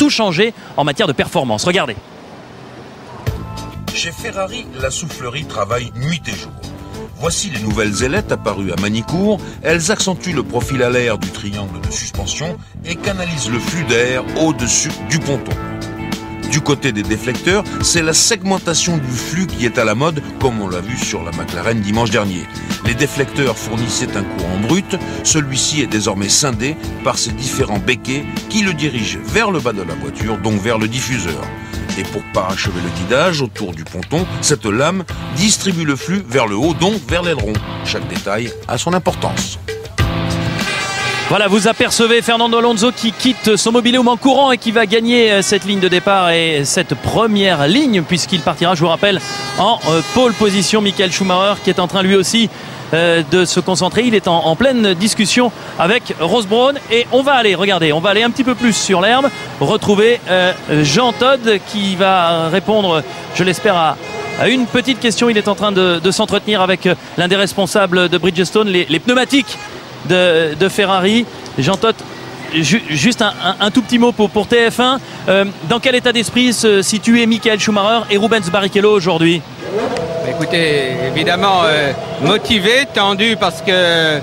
tout changer en matière de performance. Regardez. Chez Ferrari, la soufflerie travaille nuit et jour. Voici les nouvelles ailettes apparues à Manicourt. Elles accentuent le profil à l'air du triangle de suspension et canalisent le flux d'air au-dessus du ponton. Du côté des déflecteurs, c'est la segmentation du flux qui est à la mode, comme on l'a vu sur la McLaren dimanche dernier. Les déflecteurs fournissaient un courant brut, celui-ci est désormais scindé par ces différents béquets qui le dirigent vers le bas de la voiture, donc vers le diffuseur. Et pour parachever le guidage autour du ponton, cette lame distribue le flux vers le haut, donc vers l'aileron. Chaque détail a son importance. Voilà, vous apercevez Fernando Alonso qui quitte son mobil-home en courant et qui va gagner cette ligne de départ et cette première ligne puisqu'il partira, je vous rappelle, en pole position. Michael Schumacher qui est en train lui aussi de se concentrer. Il est en pleine discussion avec Ross Brawn et on va aller un petit peu plus sur l'herbe, retrouver Jean Todt qui va répondre, je l'espère, à une petite question. Il est en train de s'entretenir avec l'un des responsables de Bridgestone, les pneumatiques de Ferrari. Jean Todt, juste un tout petit mot pour TF1. Dans quel état d'esprit se situaient Michael Schumacher et Rubens Barrichello aujourd'hui? Écoutez, évidemment motivé, tendu parce que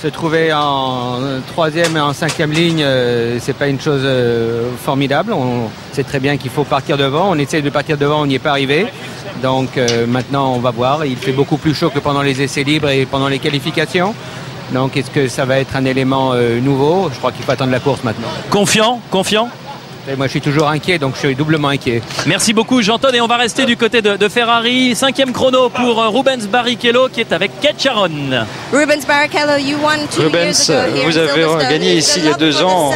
se trouver en troisième et en cinquième ligne, c'est pas une chose formidable. On sait très bien qu'il faut partir devant. On essaie de partir devant, on n'y est pas arrivé. Donc maintenant on va voir. Il fait beaucoup plus chaud que pendant les essais libres et pendant les qualifications. Donc est-ce que ça va être un élément nouveau? Je crois qu'il faut attendre la course maintenant. Confiant? Et moi je suis toujours inquiet, donc je suis doublement inquiet. Merci beaucoup Jean Todt et on va rester du côté de Ferrari. 5e chrono pour Rubens Barrichello qui est avec Ket Charon. Rubens Barrichello, vous avez gagné ici il y a 2 ans.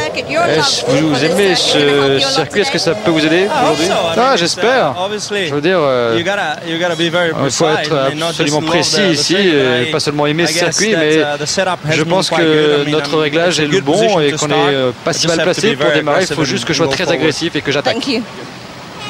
Vous aimez ce circuit? Est-ce que ça peut vous aider aujourd'hui? J'espère. Je veux dire, il faut être absolument précis ici, et pas seulement aimer ce circuit, mais je pense que notre réglage est le bon et qu'on est pas si mal placé pour démarrer. Il faut juste que je sois très agressif et que j'attaque.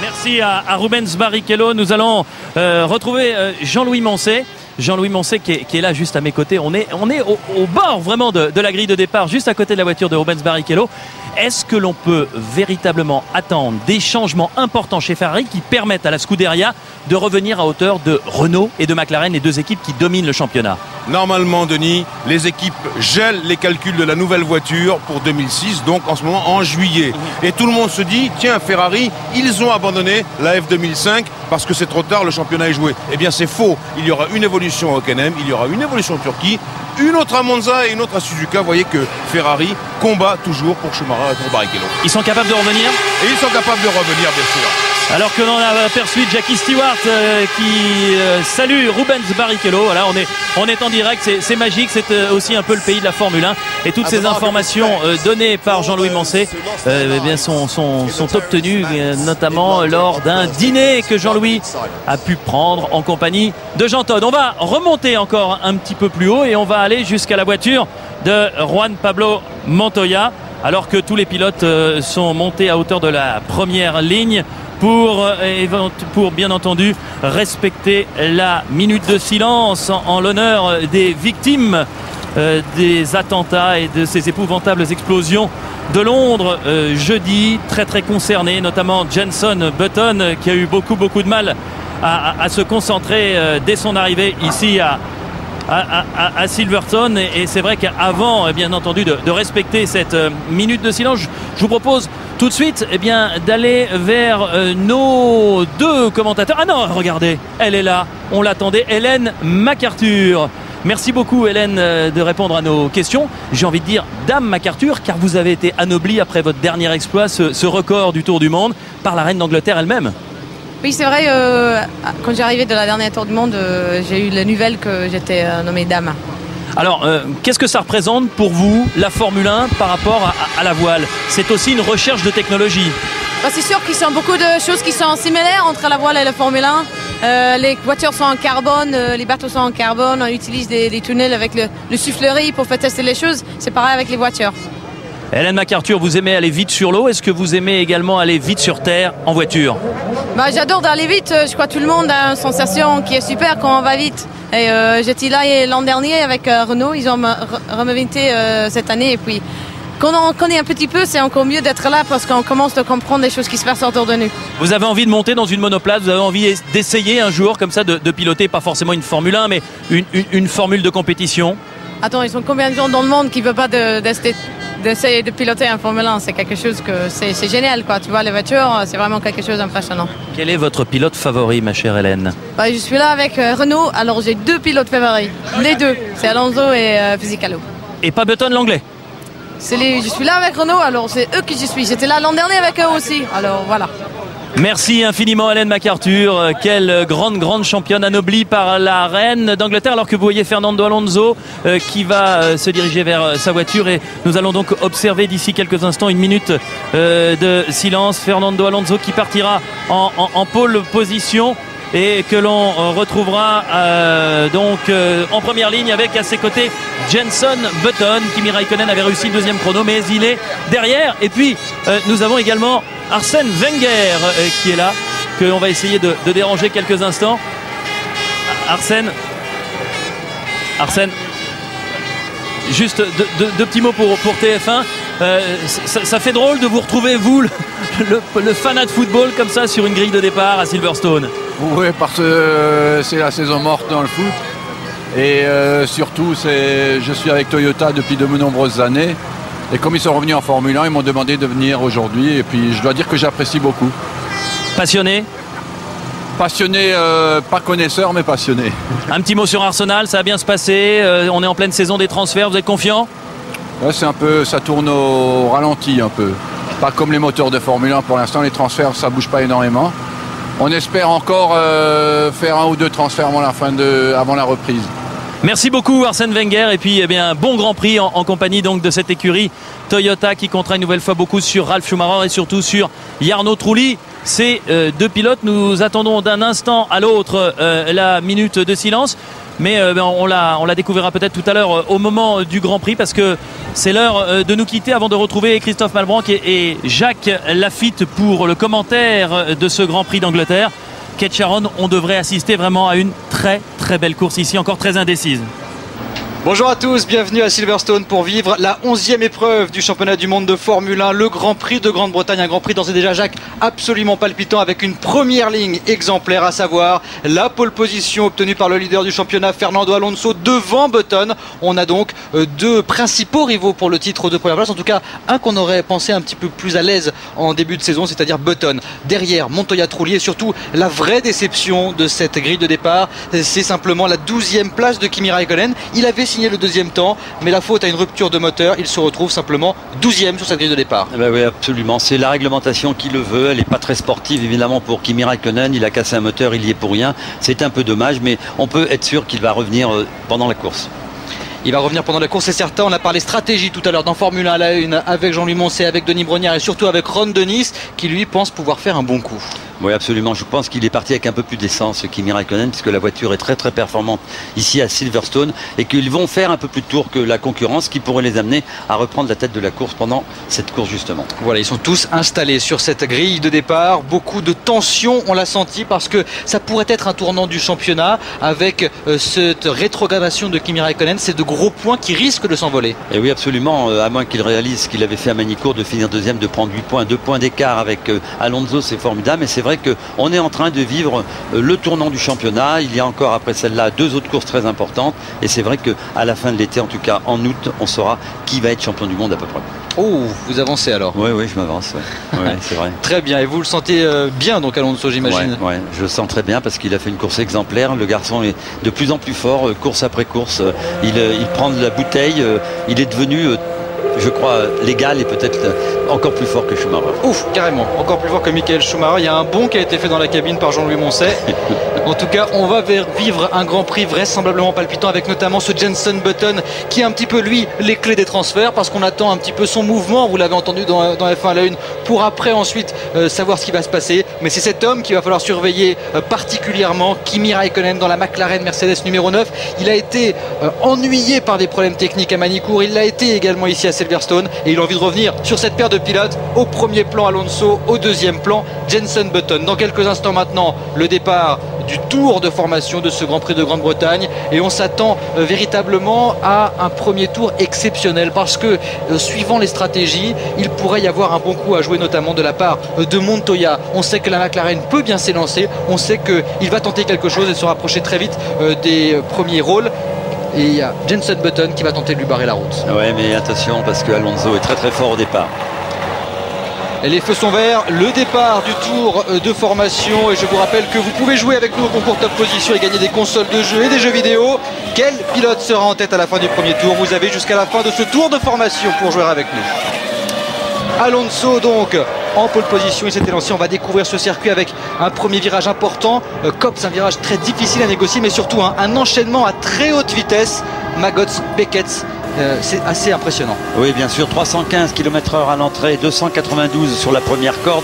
Merci à Rubens Barrichello. Nous allons retrouver Jean-Louis Moncet. Jean-Louis Moncet qui est là juste à mes côtés. On est au bord vraiment de la grille de départ, juste à côté de la voiture de Rubens Barrichello. Est-ce que l'on peut véritablement attendre des changements importants chez Ferrari qui permettent à la Scuderia de revenir à hauteur de Renault et de McLaren, les deux équipes qui dominent le championnat? Normalement, Denis, les équipes gèlent les calculs de la nouvelle voiture pour 2006, donc en ce moment en juillet. Et tout le monde se dit, tiens, Ferrari, ils ont abandonné la F2005 parce que c'est trop tard, le championnat est joué. Eh bien, c'est faux. Il y aura une évolution à Hockenheim, il y aura une évolution en Turquie, une autre à Monza et une autre à Suzuka. Vous voyez que Ferrari combat toujours pour Schumacher et pour Barrichello. Ils sont capables de revenir? Et ils sont capables de revenir, bien sûr. Alors que l'on a aperçu Jackie Stewart qui salue Rubens Barrichello. Voilà, on est en direct, c'est magique, c'est aussi un peu le pays de la Formule 1. Et toutes ces informations données par Jean-Louis Moncet sont obtenues notamment lors d'un dîner que Jean-Louis a pu prendre en compagnie de Jean Todt. On va remonter encore un petit peu plus haut et on va aller jusqu'à la voiture de Juan Pablo Montoya, alors que tous les pilotes sont montés à hauteur de la première ligne pour bien entendu respecter la minute de silence en l'honneur des victimes des attentats et de ces épouvantables explosions de Londres jeudi. Très très concerné, notamment Jenson Button qui a eu beaucoup de mal à se concentrer dès son arrivée ici à Silverstone, et c'est vrai qu'avant bien entendu de respecter cette minute de silence, je vous propose tout de suite d'aller vers nos deux commentateurs. Ah non, regardez, elle est là, on l'attendait, Hélène MacArthur. Merci beaucoup Hélène de répondre à nos questions. J'ai envie de dire Dame MacArthur, car vous avez été anoblie après votre dernier exploit, ce record du Tour du Monde, par la reine d'Angleterre elle-même. Oui, c'est vrai, quand j'ai arrivé de la dernière Tour du Monde, j'ai eu la nouvelle que j'étais nommée dame. Alors, qu'est-ce que ça représente pour vous, la Formule 1, par rapport à la voile? C'est aussi une recherche de technologie. C'est sûr qu'il y a beaucoup de choses qui sont similaires entre la voile et la Formule 1. Les voitures sont en carbone, les bateaux sont en carbone, on utilise des tunnels avec le soufflerie pour faire tester les choses. C'est pareil avec les voitures. Hélène MacArthur, vous aimez aller vite sur l'eau. Est-ce que vous aimez également aller vite sur terre en voiture? J'adore d'aller vite. Je crois que tout le monde a une sensation qui est super quand on va vite. Et j'étais là l'an dernier avec Renault. Ils ont remonté cette année. Et puis, quand on connaît un petit peu, c'est encore mieux d'être là parce qu'on commence à comprendre les choses qui se passent autour de nous. Vous avez envie de monter dans une monoplace, vous avez envie d'essayer un jour comme ça de piloter, pas forcément une Formule 1, mais une formule de compétition? Attends, ils sont combien de gens dans le monde qui ne veulent pas d'essayer de piloter un Formule 1? C'est quelque chose que c'est génial, quoi. Tu vois, les voitures, c'est vraiment quelque chose d'impressionnant. Quel est votre pilote favori, ma chère Hélène? Je suis là avec Renault, alors j'ai 2 pilotes favoris. Les 2, c'est Alonso et Fisichella. Et pas Button, l'anglais? Je suis là avec Renault, alors c'est eux que je suis. J'étais là l'an dernier avec eux aussi, alors voilà. Merci infiniment Hélène MacArthur, quelle grande championne anoblie par la reine d'Angleterre, alors que vous voyez Fernando Alonso qui va se diriger vers sa voiture, et nous allons donc observer d'ici quelques instants une minute de silence. Fernando Alonso qui partira en pole position et que l'on retrouvera en première ligne avec à ses côtés Jenson Button. Kimi Raikkonen avait réussi le 2e chrono, mais il est derrière. Et puis nous avons également Arsène Wenger qui est là, que l'on va essayer de déranger quelques instants. Arsène, juste deux petits mots pour TF1. Ça fait drôle de vous retrouver, vous, le fanat de football, comme ça sur une grille de départ à Silverstone. Oui, parce que c'est la saison morte dans le foot. Et surtout, je suis avec Toyota depuis de nombreuses années. Et comme ils sont revenus en Formule 1, ils m'ont demandé de venir aujourd'hui. Et puis je dois dire que j'apprécie beaucoup. Passionné? Passionné, pas connaisseur, mais passionné. Un petit mot sur Arsenal, ça va bien se passer. On est en pleine saison des transferts, vous êtes confiant? Ouais, ça tourne au ralenti un peu. Pas comme les moteurs de Formule 1 pour l'instant, les transferts ça bouge pas énormément. On espère encore faire 1 ou 2 transferts avant la reprise. Merci beaucoup Arsène Wenger, et puis bon Grand Prix en compagnie donc de cette écurie Toyota qui comptera une nouvelle fois beaucoup sur Ralf Schumacher et surtout sur Jarno Trulli. Ces 2 pilotes, nous attendons d'un instant à l'autre la minute de silence. Mais on la découvrira peut-être tout à l'heure au moment du Grand Prix, parce que c'est l'heure de nous quitter avant de retrouver Christophe Malbranc et Jacques Lafitte pour le commentaire de ce Grand Prix d'Angleterre. Kate Sharon, on devrait assister vraiment à une très belle course ici, encore très indécise. Bonjour à tous, bienvenue à Silverstone pour vivre la 11e épreuve du championnat du monde de Formule 1, le Grand Prix de Grande-Bretagne. Un Grand Prix d'ores et déjà, Jacques, absolument palpitant, avec une première ligne exemplaire, à savoir la pole position obtenue par le leader du championnat, Fernando Alonso, devant Button. On a donc 2 principaux rivaux pour le titre de première place, en tout cas un qu'on aurait pensé un petit peu plus à l'aise en début de saison, c'est-à-dire Button. Derrière, Montoya Trulli, et surtout la vraie déception de cette grille de départ, c'est simplement la 12e place de Kimi Raikkonen. Il avait signé le 2e temps, mais la faute à une rupture de moteur, il se retrouve simplement 12e sur cette grille de départ. Oui, absolument, c'est la réglementation qui le veut. Elle n'est pas très sportive évidemment pour Kimi Raikkonen, il a cassé un moteur, il y est pour rien, c'est un peu dommage, mais on peut être sûr qu'il va revenir pendant la course. Il va revenir pendant la course, c'est certain. On a parlé stratégie tout à l'heure dans Formule 1 à la une avec Jean-Louis Moncey, avec Denis Brognard et surtout avec Ron Dennis, qui lui pense pouvoir faire un bon coup. Oui, absolument. Je pense qu'il est parti avec un peu plus d'essence, Kimi Raikkonen, puisque la voiture est très performante ici à Silverstone, et qu'ils vont faire un peu plus de tours que la concurrence, qui pourrait les amener à reprendre la tête de la course pendant cette course justement. Voilà, ils sont tous installés sur cette grille de départ. Beaucoup de tension, on l'a senti, parce que ça pourrait être un tournant du championnat avec cette rétrogradation de Kimi Raikkonen. C'est de gros points qui risquent de s'envoler. Et oui, absolument, à moins qu'il réalise ce qu'il avait fait à Manicourt, de finir 2e, de prendre 8 points, 2 points d'écart avec Alonso, c'est formidable. Mais c'est vrai qu'on est en train de vivre le tournant du championnat. Il y a encore après celle-là 2 autres courses très importantes, et c'est vrai qu'à la fin de l'été, en tout cas en août, on saura qui va être champion du monde à peu près. Oh, vous avancez alors? Oui, je m'avance, ouais, c'est vrai. Très bien, et vous le sentez bien donc Alonso, j'imagine? Oui, je le sens très bien, parce qu'il a fait une course exemplaire. Le garçon est de plus en plus fort, course après course. Il prend de la bouteille, il est devenu je crois légal et peut-être encore plus fort que Schumacher. Ouf, carrément, encore plus fort que Michael Schumacher. Il y a un bond qui a été fait dans la cabine par Jean-Louis Moncey. En tout cas, on va vivre un Grand Prix vraisemblablement palpitant, avec notamment ce Jenson Button qui a un petit peu, lui, les clés des transferts, parce qu'on attend un petit peu son mouvement, vous l'avez entendu dans F1 à la une, pour après ensuite savoir ce qui va se passer. Mais c'est cet homme qu'il va falloir surveiller particulièrement, Kimi Raikkonen, dans la McLaren Mercedes numéro 9. Il a été ennuyé par des problèmes techniques à Manicourt, il l'a été également ici à Silverstone, et il a envie de revenir sur cette paire de pilotes. Au premier plan Alonso, au deuxième plan Jenson Button. Dans quelques instants maintenant, le départ du tour de formation de ce Grand Prix de Grande-Bretagne. Et on s'attend véritablement à un premier tour exceptionnel parce que suivant les stratégies, il pourrait y avoir un bon coup à jouer, notamment de la part de Montoya. On sait que la McLaren peut bien s'élancer, on sait qu'il va tenter quelque chose et se rapprocher très vite des premiers rôles. Et il y a Jenson Button qui va tenter de lui barrer la route. Ouais, mais attention parce que Alonso est très très fort au départ. Et les feux sont verts, le départ du tour de formation. Et je vous rappelle que vous pouvez jouer avec nous au concours Top Position et gagner des consoles de jeux et des jeux vidéo. Quel pilote sera en tête à la fin du premier tour? Vous avez jusqu'à la fin de ce tour de formation pour jouer avec nous. Alonso donc en pole position, il s'était lancé. On va découvrir ce circuit avec un premier virage important. Copse, un virage très difficile à négocier, mais surtout un enchaînement à très haute vitesse. Maggots, Beckett, c'est assez impressionnant. Oui, bien sûr, 315 km/h à l'entrée, 292 sur la première corde,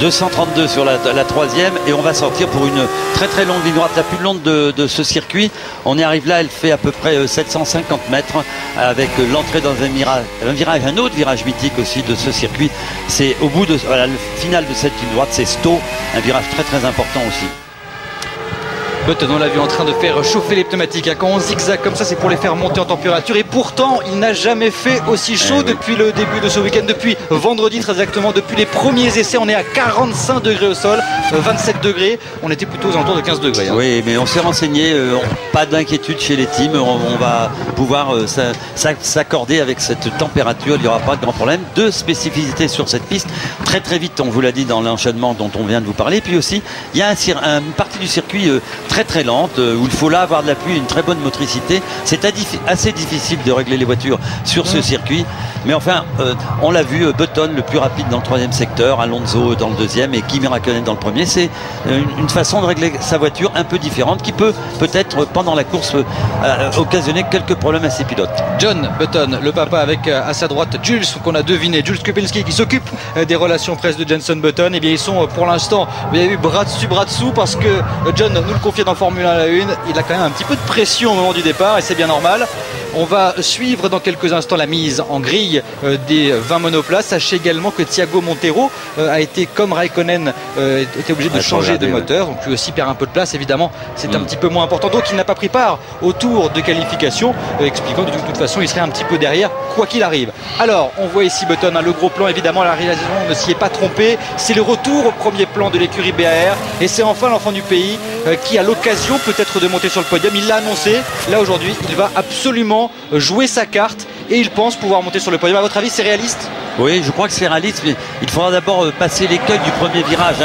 232 sur la troisième, et on va sortir pour une très très longue ligne droite, la plus longue de ce circuit. On y arrive là, elle fait à peu près 750 mètres avec l'entrée dans un autre virage mythique aussi de ce circuit. C'est au bout de le final de cette ligne droite, c'est Stowe, un virage très très important aussi. Button, on l'a vu en train de faire chauffer les pneumatiques. Quand on zigzag comme ça, c'est pour les faire monter en température. Et pourtant, il n'a jamais fait aussi chaud depuis le début de ce week-end. Depuis vendredi, très exactement, depuis les premiers essais, on est à 45 degrés au sol, 27 degrés. On était plutôt aux alentours de 15 degrés. Hein. Oui, mais on s'est renseigné. Pas d'inquiétude chez les teams. On va pouvoir s'accorder avec cette température. Il n'y aura pas de grand problème. Deux spécificités sur cette piste. Très très vite, on vous l'a dit dans l'enchaînement dont on vient de vous parler. Puis aussi, il y a une partie du circuit très très lente où il faut là avoir de l'appui, une très bonne motricité. C'est assez difficile de régler les voitures sur ce circuit, mais enfin on l'a vu, Button le plus rapide dans le troisième secteur, Alonso dans le deuxième et Kimi Räikkönen dans le premier. C'est une façon de régler sa voiture un peu différente qui peut peut-être pendant la course occasionner quelques problèmes à ses pilotes. John Button, le papa, avec à sa droite Jules, qu'on a deviné, Jules Kupinski, qui s'occupe des relations presse de Jenson Button. Et bien ils sont pour l'instant, il y a eu bras dessous parce que John nous le confie dans Formule 1 à la une, il a quand même un petit peu de pression au moment du départ et c'est bien normal. On va suivre dans quelques instants la mise en grille des 20 monoplaces. Sachez également que Thiago Montero a été, comme Raikkonen, était obligé de changer de moteur. Donc lui aussi perd un peu de place, évidemment. C'est un petit peu moins important. Donc il n'a pas pris part au tour de qualification, expliquant que de toute façon il serait un petit peu derrière, quoi qu'il arrive. Alors, on voit ici Button, le gros plan, évidemment, la réalisation ne s'y est pas trompée. C'est le retour au premier plan de l'écurie BAR. Et c'est enfin l'enfant du pays qui a l'occasion peut-être de monter sur le podium. Il l'a annoncé. Là, aujourd'hui, il va absolument jouer sa carte et il pense pouvoir monter sur le podium. À votre avis, c'est réaliste? Oui, je crois que c'est réaliste, mais il faudra d'abord passer l'écueil du premier virage,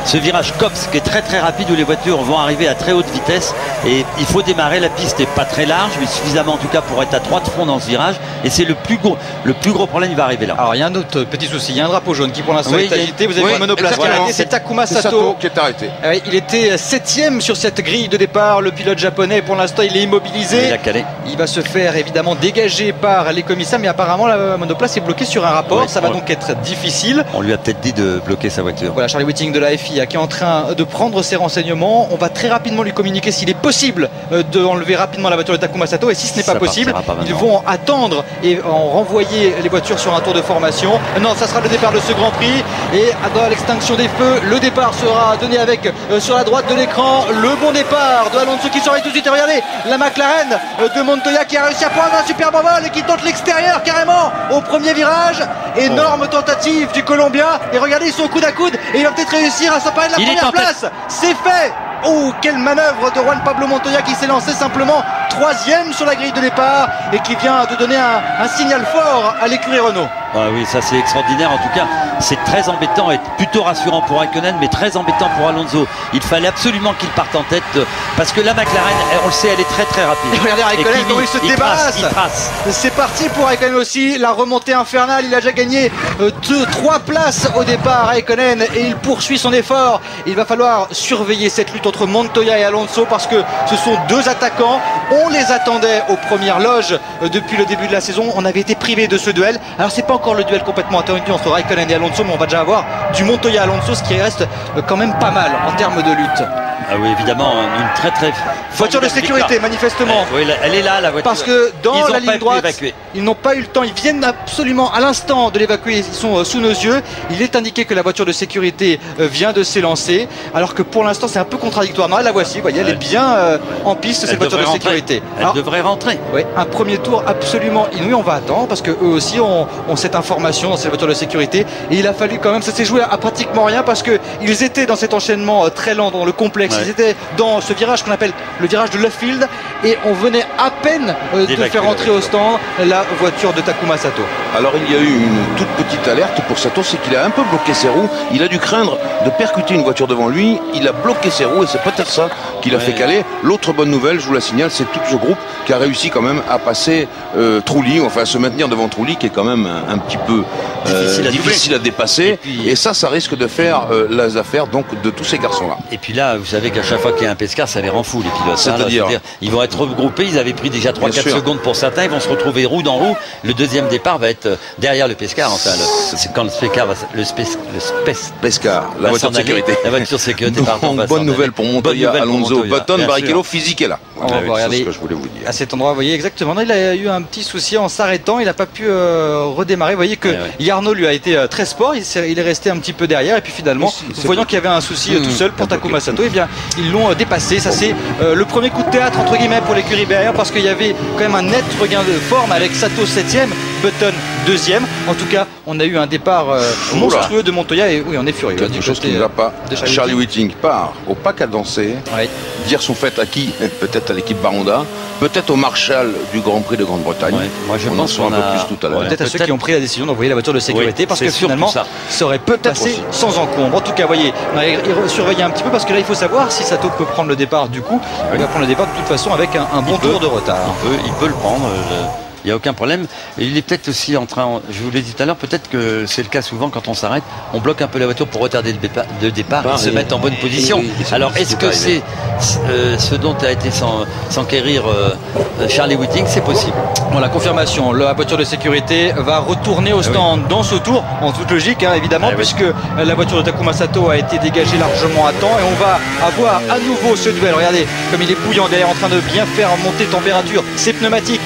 ce virage Copse qui est très très rapide où les voitures vont arriver à très haute vitesse et il faut démarrer. La piste n'est pas très large, mais suffisamment en tout cas pour être à 3 de front dans ce virage, et c'est le plus gros problème, il va arriver là. Alors il y a un autre petit souci, il y a un drapeau jaune qui pour l'instant est agité. Vous avez une monoplace qui est arrêtée, c'est Takuma Sato qui est arrêté. Il était 7ème sur cette grille de départ, le pilote japonais. Pour l'instant il est immobilisé, il a calé. Il va se faire évidemment dégager par les commissaires, mais apparemment la monoplace est bloquée sur un rapport. Ça va donc être difficile. On lui a peut-être dit de bloquer sa voiture. Voilà, Charlie Whiting de la FIA qui est en train de prendre ses renseignements. On va très rapidement lui communiquer s'il est possible d'enlever rapidement la voiture de Takuma Sato, et si ce n'est pas possible, ils vont attendre et en renvoyer les voitures sur un tour de formation. Non, ça sera le départ de ce Grand Prix, et dans l'extinction des feux, le départ sera donné avec sur la droite de l'écran le bon départ de Alonso qui sera tout de suite. Et regardez la McLaren de Montoya qui a réussi à prendre un superbe vol et qui tente l'extérieur carrément au premier virage. Énorme tentative du Colombien, et regardez, ils sont au coude à coude et il va peut-être réussir à s'emparer de la première place. C'est fait. Oh, quelle manœuvre de Juan Pablo Montoya qui s'est lancé simplement 3ème sur la grille de départ et qui vient de donner un signal fort à l'écurie Renault. Ah oui, ça c'est extraordinaire. En tout cas, c'est très embêtant et plutôt rassurant pour Raikkonen, mais très embêtant pour Alonso. Il fallait absolument qu'il parte en tête parce que la McLaren, on le sait, elle est très très rapide. Et regardez Raikkonen comment il se débarrasse. C'est parti pour Raikkonen aussi, la remontée infernale. Il a déjà gagné 3 places au départ, Raikkonen, et il poursuit son effort. Il va falloir surveiller cette lutte entre Montoya et Alonso parce que ce sont deux attaquants. On les attendait aux premières loges depuis le début de la saison. On avait été privé de ce duel. Alors c'est pas encore le duel complètement attendu entre Raikkonen et Alonso, mais on va déjà avoir du Montoya Alonso, ce qui reste quand même pas mal en termes de lutte. Ah oui, évidemment, une très voiture de sécurité, manifestement. Oui, elle est là, la voiture. Parce que dans la ligne droite, ils n'ont pas eu le temps. Ils viennent absolument à l'instant de l'évacuer. Ils sont sous nos yeux. Il est indiqué que la voiture de sécurité vient de s'élancer, alors que pour l'instant, c'est un peu contradictoire. Non, la voici. Vous voyez, elle est bien en piste, cette voiture de sécurité. Elle devrait rentrer. Oui, un premier tour absolument inouï. On va attendre parce que eux aussi ont cette information dans cette voiture de sécurité. Et il a fallu quand même, ça s'est joué à pratiquement rien parce que ils étaient dans cet enchaînement très lent dans le complexe. Ils étaient dans ce virage qu'on appelle le virage de Luffield et on venait à peine de faire entrer au stand la voiture de Takuma Sato. Alors il y a eu une toute petite alerte pour Sato, c'est qu'il a un peu bloqué ses roues. Il a dû craindre de percuter une voiture devant lui. Il a bloqué ses roues et c'est peut-être ça qui l'a fait caler. L'autre bonne nouvelle, je vous la signale, c'est tout ce groupe qui a réussi quand même à passer Trulli, enfin à se maintenir devant Trulli, qui est quand même un petit peu difficile à dépasser. Et ça risque de faire les affaires donc de tous ces garçons-là. Et puis là, vous savez qu'à chaque fois qu'il y a un pescar, ça les rend fous les pilotes. C'est-à-dire, ils vont être regroupés. Ils avaient pris déjà 3-4 secondes pour certains. Ils vont se retrouver roue dans roue. Le deuxième départ va être derrière le pescar. Enfin, c'est quand le pescar va pescar, la voiture de sécurité. La voiture de sécurité. Bonne nouvelle pour Montoya, Alonso, Button, Barrichello, Fisichella. On va regarder ce que je voulais vous dire. à cet endroit. Vous voyez exactement. Non, il a eu un petit souci en s'arrêtant. Il n'a pas pu redémarrer. Vous voyez que Jarno lui a été très sport. Il est resté un petit peu derrière. Et puis finalement, voyant qu'il y avait un souci tout seul pour Takuma Sato, et bien ils l'ont dépassé. Ça c'est le premier coup de théâtre entre guillemets pour l'écurie BR parce qu'il y avait quand même un net regain de forme avec Sato 7ème, Button 2ème. En tout cas, on a eu un départ monstrueux de Montoya et oui, on est furieux. Quelque chose qui ne va pas. Charlie Whiting part au pas cadencé, dire son fait à qui? Peut-être à l'équipe Baronda, peut-être au Marshal du Grand Prix de Grande-Bretagne. Moi je pense qu'on un peu plus tout à l'heure. Peut-être à ceux qui ont pris la décision d'envoyer la voiture de sécurité parce que finalement ça aurait peut passer sans encombre. En tout cas, vous voyez, il surveille un petit peu parce que là il faut savoir si Sato peut prendre le départ du coup. Il va prendre le départ de toute façon avec un bon tour de retard. Il peut le prendre. Il n'y a aucun problème. Et il est peut-être aussi en train, je vous l'ai dit tout à l'heure, peut-être que c'est le cas souvent quand on s'arrête, on bloque un peu la voiture pour retarder le départ et se mettre en bonne position. Alors est-ce que c'est ce dont a été s'enquérir Charlie Whiting? C'est possible. Bon, la confirmation, la voiture de sécurité va retourner au stand dans ce tour, en toute logique évidemment, puisque la voiture de Takuma Sato a été dégagée largement à temps et on va avoir à nouveau ce duel. Regardez comme il est bouillant derrière en train de bien faire monter température ses pneumatiques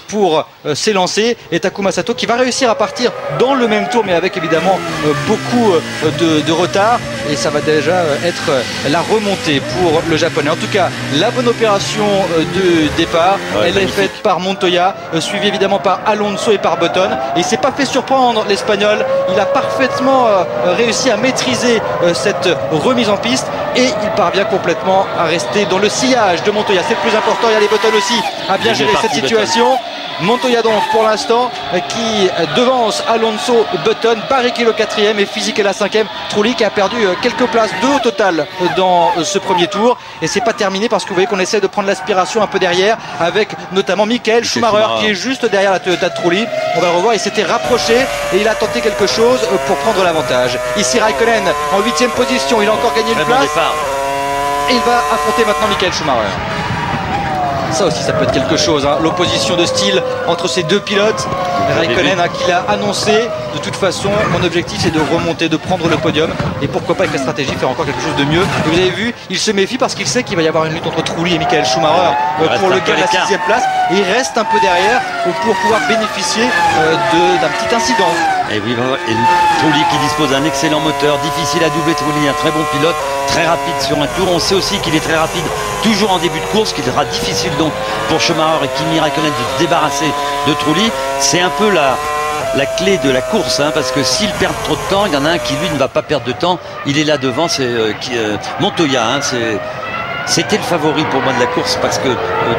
pour s'élancer et Takuma Sato qui va réussir à partir dans le même tour mais avec évidemment beaucoup de retard et ça va déjà être la remontée pour le japonais. En tout cas, la bonne opération de départ, elle est faite par Montoya, suivi évidemment par Alonso et par Button et il s'est pas fait surprendre l'espagnol, il a parfaitement réussi à maîtriser cette remise en piste et il parvient complètement à rester dans le sillage de Montoya. C'est le plus important. Il y a les Button aussi à bien gérer cette situation. Montoya donc pour l'instant qui devance Alonso, Button, Barrichello 4ème et Fisichella 5ème. Trulli qui a perdu quelques places, 2 au total dans ce premier tour et c'est pas terminé parce que vous voyez qu'on essaie de prendre l'aspiration un peu derrière avec notamment Michael Schumacher qui est juste derrière la Toyota de Trulli. On va le revoir, il s'était rapproché et il a tenté quelque chose pour prendre l'avantage. Ici Raikkonen en 8ème position, il a encore gagné une place et il va affronter maintenant Michael Schumacher. Ça aussi ça peut être quelque chose, l'opposition de style entre ces deux pilotes. Raikkonen qui l'a annoncé, de toute façon mon objectif c'est de remonter, de prendre le podium et pourquoi pas avec la stratégie faire encore quelque chose de mieux. Et vous avez vu, il se méfie parce qu'il sait qu'il va y avoir une lutte entre Trulli et Michael Schumacher pour le gain de la 6ème place et il reste un peu derrière pour pouvoir bénéficier d'un petit incident. Et oui, Trulli qui dispose d'un excellent moteur, difficile à doubler. Trulli, un très bon pilote, très rapide sur un tour. On sait aussi qu'il est très rapide toujours en début de course, qu'il sera difficile donc pour Schumacher et Kimi Raikkonen de se débarrasser de Trulli. C'est un peu la clé de la course, parce que s'ils perdent trop de temps, il y en a un qui lui ne va pas perdre de temps. Il est là devant, c'est Montoya. C'était le favori pour moi de la course parce que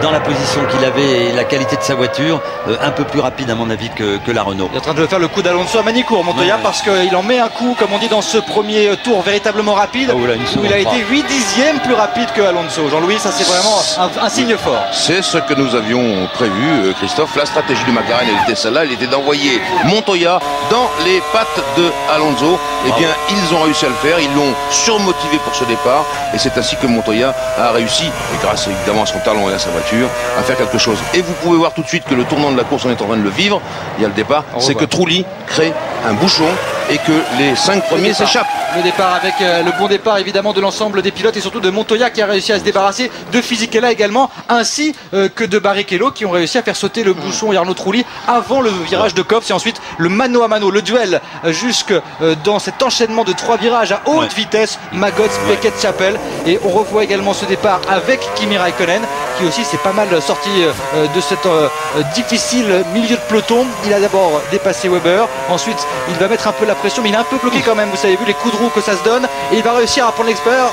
dans la position qu'il avait et la qualité de sa voiture, un peu plus rapide à mon avis que la Renault. Il est en train de faire le coup d'Alonso à Manicourt, Montoya, parce qu'il en met un coup, comme on dit, dans ce premier tour véritablement rapide, où il a été 8/10 plus rapide que Alonso. Jean-Louis, ça c'est vraiment un signe fort. C'est ce que nous avions prévu, Christophe. La stratégie du McLaren, elle était celle-là, elle était d'envoyer Montoya dans les pattes de Alonso. Eh bien, ils ont réussi à le faire, ils l'ont surmotivé pour ce départ, et c'est ainsi que Montoya a réussi, et grâce évidemment à son talent et à sa voiture, à faire quelque chose. Et vous pouvez voir tout de suite que le tournant de la course, on est en train de le vivre, il y a le départ, c'est que Trulli crée un bouchon et que les 5 premiers s'échappent. Le départ avec le bon départ évidemment de l'ensemble des pilotes et surtout de Montoya qui a réussi à se débarrasser de Fisichella également, ainsi que de Barrichello qui ont réussi à faire sauter le bouchon et Arnaud Trulli avant le virage de Copse, et ensuite le mano à mano, le duel jusque dans cet enchaînement de 3 virages à haute vitesse, Maggots, Beckett, Chapelle, et on revoit également ce départ avec Kimi Raikkonen qui aussi s'est pas mal sorti de cette difficile milieu de peloton. Il a d'abord dépassé Weber, ensuite il va mettre un peu la pression, mais il est un peu bloqué quand même, vous avez vu les coups de roue que ça se donne, et il va réussir à prendre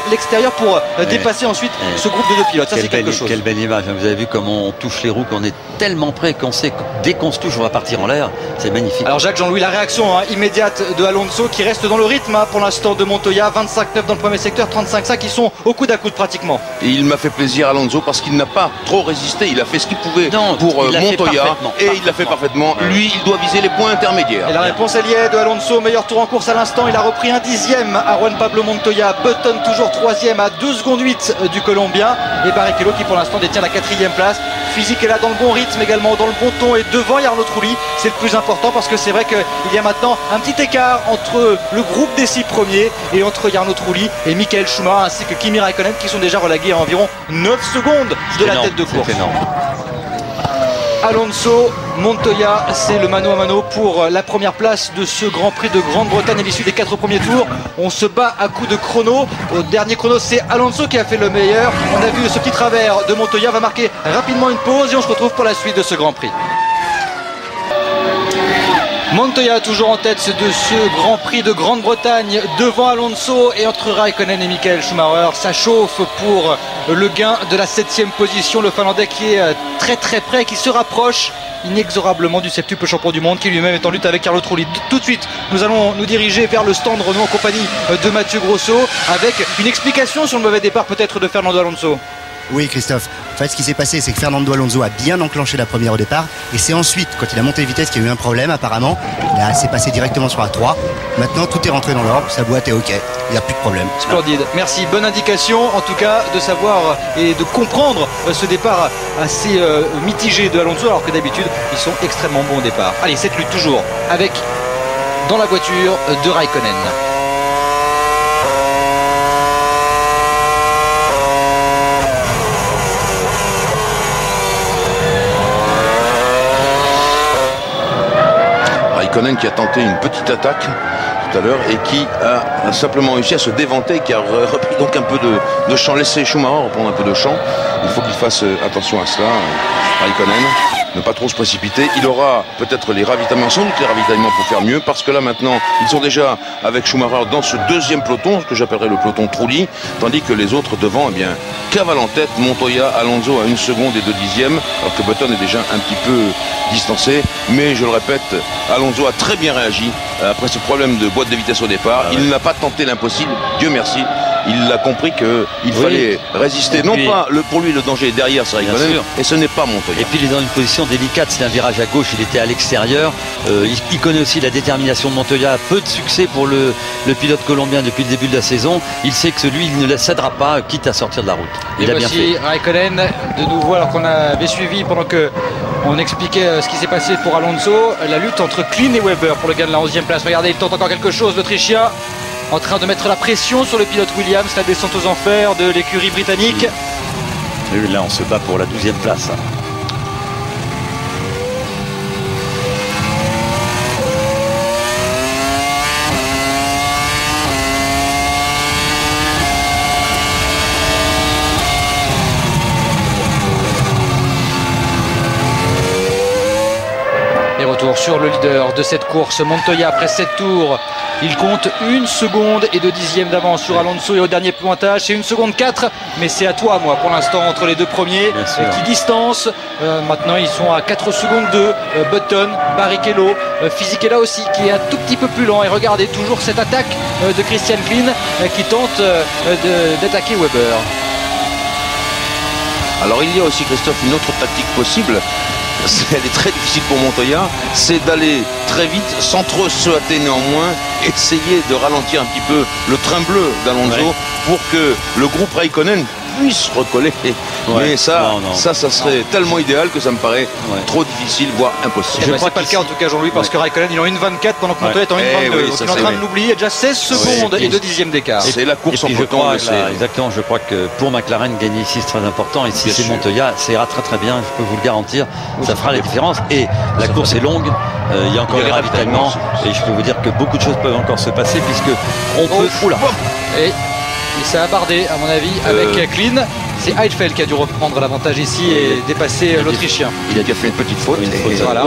l'extérieur pour dépasser ensuite ce groupe de 2 pilotes. Ça, c'est quelque chose. Quelle belle image, vous avez vu comment on touche les roues, qu'on est tellement près qu'on sait que dès qu'on se touche on va partir en l'air, c'est magnifique. Alors Jacques Jean-Louis, la réaction immédiate de Alonso qui reste dans le rythme pour l'instant de Montoya, 25-9 dans le premier secteur, 35-5, qui sont au coude à coude pratiquement. Et il m'a fait plaisir Alonso parce qu'il n'a pas trop résisté, il a fait ce qu'il pouvait pour Montoya et il l'a fait parfaitement. Lui, il doit viser les points intermédiaires. Et la réponse elle y est de Alonso, meilleur tour en course à l'instant, il a repris un 10e à Juan Pablo Montoya, Button toujours 3e à 2 secondes 8 du Colombien, et Barrichello qui pour l'instant détient la 4e place. Fisichella dans le bon rythme également, dans le bon ton, et devant Jarno Trulli, c'est le plus important parce que c'est vrai qu'il y a maintenant un petit écart entre le groupe des 6 premiers et entre Jarno Trulli et Michael Schumacher ainsi que Kimi Raikkonen qui sont déjà relégués à environ 9 secondes de la tête de course. Alonso, Montoya, c'est le mano à mano pour la première place de ce Grand Prix de Grande-Bretagne à l'issue des 4 premiers tours. On se bat à coups de chrono. Au dernier chrono, c'est Alonso qui a fait le meilleur. On a vu ce petit travers de Montoya, va marquer rapidement une pause et on se retrouve pour la suite de ce Grand Prix. Montoya toujours en tête de ce Grand Prix de Grande-Bretagne devant Alonso, et entre Raikkonen et Michael Schumacher, ça chauffe pour le gain de la 7e position. Le Finlandais qui est très très près, qui se rapproche inexorablement du septuple champion du monde qui lui-même est en lutte avec Jarno Trulli. Tout de suite, nous allons nous diriger vers le stand Renault en compagnie de Mathieu Grosso avec une explication sur le mauvais départ peut-être de Fernando Alonso. Oui, Christophe. En fait, ce qui s'est passé, c'est que Fernando Alonso a bien enclenché la première au départ, et c'est ensuite, quand il a monté de vitesse, qu'il y a eu un problème apparemment. Là, c'est passé directement sur la 3. Maintenant, tout est rentré dans l'ordre, sa boîte est OK, il n'y a plus de problème. Splendide, merci. Bonne indication, en tout cas, de savoir et de comprendre ce départ assez mitigé de Alonso, alors que d'habitude, ils sont extrêmement bons au départ. Allez, cette lutte toujours avec, dans la voiture de Raikkonen. Raikkonen qui a tenté une petite attaque tout à l'heure et qui a simplement réussi à se déventer, qui a repris donc un peu de champ, laissé Schumacher reprendre un peu de champ. Il faut qu'il fasse attention à cela, Raikkonen, ne pas trop se précipiter. Il aura peut-être les ravitaillements, sans doute les ravitaillements pour faire mieux, parce que là maintenant ils sont déjà avec Schumacher dans ce 2e peloton, ce que j'appellerais le peloton Trulli, tandis que les autres devant, eh bien, cavalent en tête. Montoya, Alonso à 1 seconde et 2 dixièmes, alors que Button est déjà un petit peu distancé, mais je le répète, Alonso a très bien réagi après ce problème de boîte de vitesse au départ. Il n'a pas tenté l'impossible, Dieu merci. Il a compris qu'il fallait résister. Non pas pour lui le danger est derrière, c'est Raikkonen, et ce n'est pas Montoya. Et puis il est dans une position délicate, c'est un virage à gauche, il était à l'extérieur. Il connaît aussi la détermination de Montoya, peu de succès pour le pilote colombien depuis le début de la saison. Il sait que celui il ne la cédera pas, quitte à sortir de la route. Il a bien fait. Raikkonen de nouveau, alors qu'on avait suivi pendant que on expliquait ce qui s'est passé pour Alonso, la lutte entre Klein et Weber pour le gain de la 11e place. Regardez, il tente encore quelque chose, l'Autrichien, en train de mettre la pression sur le pilote Williams, la descente aux enfers de l'écurie britannique. Et là, on se bat pour la 12e place. Et retour sur le leader de cette course, Montoya, après 7 tours. Il compte 1 seconde et 2 dixièmes d'avance sur Alonso et au dernier pointage. C'est 1 seconde 4, mais c'est à toi, moi, pour l'instant, entre les 2 premiers qui distancent. Maintenant, ils sont à 4 secondes 2. Button, Barrichello, Fisichella aussi, qui est un tout petit peu plus lent. Et regardez, toujours cette attaque de Christian Klein qui tente d'attaquer Weber. Alors, il y a aussi, Christophe, une autre tactique possible. Elle est très difficile pour Montoya, c'est d'aller très vite sans trop se hâter, néanmoins essayer de ralentir un petit peu le train bleu d'Alonso pour que le groupe Raikkonen puisse recoller. Mais ça serait tellement idéal que ça me paraît trop difficile, voire impossible. Je crois que pas le cas en tout cas, Jean-Louis, parce que Raikkonen il est en 1,24 pendant que Montoya est en 1,22. Donc il est en train de l'oublier. Il y a déjà 16 secondes et 2 dixièmes d'écart. C'est la course en peloton. Exactement, je crois que pour McLaren, gagner ici c'est très important. Et si c'est Montoya, ça ira très très bien, je peux vous le garantir. Ça fera la différence. Et la course est longue, il y a encore des ravitaillements. Et je peux vous dire que beaucoup de choses peuvent encore se passer, puisque on peut. Oula. Et ça a bardé, à mon avis, avec Clean. C'est Heidfeld qui a dû reprendre l'avantage ici et dépasser l'Autrichien. Il a déjà fait une petite faute. Voilà.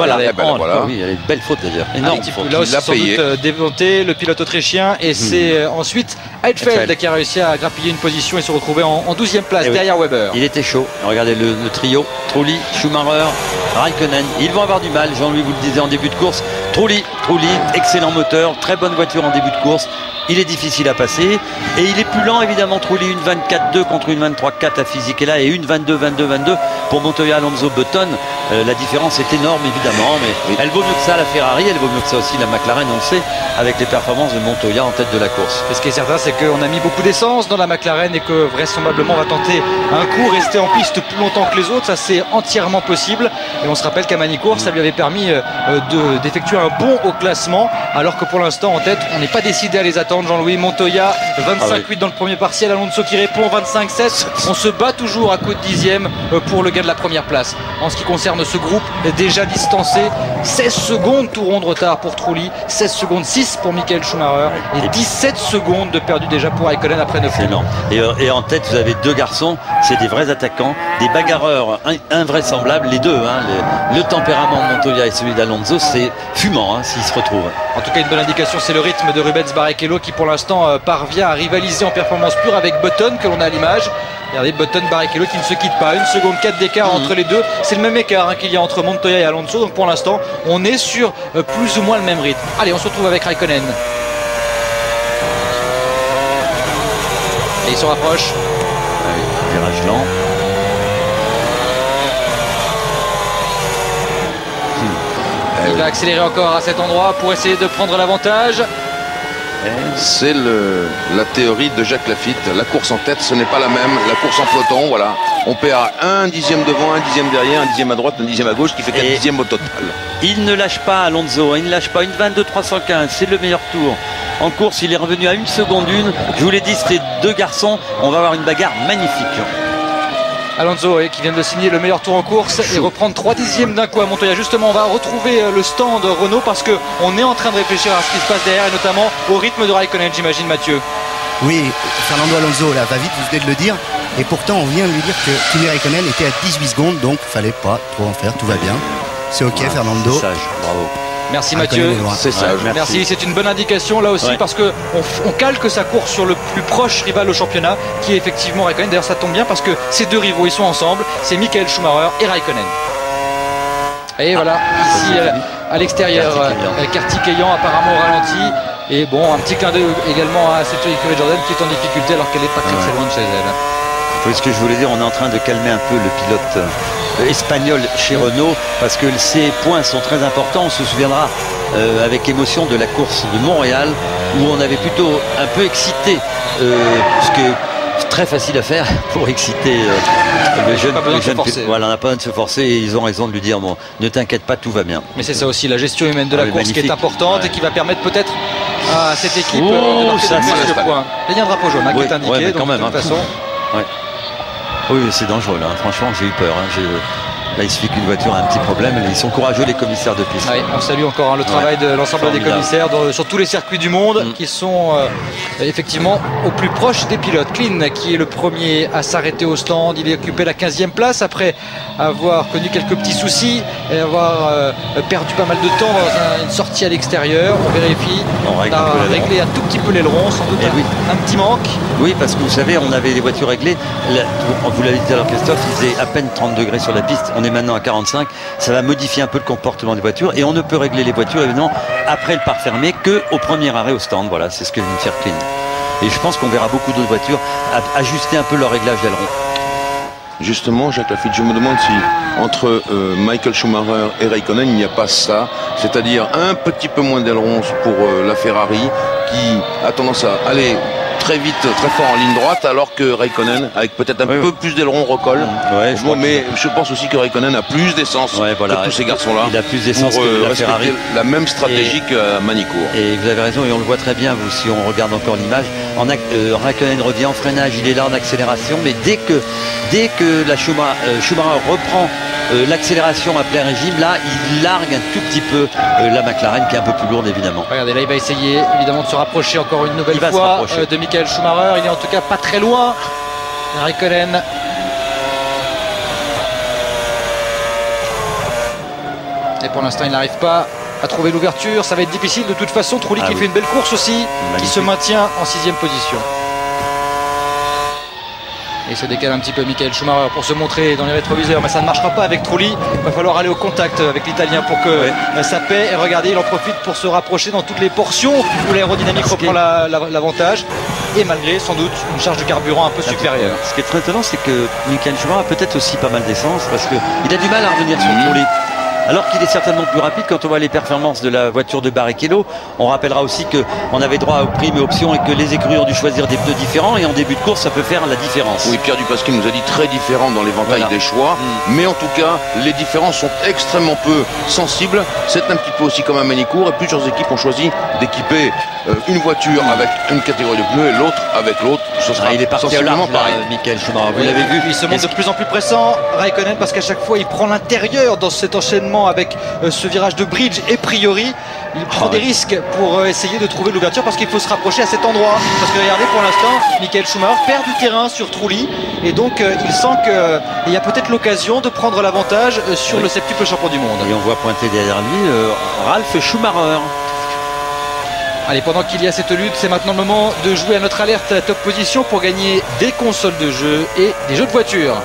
Oui, il y a une belle faute d'ailleurs. Énorme faute. Là aussi, sans doute démonté le pilote autrichien. Et c'est ensuite Heidfeld qui a réussi à grappiller une position et se retrouver en 12e place derrière Weber. Il était chaud. Regardez le trio. Trulli, Schumacher, Raikkonen. Ils vont avoir du mal. Jean-Louis vous le disait en début de course. Trulli, excellent moteur, très bonne voiture en début de course. Il est difficile à passer et il est plus lent évidemment. Trulli une 24.2 contre une 23.4 à Fisichella et une 22.22 pour Montoya, Alonso, Button. La différence est énorme évidemment, mais elle vaut mieux que ça la Ferrari, elle vaut mieux que ça aussi la McLaren, on le sait, avec les performances de Montoya en tête de la course. Et ce qui est certain, c'est qu'on a mis beaucoup d'essence dans la McLaren et que vraisemblablement on va tenter un coup, rester en piste plus longtemps que les autres. Ça c'est entièrement possible et on se rappelle qu'à Manicourt ça lui avait permis d'effectuer un bond au classement, alors que pour l'instant en tête on n'est pas décidé à les attendre. Jean-Louis, Montoya 25.8 dans le premier partiel, Alonso qui répond 25.7. On se bat toujours à coup de dixième pour le gain de la première place. En ce qui concerne ce groupe, déjà distancé, 16 secondes tout rond de retard pour Trulli, 16 secondes 6 pour Michael Schumacher et 17 secondes de perdu déjà pour Raikkonen après 9 tours. Et en tête vous avez deux garçons, c'est des vrais attaquants, des bagarreurs invraisemblables, les deux, le tempérament de Montoya et celui d'Alonso, c'est fumant s'ils se retrouvent. En tout cas une bonne indication, c'est le rythme de Rubens Barrichello qui pour l'instant parvient à rivaliser en performance pure avec Button que l'on a à l'image. Regardez Button, Barrichello qui ne se quitte pas, 1 seconde 4 d'écart entre les deux, c'est le même écart qu'il y a entre Montoya et Alonso, donc pour l'instant on est sur plus ou moins le même rythme. Allez, on se retrouve avec Raikkonen et il se rapproche. Virage lent. Il va accélérer encore à cet endroit pour essayer de prendre l'avantage. C'est la théorie de Jacques Lafitte. La course en tête, ce n'est pas la même. La course en peloton, voilà. On perd un dixième devant, un dixième derrière, un dixième à droite, un dixième à gauche, qui fait 4 dixièmes au total. Il ne lâche pas Alonso, il ne lâche pas une 22.315, c'est le meilleur tour. En course, il est revenu à 1 seconde 1. Je vous l'ai dit, c'était deux garçons. On va avoir une bagarre magnifique. Alonso qui vient de signer le meilleur tour en course et reprendre 3 dixièmes d'un coup à Montoya. Justement, on va retrouver le stand Renault parce qu'on est en train de réfléchir à ce qui se passe derrière et notamment au rythme de Raikkonen, j'imagine, Mathieu. Oui, Fernando Alonso là va vite, vous venez de le dire, et pourtant on vient de lui dire que Kimi Raikkonen était à 18 secondes, donc fallait pas trop en faire, tout va bien. C'est ok, Fernando. Sage, bravo. Merci Mathieu, c'est ça. Merci, c'est une bonne indication là aussi parce que on calque sa course sur le plus proche rival au championnat qui est effectivement Raikkonen. D'ailleurs ça tombe bien parce que ces deux rivaux ils sont ensemble, c'est Michael Schumacher et Raikkonen. Et voilà, ici à l'extérieur, Kartikeyan apparemment au ralenti. Et bon, un petit clin d'œil également à cette écurie Jordan qui est en difficulté alors qu'elle est pas très loin de chez elle. Oui, ce que je voulais dire, on est en train de calmer un peu le pilote espagnol chez Renault parce que ces points sont très importants. On se souviendra avec émotion de la course de Montréal où on avait plutôt un peu excité ce qui est très facile à faire pour exciter le jeune. Voilà, on n'a pas besoin de se forcer et ils ont raison de lui dire bon, ne t'inquiète pas, tout va bien. Mais c'est ça aussi, la gestion humaine de la course qui est importante et qui va permettre peut-être à cette équipe de marquer de points. Il y a un drapeau jaune qui est indiqué, donc, de toute façon. Oui, c'est dangereux là, franchement j'ai eu peur. Là il suffit qu'une voiture a un petit problème, ils sont courageux les commissaires de piste. On salue encore le travail de l'ensemble des commissaires sur tous les circuits du monde qui sont effectivement au plus proche des pilotes. Clean qui est le premier à s'arrêter au stand, il est occupé la 15e place après avoir connu quelques petits soucis et avoir perdu pas mal de temps dans une sortie à l'extérieur. On vérifie, on a réglé un tout petit peu l'aileron, sans doute un petit manque. Oui, parce que vous savez, on avait les voitures réglées, vous l'avez dit tout à l'heure Christophe, il faisait à peine 30 degrés sur la piste, on est maintenant à 45, ça va modifier un peu le comportement des voitures et on ne peut régler les voitures évidemment après le pare fermé qu'au premier arrêt au stand. Voilà, c'est ce que vient de faire Clean. Et je pense qu'on verra beaucoup d'autres voitures ajuster un peu leur réglage d'aileron. Justement, Jacques Lafitte, je me demande si entre Michael Schumacher et Raikkonen, il n'y a pas ça, c'est-à-dire un petit peu moins d'aileron pour la Ferrari qui a tendance à aller très vite, très fort en ligne droite, alors que Raikkonen, avec peut-être un peu plus d'aileron, recolle. Mais je pense aussi que Raikkonen a plus d'essence que tous ces garçons-là. Il a plus d'essence pour que la respecter Ferrari. La même stratégie qu'à Manicourt. Et vous avez raison, et on le voit très bien, vous, si on regarde encore l'image. Raikkonen revient en freinage, il est là en accélération, mais dès que la Schumacher reprend l'accélération à plein régime, là, il largue un tout petit peu la McLaren, qui est un peu plus lourde, évidemment. Regardez, là, il va essayer évidemment de se rapprocher encore une nouvelle fois de Michael Schumacher. Il est en tout cas pas très loin. Raikkonen. Et pour l'instant, il n'arrive pas à trouver l'ouverture. Ça va être difficile de toute façon. Trulli qui fait une belle course aussi, qui se maintient en 6e position. Et se décale un petit peu Michael Schumacher pour se montrer dans les rétroviseurs, mais ça ne marchera pas avec Trulli. Il va falloir aller au contact avec l'Italien pour que ça paie. Et regardez, il en profite pour se rapprocher dans toutes les portions où l'aérodynamique reprend l'avantage. Et malgré sans doute une charge de carburant un peu supérieure. Ce qui est très étonnant, c'est que Michael Schumacher a peut-être aussi pas mal d'essence, parce qu'il a du mal à revenir sur Trulli. Alors qu'il est certainement plus rapide. Quand on voit les performances de la voiture de Barrichello, on rappellera aussi qu'on avait droit aux primes et options et que les écuries ont dû choisir des pneus différents, et en début de course ça peut faire la différence. Oui, Pierre Dupasquier nous a dit très différent dans l'éventail des choix, mais en tout cas les différences sont extrêmement peu sensibles. C'est un petit peu aussi comme à Manicourt, et plusieurs équipes ont choisi d'équiper une voiture avec une catégorie de pneus et l'autre avec l'autre. Ce sera il est parti à l'arbre, Michael Schumacher, vous l'avez vu. Il se montre de plus en plus pressant, Raikkonen, parce qu'à chaque fois il prend l'intérieur dans cet enchaînement avec ce virage de bridge, et priori il prend des risques pour essayer de trouver l'ouverture, parce qu'il faut se rapprocher à cet endroit, parce que regardez, pour l'instant Michael Schumacher perd du terrain sur Trulli, et donc il sent qu'il y a peut-être l'occasion de prendre l'avantage sur le septuple champion du monde. Et on voit pointer derrière lui Ralf Schumacher. Allez, pendant qu'il y a cette lutte, c'est maintenant le moment de jouer à notre alerte top position pour gagner des consoles de jeux et des jeux de voiture.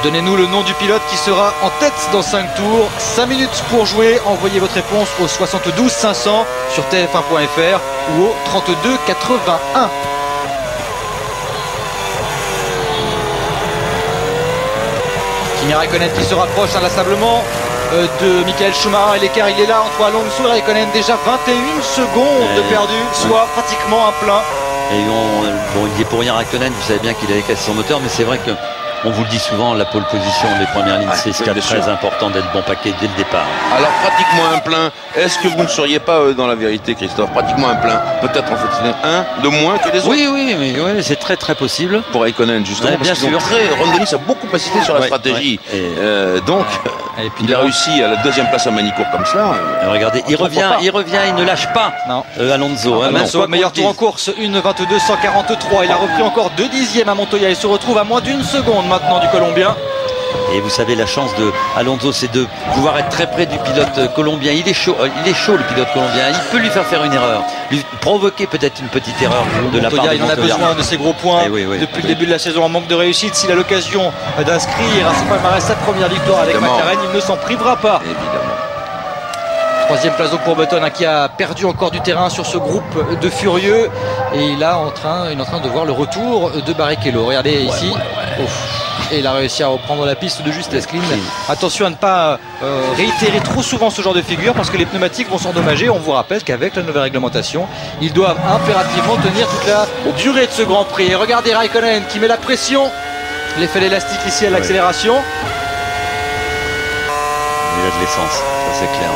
Donnez-nous le nom du pilote qui sera en tête dans 5 tours. 5 minutes pour jouer. Envoyez votre réponse au 72 500 sur tf1.fr ou au 32 81. Kimi Raikkonen qui se rapproche inlassablement de Michael Schumacher, et l'écart il est là entre Alonso et Raikkonen, déjà 21 secondes de perdu, soit pratiquement un plein. Et il est pour rien Raikkonen, vous savez bien qu'il avait cassé son moteur, mais c'est vrai que on vous le dit souvent, la pole position des premières lignes, c'est très important d'être bon paquet dès le départ. Alors pratiquement un plein, est-ce que vous ne seriez pas dans la vérité, Christophe? Pratiquement un plein, peut-être en fait un de moins que les autres. Oui, mais c'est très très possible. Pour Raikkonen justement, parce qu'ils ont Ron Dennis a beaucoup insisté sur la stratégie. Donc il a réussi à la 2e place à Manicourt comme ça. Regardez, il revient, il ne lâche pas. Alonso. Alonso, meilleur tour en course, 1,22 143. Il a repris encore 2 dixièmes à Montoya. Il se retrouve à moins d'1 seconde maintenant du Colombien. Et vous savez, la chance de Alonso, c'est de pouvoir être très près du pilote colombien. Il est chaud le pilote colombien. Il peut lui faire une erreur, lui provoquer peut-être une petite erreur de la part de Montoya. Il en a besoin de ces gros points depuis le début de la saison, en manque de réussite. S'il a l'occasion d'inscrire à son palmarès sa première victoire avec McLaren, il ne s'en privera pas. Évidemment. 3e place donc pour Button, qui a perdu encore du terrain sur ce groupe de furieux, et il est en train de voir le retour de Barrichello. Regardez ici. Et il a réussi à reprendre la piste de justesse clean. Attention à ne pas réitérer trop souvent ce genre de figure, parce que les pneumatiques vont s'endommager. On vous rappelle qu'avec la nouvelle réglementation, ils doivent impérativement tenir toute la durée de ce Grand Prix. Et regardez Raikkonen qui met la pression. L'effet élastique ici à l'accélération. Il a de l'essence, ça c'est clair.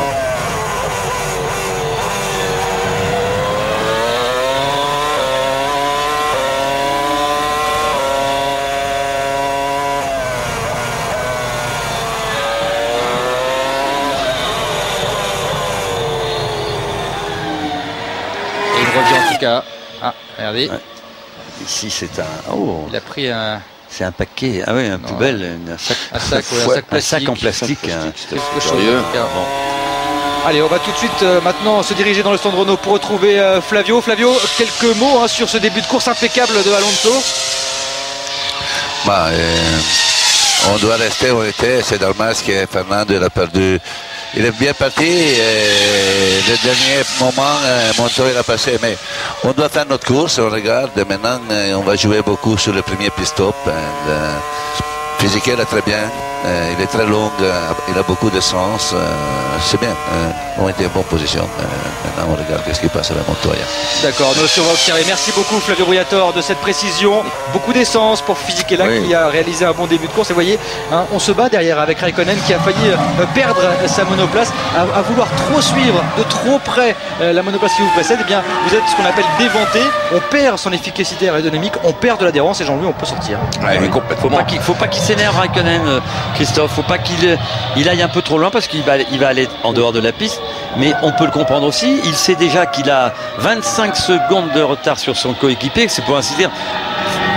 Regardez. Ici c'est un. Oh. Il a pris un. C'est un paquet. Ah oui, un poubelle, un sac en plastique. Allez, on va tout de suite maintenant se diriger dans le stand Renault pour retrouver Flavio. Flavio, quelques mots sur ce début de course impeccable de Alonso. On doit rester où on était. C'est normal que Fernando a perdu. Il est bien parti, le dernier moment, Montoya a passé, mais on doit faire notre course, on regarde, maintenant on va jouer beaucoup sur le premier pit stop. Fisichella très bien, il est très long, il a beaucoup de sens, c'est bien, on était en bonne position. Maintenant on regarde ce qui passe à la Montoya. D'accord, nous on va observer. Merci beaucoup Flavio Briatore de cette précision. Beaucoup d'essence pour Fisichella qui a réalisé un bon début de course. Et vous voyez, hein, on se bat derrière avec Raikkonen qui a failli perdre sa monoplace, à vouloir trop suivre de trop près la monoplace qui vous précède. Eh bien, vous êtes ce qu'on appelle déventé, on perd son efficacité aérodynamique, on perd de l'adhérence et Jean-Louis, on peut sortir. Ouais, mais complètement. Faut pas qu'il s'énerve Raikkonen, Christophe. Faut pas qu'il aille un peu trop loin parce qu'il va aller en dehors de la piste. Mais on peut le comprendre aussi. Il sait déjà qu'il a 25 secondes de retard sur son coéquipier. C'est pour ainsi dire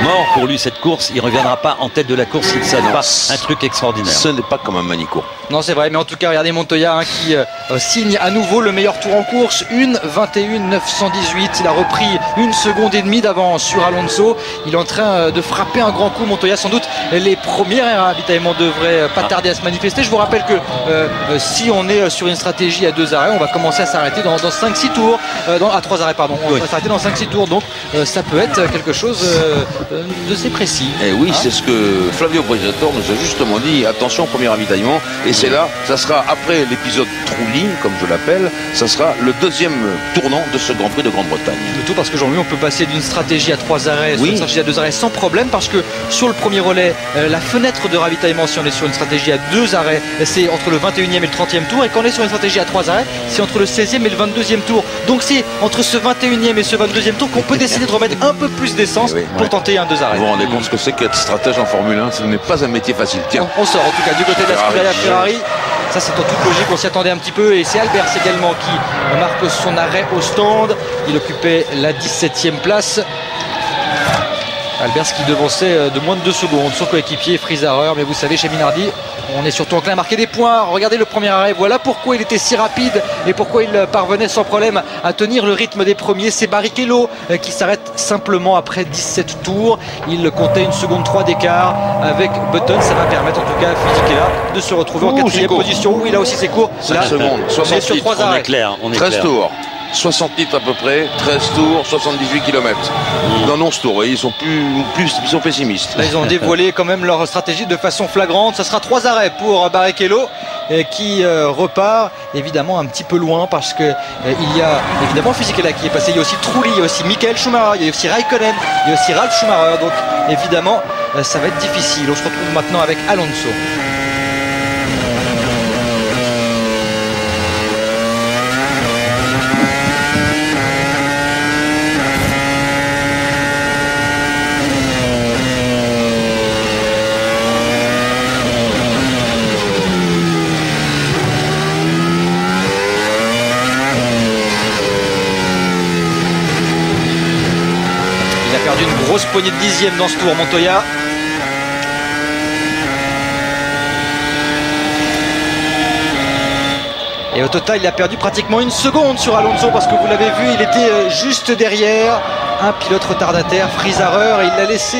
mort pour lui cette course. Il ne reviendra pas en tête de la course s'il ne fait pas un truc extraordinaire. Ce n'est pas comme un Manicourt. Non, c'est vrai, mais en tout cas, regardez Montoya hein, qui signe à nouveau le meilleur tour en course, 1:21.918. Il a repris 1 seconde et demie d'avance sur Alonso. Il est en train de frapper un grand coup. Montoya, sans doute, les premiers ravitaillements devraient pas tarder à se manifester. Je vous rappelle que si on est sur une stratégie à 2 arrêts, on va commencer à s'arrêter dans 5-6 tours. À 3 arrêts, pardon. On va s'arrêter dans 5-6 tours. Donc, ça peut être quelque chose de assez précis. Et oui, c'est ce que Flavio Briatore nous a justement dit. Attention au premier ravitaillement. Et c'est là, ça sera après l'épisode Trulli, comme je l'appelle, ça sera le deuxième tournant de ce Grand Prix de Grande-Bretagne. Le tout parce que Jean-Louis, on peut passer d'une stratégie à 3 arrêts sur une stratégie à 2 arrêts sans problème, parce que sur le premier relais, la fenêtre de ravitaillement, si on est sur une stratégie à 2 arrêts, c'est entre le 21e et le 30e tour, et quand on est sur une stratégie à 3 arrêts, c'est entre le 16e et le 22e tour. Donc c'est entre ce 21e et ce 22e tour qu'on peut décider de remettre un peu plus d'essence pour tenter un 2 arrêts. Vous vous rendez compte ce que c'est qu'être stratège en Formule 1, ce n'est pas un métier facile. Tiens, on sort en tout cas du côté de la Scuderia Ferrari. Ça c'est en toute logique, on s'y attendait un petit peu, et c'est Albers également qui marque son arrêt au stand. Il occupait la 17e place. Albers qui devançait de moins de 2 secondes son coéquipier Friesarer, mais vous savez, chez Minardi, on est surtout enclin à marquer des points. Regardez le premier arrêt, voilà pourquoi il était si rapide et pourquoi il parvenait sans problème à tenir le rythme des premiers. C'est Barrichello qui s'arrête simplement après 17 tours. Il comptait 1 seconde 3 d'écart avec Button. Ça va permettre en tout cas à Fisichella de se retrouver en 4e position, où il a aussi ses cours. 5 secondes, 60 sur 3 arrêts. On est 13 clair. tours. 60 litres à peu près, 13 tours, 78 km. Dans 11 tours, et ils sont ils sont pessimistes. Là, ils ont dévoilé quand même leur stratégie de façon flagrante. Ça sera 3 arrêts pour Barrichello qui repart évidemment un petit peu loin, parce que il y a évidemment Fisichella qui est passé, il y a aussi Trulli, il y a aussi Michael Schumacher, il y a aussi Raikkonen, il y a aussi Ralf Schumacher. Donc évidemment ça va être difficile. On se retrouve maintenant avec Alonso. Grosse poignée de 10e dans ce tour, Montoya. Et au total, il a perdu pratiquement 1 seconde sur Alonso, parce que vous l'avez vu, il était juste derrière un pilote retardataire, Friesarer, et il l'a laissé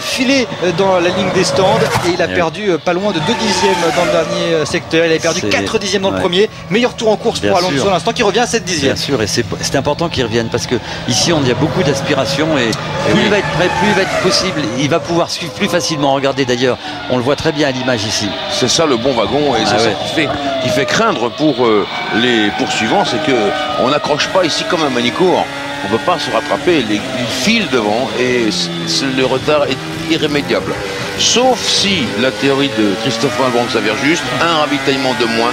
filer dans la ligne des stands, et il a perdu pas loin de 2 dixièmes dans le dernier secteur. Il a perdu 4 dixièmes dans le premier. Meilleur tour en course pour Alonso à l'instant, qui revient à 7 dixièmes. Bien sûr, et c'est important qu'il revienne, parce que ici on y a beaucoup d'aspiration, et plus il va être prêt, plus il va être possible, il va pouvoir suivre plus facilement. Regardez d'ailleurs, on le voit très bien à l'image ici. C'est ça le bon wagon, et c'est ça qui fait craindre pour les poursuivants, c'est qu'on n'accroche pas ici comme un Manicourt. On ne peut pas se rattraper, il file devant, et le retard est irrémédiable. Sauf si la théorie de Christophe Railbrandt s'avère juste, un ravitaillement de moins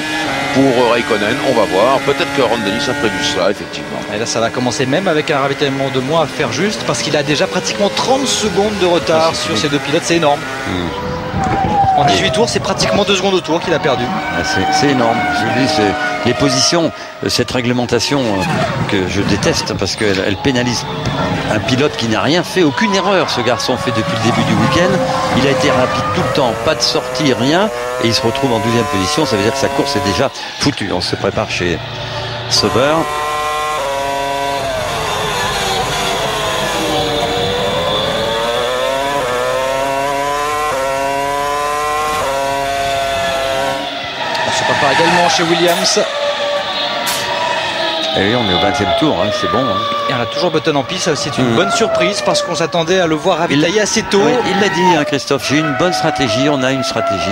pour Raikkonen, on va voir. Peut-être que Ron Dennis a prévu cela, effectivement. Et là, ça va commencer même avec un ravitaillement de moins à faire juste, parce qu'il a déjà pratiquement 30 secondes de retard sur ces 2 pilotes, c'est énorme. En 18 tours, c'est pratiquement 2 secondes au tour qu'il a perdu. C'est énorme. Je vous dis, les positions, cette réglementation que je déteste, parce qu'elle pénalise un pilote qui n'a rien fait, aucune erreur ce garçon fait depuis le début du week-end. Il a été rapide tout le temps, pas de sortie, rien, et il se retrouve en 12e position. Ça veut dire que sa course est déjà foutue. On se prépare chez Sauber. On se prépare également chez Williams. Et oui, on est au 20e tour, hein, c'est bon. Hein. Et on a toujours Button en piste, c'est une bonne surprise parce qu'on s'attendait à le voir ravitailler assez tôt. Oui, il l'a dit, hein, Christophe, j'ai une bonne stratégie, on a une stratégie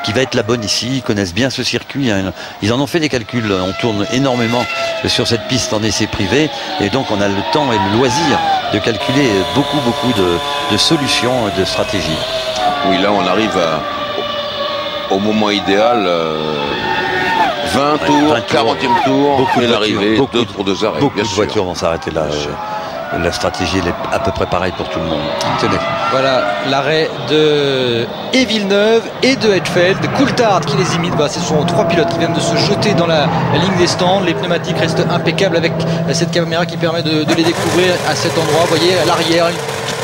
qui va être la bonne ici, ils connaissent bien ce circuit, hein. Ils en ont fait des calculs, on tourne énormément sur cette piste en essai privé et donc on a le temps et le loisir de calculer beaucoup de solutions, de stratégies. Oui, là on arrive au moment idéal. 20 tours, 40e tour, beaucoup de l'arrivée, 2 tours de arrêt. Beaucoup de voitures vont s'arrêter là. La stratégie elle est à peu près pareille pour tout le monde. Tenez. Voilà l'arrêt de Villeneuve et de Hetfeld, Coulthard qui les imite. Ce sont 3 pilotes qui viennent de se jeter dans la ligne des stands. Les pneumatiques restent impeccables avec cette caméra qui permet de les découvrir à cet endroit. Vous voyez à l'arrière, une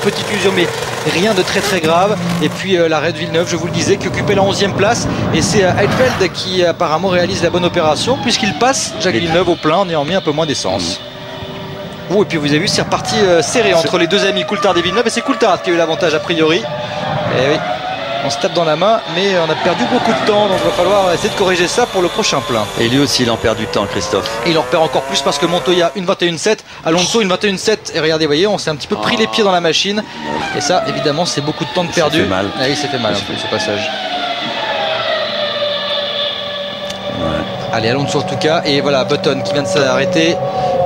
petite usure mais rien de très grave. Et puis l'arrêt de Villeneuve, je vous le disais, qui occupait la 11e place. Et c'est Hetfeld qui apparemment réalise la bonne opération puisqu'il passe Jacques Villeneuve au plein en ayant mis un peu moins d'essence. Et puis vous avez vu, c'est reparti serré entre les deux amis Coulthard et Villeneuve, et c'est Coulthard qui a eu l'avantage a priori. Et oui, on se tape dans la main, mais on a perdu beaucoup de temps, donc il va falloir essayer de corriger ça pour le prochain plein. Et lui aussi il en perd du temps, Christophe. Et il en perd encore plus parce que Montoya une 21.7, Alonso une 21.7, et regardez, vous voyez, on s'est un petit peu pris les pieds dans la machine, et ça évidemment c'est beaucoup de temps de perdu. Ça fait mal. Ah oui, ça fait mal un peu ce passage. Ouais. Allez, Alonso en tout cas, et voilà Button qui vient de s'arrêter.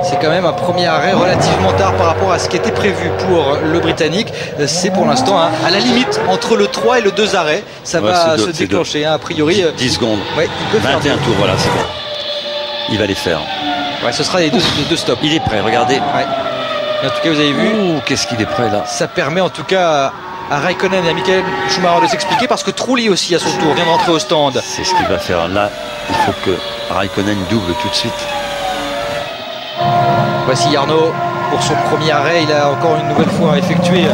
C'est quand même un premier arrêt relativement tard par rapport à ce qui était prévu pour le Britannique. C'est pour l'instant à la limite entre le 3 et le 2 arrêts. Ça va se déclencher a priori. 10 secondes. Ouais, il peut 21 faire tours, voilà, c'est bon. Il va les faire. Ouais, ce sera les deux stops. Il est prêt, regardez. Ouais. Et en tout cas, vous avez vu. Qu'est-ce qu'il est prêt là. Ça permet en tout cas à Raikkonen et à Michael Schumacher de s'expliquer parce que Trulli aussi à son tour vient de rentrer au stand. C'est ce qu'il va faire. Là, il faut que Raikkonen double tout de suite. Voici Arnaud pour son premier arrêt. Il a encore une nouvelle fois effectué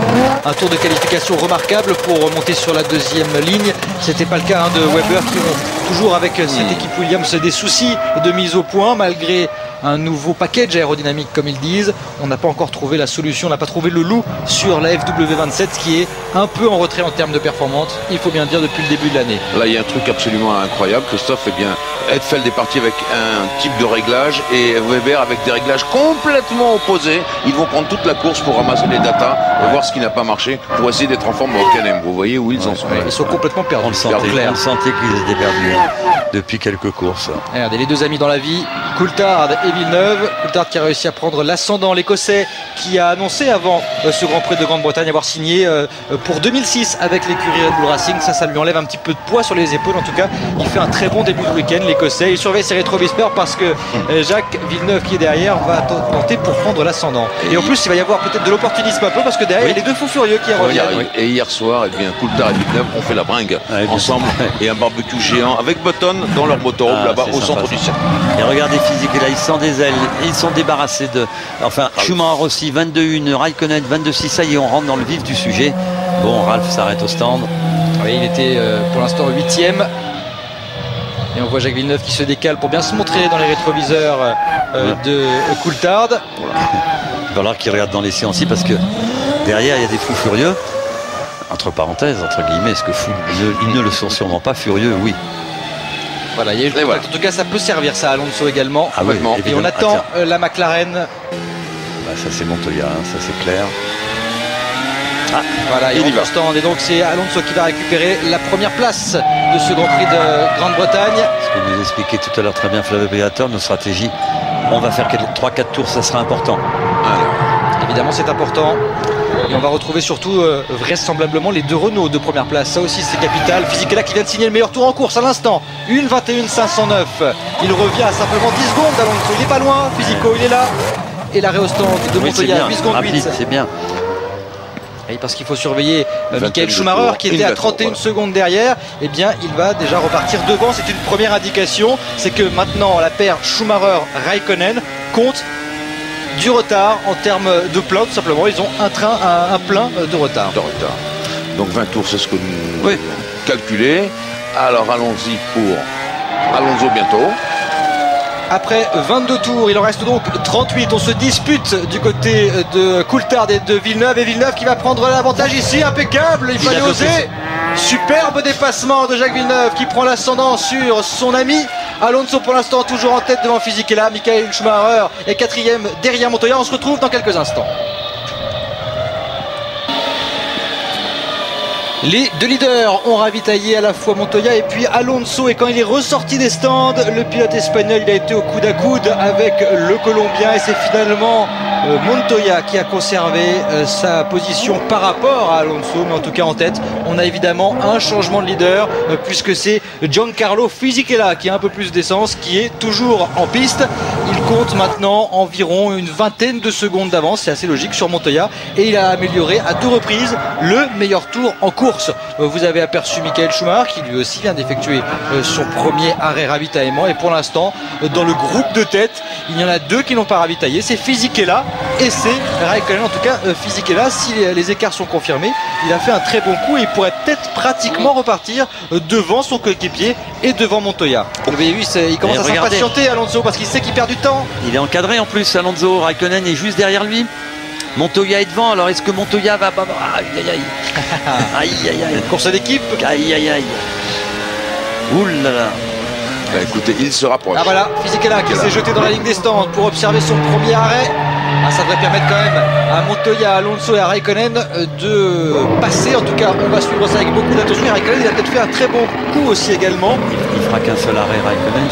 un tour de qualification remarquable pour monter sur la 2e ligne. C'était pas le cas de Webber qui ont toujours avec cette équipe Williams des soucis de mise au point malgré un nouveau package aérodynamique comme ils disent. On n'a pas encore trouvé la solution, on n'a pas trouvé le loup sur la FW27 qui est un peu en retrait en termes de performance, il faut bien dire, depuis le début de l'année. Là il y a un truc absolument incroyable, Christophe. Eh bien, Hetfeld est parti avec un type de réglage et Weber avec des réglages complètement opposés. Ils vont prendre toute la course pour ramasser les datas et voir ce qui n'a pas marché pour essayer d'être en forme au Canem. Vous voyez où ils en sont. Ils sont complètement perdus. On le sentait qu'ils étaient perdus depuis quelques courses. Regardez les deux amis dans la vie, Coulthard et Villeneuve. Coulthard qui a réussi à prendre l'ascendant, l'Écossais qui a annoncé avant ce Grand Prix de Grande-Bretagne avoir signé pour 2006 avec l'écurie Red Bull Racing. Ça lui enlève un petit peu de poids sur les épaules. En tout cas, il fait un très bon début de week-end, l'Écossais. Il surveille ses rétroviseurs parce que Jacques Villeneuve qui est derrière va tenter pour prendre l'ascendant. Et en plus, il va y avoir peut-être de l'opportunisme un peu parce que derrière, il y a les deux fous furieux qui reviennent. Et hier soir, eh bien, Coulthard et Villeneuve ont fait la bringue ensemble et un barbecue géant avec Button dans leur motorhome là-bas au centre du circuit. Et regardez physique, là ils sont des ailes, ils sont débarrassés de. Enfin, Schumacher aussi, 22-1, Raikkonen 22-6, ça y est, on rentre dans le vif du sujet. Bon, Ralph s'arrête au stand. Oui, il était pour l'instant 8e. Et on voit Jacques Villeneuve qui se décale pour bien se montrer dans les rétroviseurs de Coulthard. Il va falloir qu'il regarde dans les séances parce que derrière il y a des fous furieux. Entre parenthèses, entre guillemets, est-ce que fous, ils ne le sont sûrement pas furieux, oui. Voilà, il y a eu en tout cas ça peut servir ça à Alonso également. Ah oui, et on attend la McLaren. Bah, ça c'est Montoya, ça c'est clair. Ah, voilà, il va au stand et donc c'est Alonso qui va récupérer la première place de ce Grand Prix de Grande-Bretagne. Ce que nous expliquait tout à l'heure très bien Flavio Briatore, nos stratégies, on va faire 3-4 tours, ça sera important. Alors, évidemment c'est important. Et on va retrouver surtout vraisemblablement les deux Renault de première place. Ça aussi c'est capital. Fisichella qui vient de signer le meilleur tour en course à l'instant. 1:21.509. Il revient à simplement 10 secondes d'Alonso. Il n'est pas loin. Fisico il est là. Et l'arrêt au stand de Montoya, 8 secondes 8. C'est bien. Et parce qu'il faut surveiller Michael Schumacher qui était à 31 secondes derrière. Eh bien il va déjà repartir devant. C'est une première indication. C'est que maintenant la paire Schumacher-Raikkonen compte du retard en termes de plein, tout simplement. Ils ont un plein de retard. Donc 20 tours, c'est ce que nous calculons. Alors allons-y pour Alonso bientôt. Après 22 tours, il en reste donc 38. On se dispute du côté de Coulthard et de Villeneuve. Et Villeneuve qui va prendre l'avantage ici, impeccable. Il fallait oser. Superbe dépassement de Jacques Villeneuve qui prend l'ascendant sur son ami Alonso pour l'instant toujours en tête devant Fisichella. Michael Schumacher est 4e derrière Montoya. On se retrouve dans quelques instants. Les deux leaders ont ravitaillé à la fois Montoya et puis Alonso, et quand il est ressorti des stands, le pilote espagnol il a été au coude à coude avec le Colombien, et c'est finalement Montoya qui a conservé sa position par rapport à Alonso, mais en tout cas en tête. On a évidemment un changement de leader puisque c'est Giancarlo Fisichella qui a un peu plus d'essence, qui est toujours en piste. Il compte maintenant environ une vingtaine de secondes d'avance, c'est assez logique sur Montoya, et il a amélioré à 2 reprises le meilleur tour en course. Vous avez aperçu Michael Schumacher qui lui aussi vient d'effectuer son premier arrêt ravitaillement, et pour l'instant dans le groupe de tête il y en a 2 qui n'ont pas ravitaillé, c'est Fisichella et c'est Raikkonen. En tout cas Fisichella, si les écarts sont confirmés, il a fait un très bon coup et il pourrait peut-être pratiquement repartir devant son coéquipier et devant Montoya. Vous avez vu, il commence à s'impatienter Alonso parce qu'il sait qu'il perd du temps. Il est encadré en plus Alonso, Raikkonen est juste derrière lui. Montoya est devant, alors est-ce que Montoya va... Aïe aïe aïe. Aïe aïe aïe. Course d'équipe. Aïe aïe aïe. Ouh là là. Bah, écoutez, il se rapproche. Ah voilà, Fisichella qui s'est jeté dans la ligne des stands pour observer son premier arrêt. Ça devrait permettre quand même à Montoya, à Alonso et à Raikkonen de passer. En tout cas, on va suivre ça avec beaucoup d'attention. Et Raikkonen, il a peut-être fait un très bon coup aussi également. Il fera qu'un seul arrêt, Raikkonen.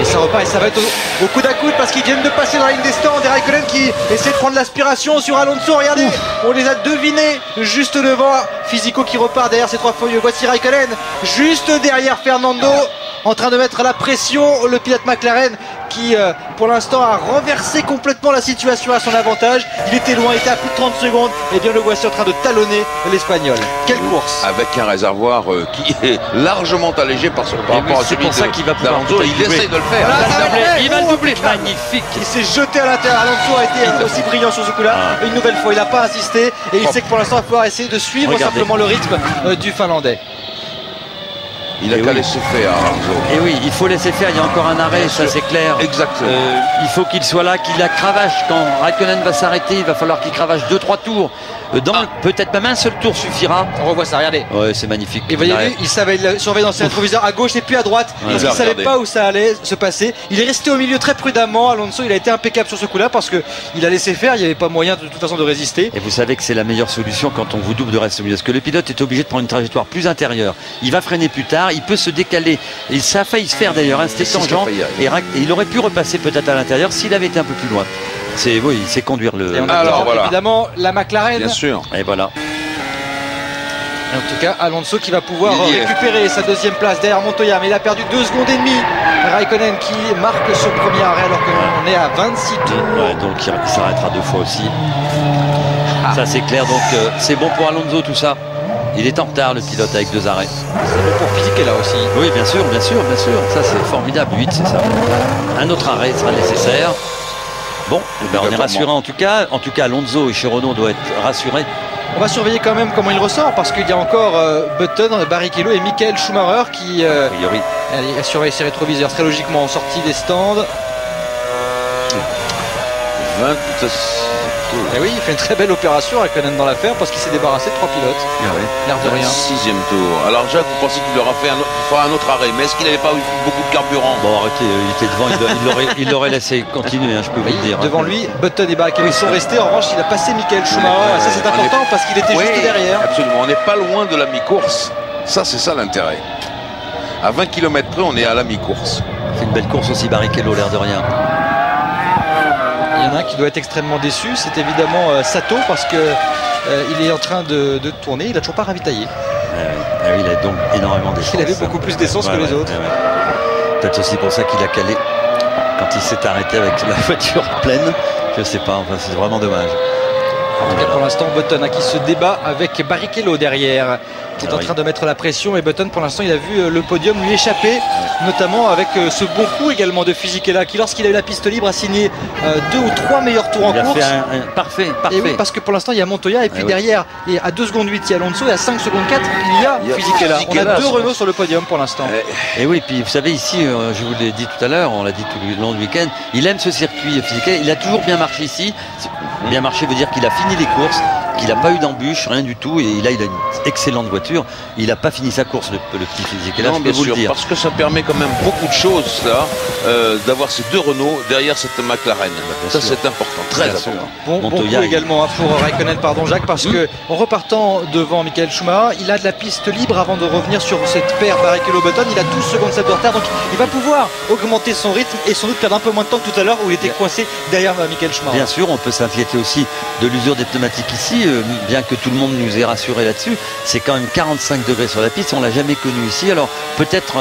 Et ça repart, et ça va être au coude à coude parce qu'ils viennent de passer dans la ligne des stands. Et Raikkonen qui essaie de prendre l'aspiration sur Alonso. Regardez, on les a devinés juste devant. Fisico qui repart derrière ces 3 feuilles. Voici Raikkonen juste derrière Fernando, en train de mettre la pression. Le pilote McLaren qui pour l'instant a renversé complètement la situation à son avantage. Il était loin, il était à plus de 30 secondes, et bien le voici en train de talonner l'Espagnol. Quelle course! Avec un réservoir qui est largement allégé par rapport à celui de... C'est pour ça qu'il va pouvoir il essaye de le faire. Voilà, il va le doubler. Magnifique. Il s'est jeté à l'intérieur. Alonso a été aussi brillant sur ce coup-là. Une nouvelle fois, il n'a pas insisté, et il sait que pour l'instant il va pouvoir essayer de suivre simplement le rythme du Finlandais. Il a qu'à laisser faire, Alonso. Et oui, il faut laisser faire, il y a encore un arrêt, ça c'est clair. Exactement. Il faut qu'il soit là, qu'il la cravache. Quand Raikkonen va s'arrêter, il va falloir qu'il cravache 2-3 tours. Peut-être même un seul tour suffira. On revoit ça, regardez. Ouais, c'est magnifique. Et vous voyez, il savait surveiller dans ses rétroviseurs à gauche et puis à droite. Il ne savait pas où ça allait se passer. Il est resté au milieu très prudemment. Alonso, il a été impeccable sur ce coup-là parce qu'il a laissé faire. Il n'y avait pas moyen de toute façon de résister. Et vous savez que c'est la meilleure solution quand on vous double de reste. Parce que le pilote est obligé de prendre une trajectoire plus intérieure. Il va freiner plus tard, il peut se décaler. Et ça a failli se faire d'ailleurs, c'était tangent. Et il aurait pu repasser peut-être à l'intérieur s'il avait été un peu plus loin. C'est conduire le... Et on a évidemment la McLaren. Bien sûr. Et voilà. Et en tout cas, Alonso qui va pouvoir récupérer sa 2e place derrière Montoya, mais il a perdu 2 secondes et demie. Raikkonen qui marque son premier arrêt alors qu'on est à 26 tours. Ouais, donc il s'arrêtera 2 fois aussi. Ça c'est clair, donc c'est bon pour Alonso tout ça. Il est en retard le pilote avec 2 arrêts. C'est bon pour Fisichella aussi. Oui, bien sûr, bien sûr, bien sûr. Ça c'est formidable, 8 c'est ça. Un autre arrêt sera nécessaire. Bon, on est rassuré en tout cas. En tout cas, Alonso et Cherono doivent être rassurés. On va surveiller quand même comment il ressort parce qu'il y a encore Button, Barrichello et Michael Schumacher qui surveillent ses rétroviseurs très logiquement en sortie des stands. Et oui, il fait une très belle opération avec Raikkonen dans l'affaire parce qu'il s'est débarrassé de 3 pilotes. L'air de rien. 6e tour. Alors Jacques, vous pensez qu'il aura fait un autre arrêt, mais est-ce qu'il n'avait pas eu beaucoup de carburant? Bon, arrêtez, il était devant, il l'aurait laissé continuer, je peux vous le dire. Devant lui, Button et Barrichello sont restés. En revanche, il a passé Michael Schumacher. Ça c'est important parce qu'il était juste derrière. Absolument, on n'est pas loin de la mi-course. Ça, c'est ça l'intérêt. À 20 km près, on est à la mi-course. C'est une belle course aussi, Barrichello, l'air de rien. Il y en a un qui doit être extrêmement déçu, c'est évidemment Sato parce que il est en train de tourner, il n'a toujours pas ravitaillé. Il a donc énormément d'essence. Il avait beaucoup plus d'essence que les autres. Peut-être aussi pour ça qu'il a calé quand il s'est arrêté avec la voiture pleine. Je sais pas, enfin, c'est vraiment dommage. En tout cas, pour l'instant, Button qui se débat avec Barrichello derrière, qui est en train de mettre la pression. Et Button, pour l'instant, il a vu le podium lui échapper, notamment avec ce bon coup également de Fisichella, qui, lorsqu'il a eu la piste libre, a signé 2 ou 3 meilleurs tours en course. Il a fait parfait. Et oui, parce que pour l'instant, il y a Montoya, et puis derrière, et à 2 secondes 8, il y a Alonso, et à 5 secondes 4, il y a Fisichella. On a 2 Renault sur le podium pour l'instant. Et oui, puis vous savez, ici, je vous l'ai dit tout à l'heure, on l'a dit tout le long du week-end, il aime ce circuit Fisichella. Il a toujours bien marché ici. Bien marché veut dire qu'il a fini les courses, qu'il n'a pas eu d'embûche, rien du tout, et là il a une excellente voiture. Il n'a pas fini sa course, le petit physique. Et là, je peux vous le dire. Parce que ça permet quand même beaucoup de choses, là, d'avoir ces deux Renault derrière cette McLaren. Ça, c'est important, très important. Bon coup également pour Raikkonen, pardon Jacques, parce que en repartant devant Michael Schumacher, il a de la piste libre avant de revenir sur cette paire Barrichello-Button. Il a 12 secondes de retard, donc il va pouvoir augmenter son rythme et sans doute perdre un peu moins de temps que tout à l'heure où il était coincé derrière Michael Schumacher. Bien sûr, on peut s'inquiéter aussi de l'usure des pneumatiques ici, bien que tout le monde nous ait rassuré là-dessus. C'est quand même 45 degrés sur la piste, on l'a jamais connu ici. Alors peut-être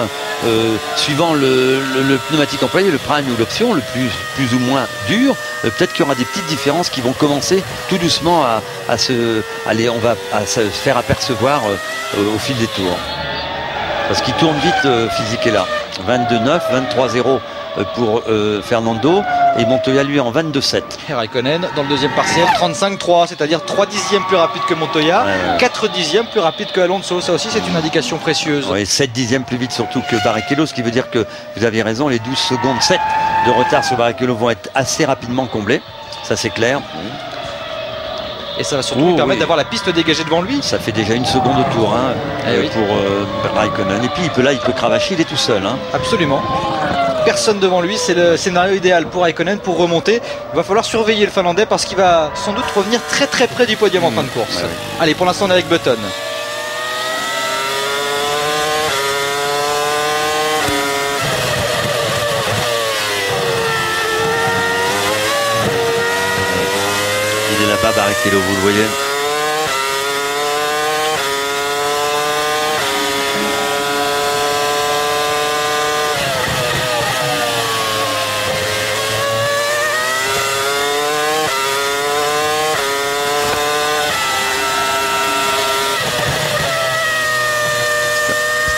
suivant le pneumatique employé, le prime ou l'option, le plus ou moins dur, peut-être qu'il y aura des petites différences qui vont commencer tout doucement à se faire apercevoir au fil des tours. Parce qu'il tourne vite, Fisichella. 22-9, 23-0 pour Fernando, et Montoya lui en 22-7. Et Raikkonen dans le deuxième partiel 35-3, c'est-à-dire 3 dixièmes plus rapide que Montoya, 4 dixièmes plus rapide que Alonso. Ça aussi c'est une indication précieuse. Oui, 7 dixièmes plus vite surtout que Barrichello, ce qui veut dire que vous aviez raison, les 12 secondes 7 de retard sur Barrichello vont être assez rapidement comblés, ça c'est clair. Et ça va surtout lui permettre d'avoir la piste dégagée devant lui. Ça fait déjà une seconde au tour pour Raikkonen. Et puis il peut cravacher, il est tout seul. Absolument. Personne devant lui, c'est le scénario idéal pour Raikkonen pour remonter. Il va falloir surveiller le Finlandais parce qu'il va sans doute revenir très très près du podium en fin de course. Allez, pour l'instant on est avec Button. Il est là-bas, Barrichello, vous le voyez.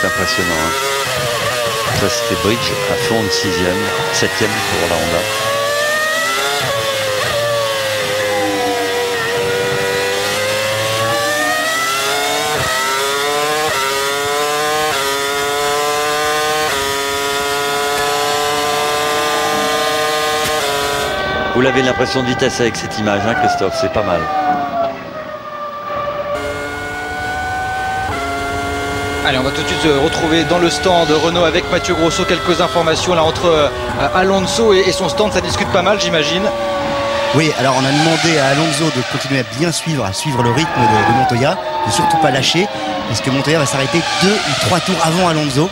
C'est impressionnant. Ça c'était Bridge à fond de 6e, 7e pour la Honda. Vous avez l'impression de vitesse avec cette image, Christophe, c'est pas mal. Allez, on va tout de suite retrouver dans le stand Renault avec Mathieu Grosso quelques informations là entre Alonso et son stand. Ça discute pas mal, j'imagine. Oui, alors on a demandé à Alonso de continuer à bien suivre le rythme de Montoya, de surtout pas lâcher, parce que Montoya va s'arrêter 2 ou 3 tours avant Alonso.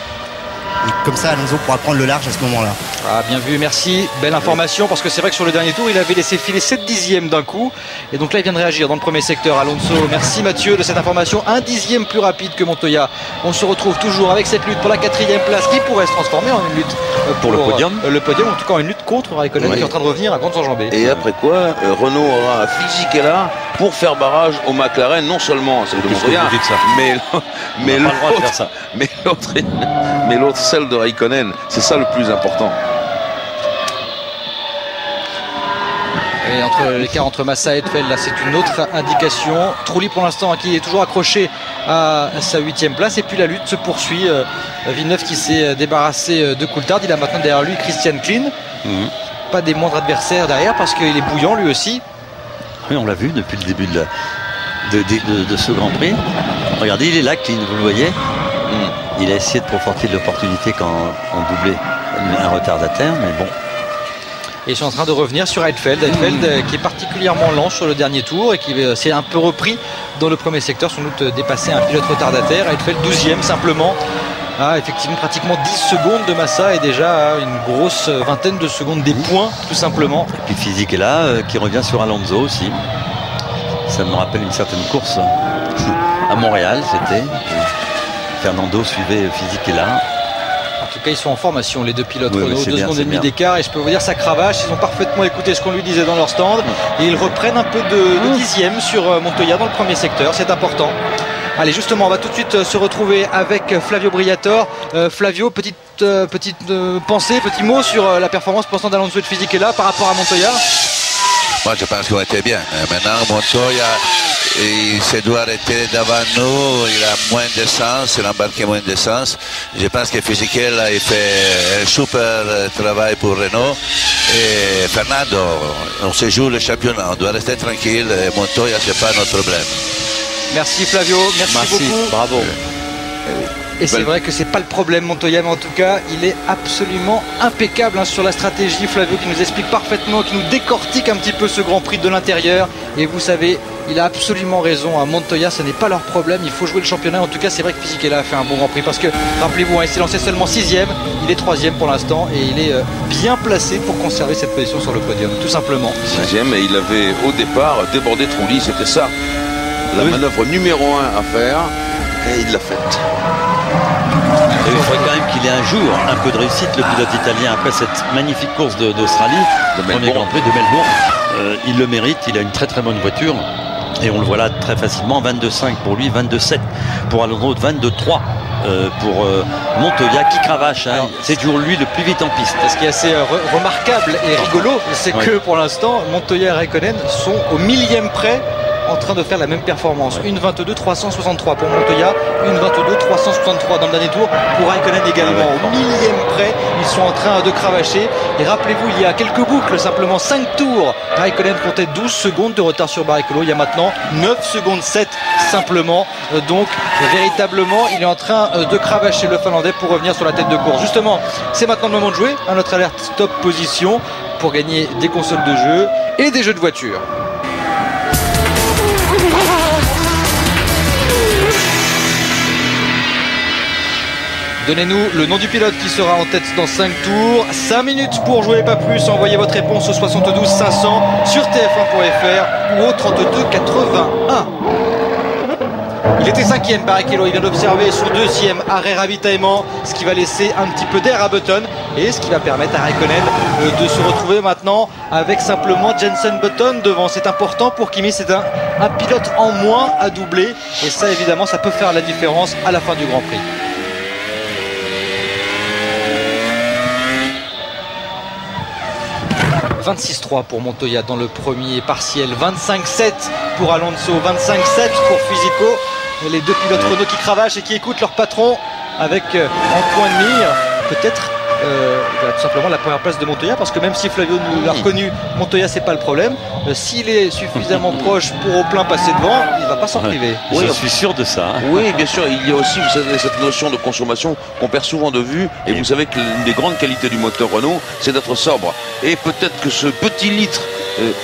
Et comme ça, Alonso pourra prendre le large à ce moment-là. Ah, bien vu, merci. Belle information, parce que c'est vrai que sur le dernier tour, il avait laissé filer 7 dixièmes d'un coup. Et donc là, il vient de réagir dans le premier secteur. Alonso, merci Mathieu de cette information. 1 dixième plus rapide que Montoya. On se retrouve toujours avec cette lutte pour la 4e place qui pourrait se transformer en une lutte pour le podium. Le podium, en tout cas, en une lutte contre Raikkonen qui est en train de revenir à grandes enjambées. Et après quoi, Renault aura Fisichella pour faire barrage au McLaren, non seulement celle de Montoya, mais l'autre, celle de Raikkonen. C'est ça le plus important. Et entre l'écart entre Massa et Hetfeld, là c'est une autre indication. Trulli pour l'instant qui est toujours accroché à sa 8e place. Et puis la lutte se poursuit. Villeneuve qui s'est débarrassé de Coulthard. Il a maintenant derrière lui Christian Klien. Pas des moindres adversaires derrière parce qu'il est bouillant lui aussi. Oui, on l'a vu depuis le début de ce Grand Prix. Regardez, il est là, Klien, vous le voyez. Il a essayé de profiter de l'opportunité quand on doublait un retardataire, mais bon. Et ils sont en train de revenir sur Hetfeld qui est particulièrement lent sur le dernier tour et qui s'est un peu repris dans le premier secteur, sans doute dépassé un pilote retardataire. Hetfeld 12e simplement. Effectivement pratiquement 10 secondes de Massa et déjà une grosse vingtaine de secondes des points tout simplement. Et puis Fisichella qui revient sur Alonso aussi. Ça me rappelle une certaine course à Montréal, c'était. Fernando suivait Fisichella. En tout cas, ils sont en formation, les deux pilotes Renault, 2 secondes et demie d'écart. Et je peux vous dire, ça cravache. Ils ont parfaitement écouté ce qu'on lui disait dans leur stand. Et ils reprennent un peu de dixième sur Montoya dans le premier secteur. C'est important. Allez, justement, on va tout de suite se retrouver avec Flavio Briatore. Flavio, petite pensée, petit mot sur la performance pour l'instant d'Alonso et de Fisichella par rapport à Montoya. Moi, je pense qu'on était bien. Maintenant, Montoya, il se doit arrêter devant nous. Il a moins d'essence, il a embarqué moins d'essence. Je pense que Fisichella, il fait un super travail pour Renault. Et Fernando, on se joue le championnat, on doit rester tranquille. Et Montoya, c'est pas notre problème. Merci Flavio, merci beaucoup. Bravo. Et c'est vrai que c'est pas le problème Montoya, mais en tout cas il est absolument impeccable sur la stratégie. Flavio qui nous explique parfaitement, qui nous décortique un petit peu ce Grand Prix de l'intérieur. Et vous savez, il a absolument raison. Montoya, ce n'est pas leur problème, il faut jouer le championnat. En tout cas c'est vrai que Fisichella a fait un bon Grand Prix, parce que rappelez-vous, il s'est lancé seulement 6ème, il est 3ème pour l'instant, et il est bien placé pour conserver cette position sur le podium, tout simplement. 6ème, et il avait au départ débordé Trulli, c'était ça la manœuvre numéro 1 à faire, et il l'a faite. Et il faudrait quand même qu'il ait un jour un peu de réussite, le pilote italien, après cette magnifique course d'Australie, le premier Grand Prix de Melbourne. Il le mérite, il a une très très bonne voiture. Et on le voit là très facilement, 22,5 pour lui, 22,7 pour Alonso, 22,3 pour Montoya qui cravache. C'est toujours lui le plus vite en piste. Ce qui est assez remarquable et rigolo, c'est que pour l'instant, Montoya et Räikkönen sont au millième près en train de faire la même performance. Une 22,363 pour Montoya, une 22,363 dans le dernier tour pour Räikkönen également. Au millième près, ils sont en train de cravacher. Et rappelez-vous, il y a quelques boucles, simplement 5 tours, Räikkönen comptait 12 secondes de retard sur Barrichello. Il y a maintenant 9 secondes 7 simplement. Donc véritablement, il est en train de cravacher le Finlandais pour revenir sur la tête de course. Justement, c'est maintenant le moment de jouer à notre alerte stop position pour gagner des consoles de jeu et des jeux de voiture. Donnez-nous le nom du pilote qui sera en tête dans 5 tours. 5 minutes pour jouer, pas plus. Envoyez votre réponse au 72 500 sur tf1.fr ou au 32 81. Il était 5ème Barrichello, il vient d'observer son 2e arrêt ravitaillement, ce qui va laisser un petit peu d'air à Button et ce qui va permettre à Räikkönen de se retrouver maintenant avec simplement Jensen Button devant. C'est important pour Kimi, c'est un pilote en moins à doubler et ça évidemment ça peut faire la différence à la fin du Grand Prix. « 26-3 pour Montoya dans le premier partiel, 25-7 pour Alonso, 25-7 pour Fisico. Les deux pilotes Renault qui cravachent et qui écoutent leur patron avec en point de mire peut-être tout simplement la première place de Montoya, parce que même si Flavio nous l'a reconnu, Montoya c'est pas le problème. S'il est suffisamment proche pour au plein passer devant, il va pas s'en priver. Oui, je suis sûr de ça. Oui, bien sûr, il y a aussi, vous savez, cette notion de consommation qu'on perd souvent de vue, et vous savez que l'une des grandes qualités du moteur Renault, c'est d'être sobre. Et peut-être que ce petit litre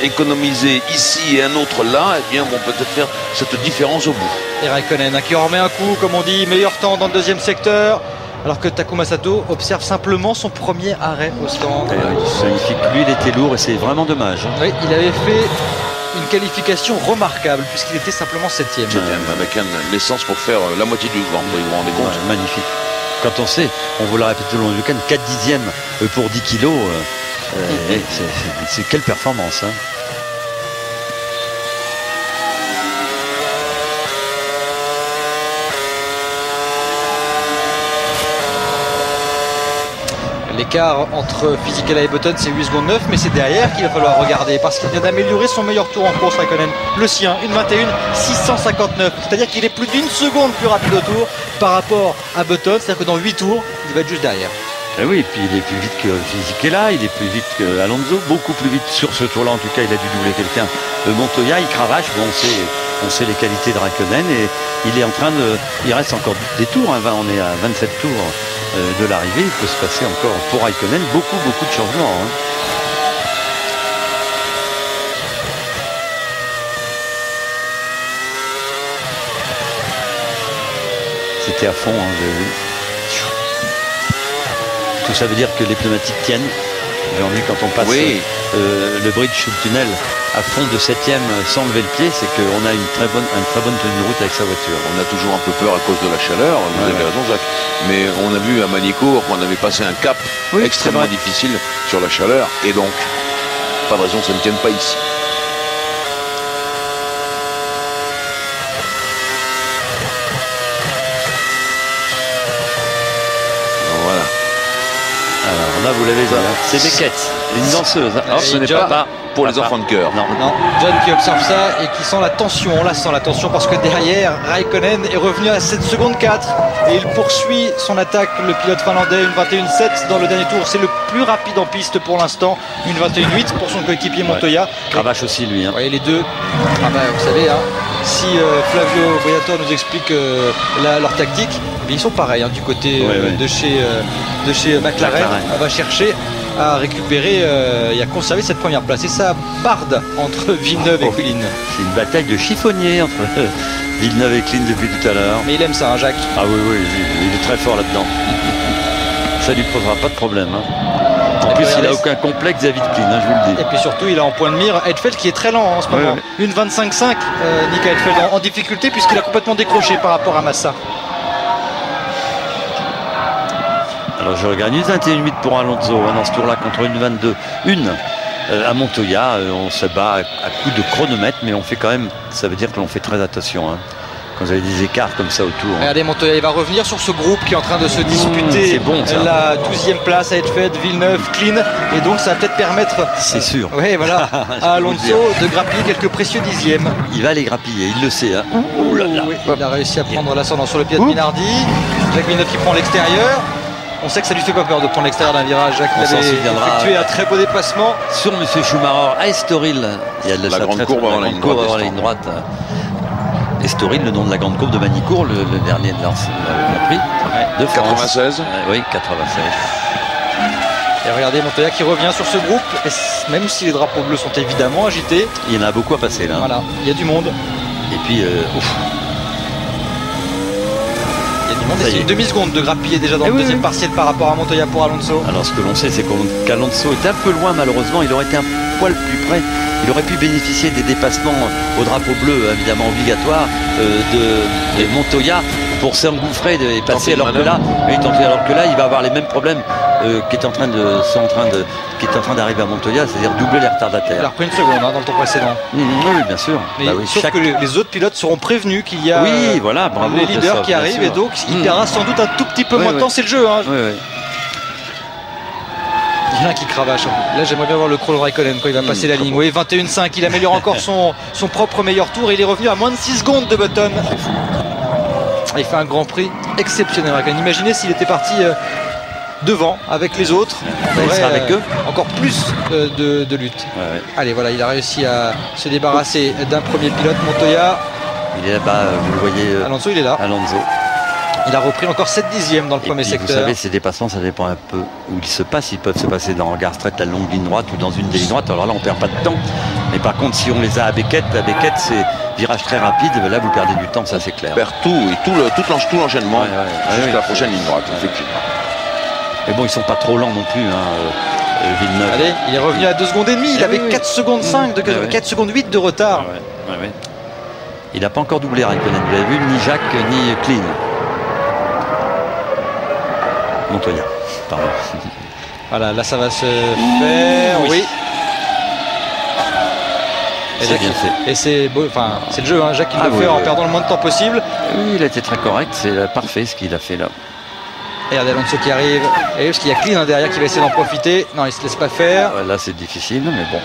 économisé ici et un autre là, eh bien, vont peut-être faire cette différence au bout. Et Räikkönen qui en remet un coup, comme on dit, meilleur temps dans le deuxième secteur. Alors que Takuma Sato observe simplement son premier arrêt au stand. C'est magnifique, lui il était lourd et c'est vraiment dommage. Oui, il avait fait une qualification remarquable puisqu'il était simplement 7ème. Avec l'essence pour faire la moitié du Grand Prix, vous vous rendez compte? Magnifique. Quand on sait, on vous l'a répété au long du week-end, 4 dixièmes pour 10 kilos, c'est quelle performance hein. L'écart entre Fisichella et Button, c'est 8 secondes 9, mais c'est derrière qu'il va falloir regarder parce qu'il vient d'améliorer son meilleur tour en course, Räikkönen, le sien, une 21,659. C'est-à-dire qu'il est plus d'une seconde plus rapide au tour par rapport à Button, c'est-à-dire que dans 8 tours, il va être juste derrière. Et oui, et puis il est plus vite que Fisichella, il est plus vite que Alonso, beaucoup plus vite sur ce tour-là. En tout cas, il a dû doubler quelqu'un. Montoya, il cravache, bon, on sait les qualités de Räikkönen et il est en train de. Il reste encore des tours, hein, on est à 27 tours de l'arrivée. Il peut se passer encore pour Räikkönen beaucoup de changements. Hein. C'était à fond, hein, tout ça veut dire que les pneumatiques tiennent. Aujourd'hui, quand on passe le bridge ou le tunnel à fond de 7ème sans lever le pied, c'est qu'on a une très bonne tenue de route avec sa voiture. On a toujours un peu peur à cause de la chaleur, vous avez raison Jacques, mais on a vu à Manicourt qu'on avait passé un cap extrêmement difficile sur la chaleur, et donc pas de raison que ça ne tienne pas ici. Voilà. Alors là vous l'avez, c'est Beckett, une danseuse. Alors, ce n'est pas pour les enfants de cœur. Non, John qui observe ça et qui sent la tension. On la sent la tension parce que derrière, Raikkonen est revenu à 7 secondes 4 et il poursuit son attaque. Le pilote finlandais, une 21.7 dans le dernier tour. C'est le plus rapide en piste pour l'instant. Une 21.8 pour son coéquipier Montoya. Cravache aussi lui. Ouais, les deux. Vous savez, si Flavio Briatore nous explique leur tactique, ils sont pareils du côté de chez McLaren. On va chercher à récupérer et à conserver cette première place. Et ça barde entre Villeneuve et Quillin. C'est une bataille de chiffonnier entre Villeneuve et Quillin depuis tout à l'heure. Mais il aime ça, Jacques. Ah oui, il est très fort là-dedans. Ça lui posera pas de problème. En plus, il n'a aucun complexe vis-à-vis de Quillin, je vous le dis. Et puis surtout, il a en point de mire Heidfeld qui est très lent en ce moment. Une 25.5, Nick Heidfeld en difficulté puisqu'il a complètement décroché par rapport à Massa. Alors je regarde une 21.8 pour Alonso dans ce tour-là contre une 22.1 à Montoya. On se bat à coups de chronomètre, mais on fait quand même, ça veut dire que l'on fait très attention. Quand vous avez des écarts comme ça autour. Regardez, Montoya, il va revenir sur ce groupe qui est en train de se disputer la 12e place à Heidfeld, Villeneuve, Quillin. Et donc ça va peut-être permettre, c'est sûr, à Alonso de grappiller quelques précieux dixièmes. Il va les grappiller, il le sait. Il a réussi à prendre l'ascendant sur le pied de Minardi. Jacques Villeneuve qui prend l'extérieur. On sait que ça lui fait pas peur de prendre l'extérieur d'un virage. Jacques avait effectué un très beau dépassement. Sur M. Schumacher à Estoril. Il y a la grande courbe avant la ligne droite. Estoril, le nom de la grande courbe de Manicourt, le dernier de Grand Prix de France. 96. Oui, 96. Et regardez Montoya qui revient sur ce groupe, et même si les drapeaux bleus sont évidemment agités. Il y en a beaucoup à passer là. Voilà, il y a du monde. Et puis, C'est une demi-seconde de grappiller déjà dans le deuxième partiel par rapport à Montoya pour Alonso. Alors ce que l'on sait, c'est qu'Alonso est un peu loin malheureusement. Il aurait été un poil plus près. Il aurait pu bénéficier des dépassements au drapeau bleu, évidemment obligatoire, de Montoya pour s'engouffrer et passer. Alors que là, il va avoir les mêmes problèmes qui est en train d'arriver à Montoya, c'est-à-dire doubler les retardataires. Il a repris une seconde dans le tour précédent. Oui, bien sûr. Mais sauf que les autres pilotes seront prévenus qu'il y a bravo, les leaders qui arrivent et donc il perdra sans doute un tout petit peu moins de temps. C'est le jeu. Il y en a qui cravache. Là, j'aimerais bien voir le chrono Raikkonen quand il va passer la ligne. Oui, 21.5. Il améliore encore son propre meilleur tour. Et il est revenu à moins de 6 secondes de Button. Il fait un grand prix exceptionnel. Raikkonen. Imaginez s'il était parti devant avec les autres. Il sera avec eux. Encore plus de lutte. Allez, voilà, il a réussi à se débarrasser d'un premier pilote, Montoya. Il est là-bas, vous le voyez. Alonso, il est là. Alonso. Il a repris encore 7 dixièmes dans le premier secteur. Vous savez, ces dépassements, ça dépend un peu où ils se passent. Ils peuvent se passer dans Gare Straight, la longue ligne droite ou dans une des lignes droites. Alors là, on perd pas de temps. Mais par contre, si on les a à Beckett, c'est virage très rapide. Là, vous perdez du temps, ça c'est clair. On perd tout et tout l'enchaînement jusqu'à la prochaine ligne droite, effectivement. Mais bon, ils sont pas trop lents non plus. Villeneuve. Allez, il est revenu à 2 secondes et demie. Il avait 4 secondes 5 4 secondes 8 de retard. Il n'a pas encore doublé Raikkonen. Vous l'avez vu, ni Jacques ni Quillin. Montoya, pardon. Voilà, là ça va se faire. Oui. C'est bien fait. Et c'est beau, enfin, c'est le jeu, Jacques qui le fait en perdant le moins de temps possible. Oui, il a été très correct, c'est parfait ce qu'il a fait là. Et regardez Alonso qui arrive. Et parce qu'il y a Quillin derrière qui va essayer d'en profiter. Non, il se laisse pas faire. Là c'est difficile, mais bon.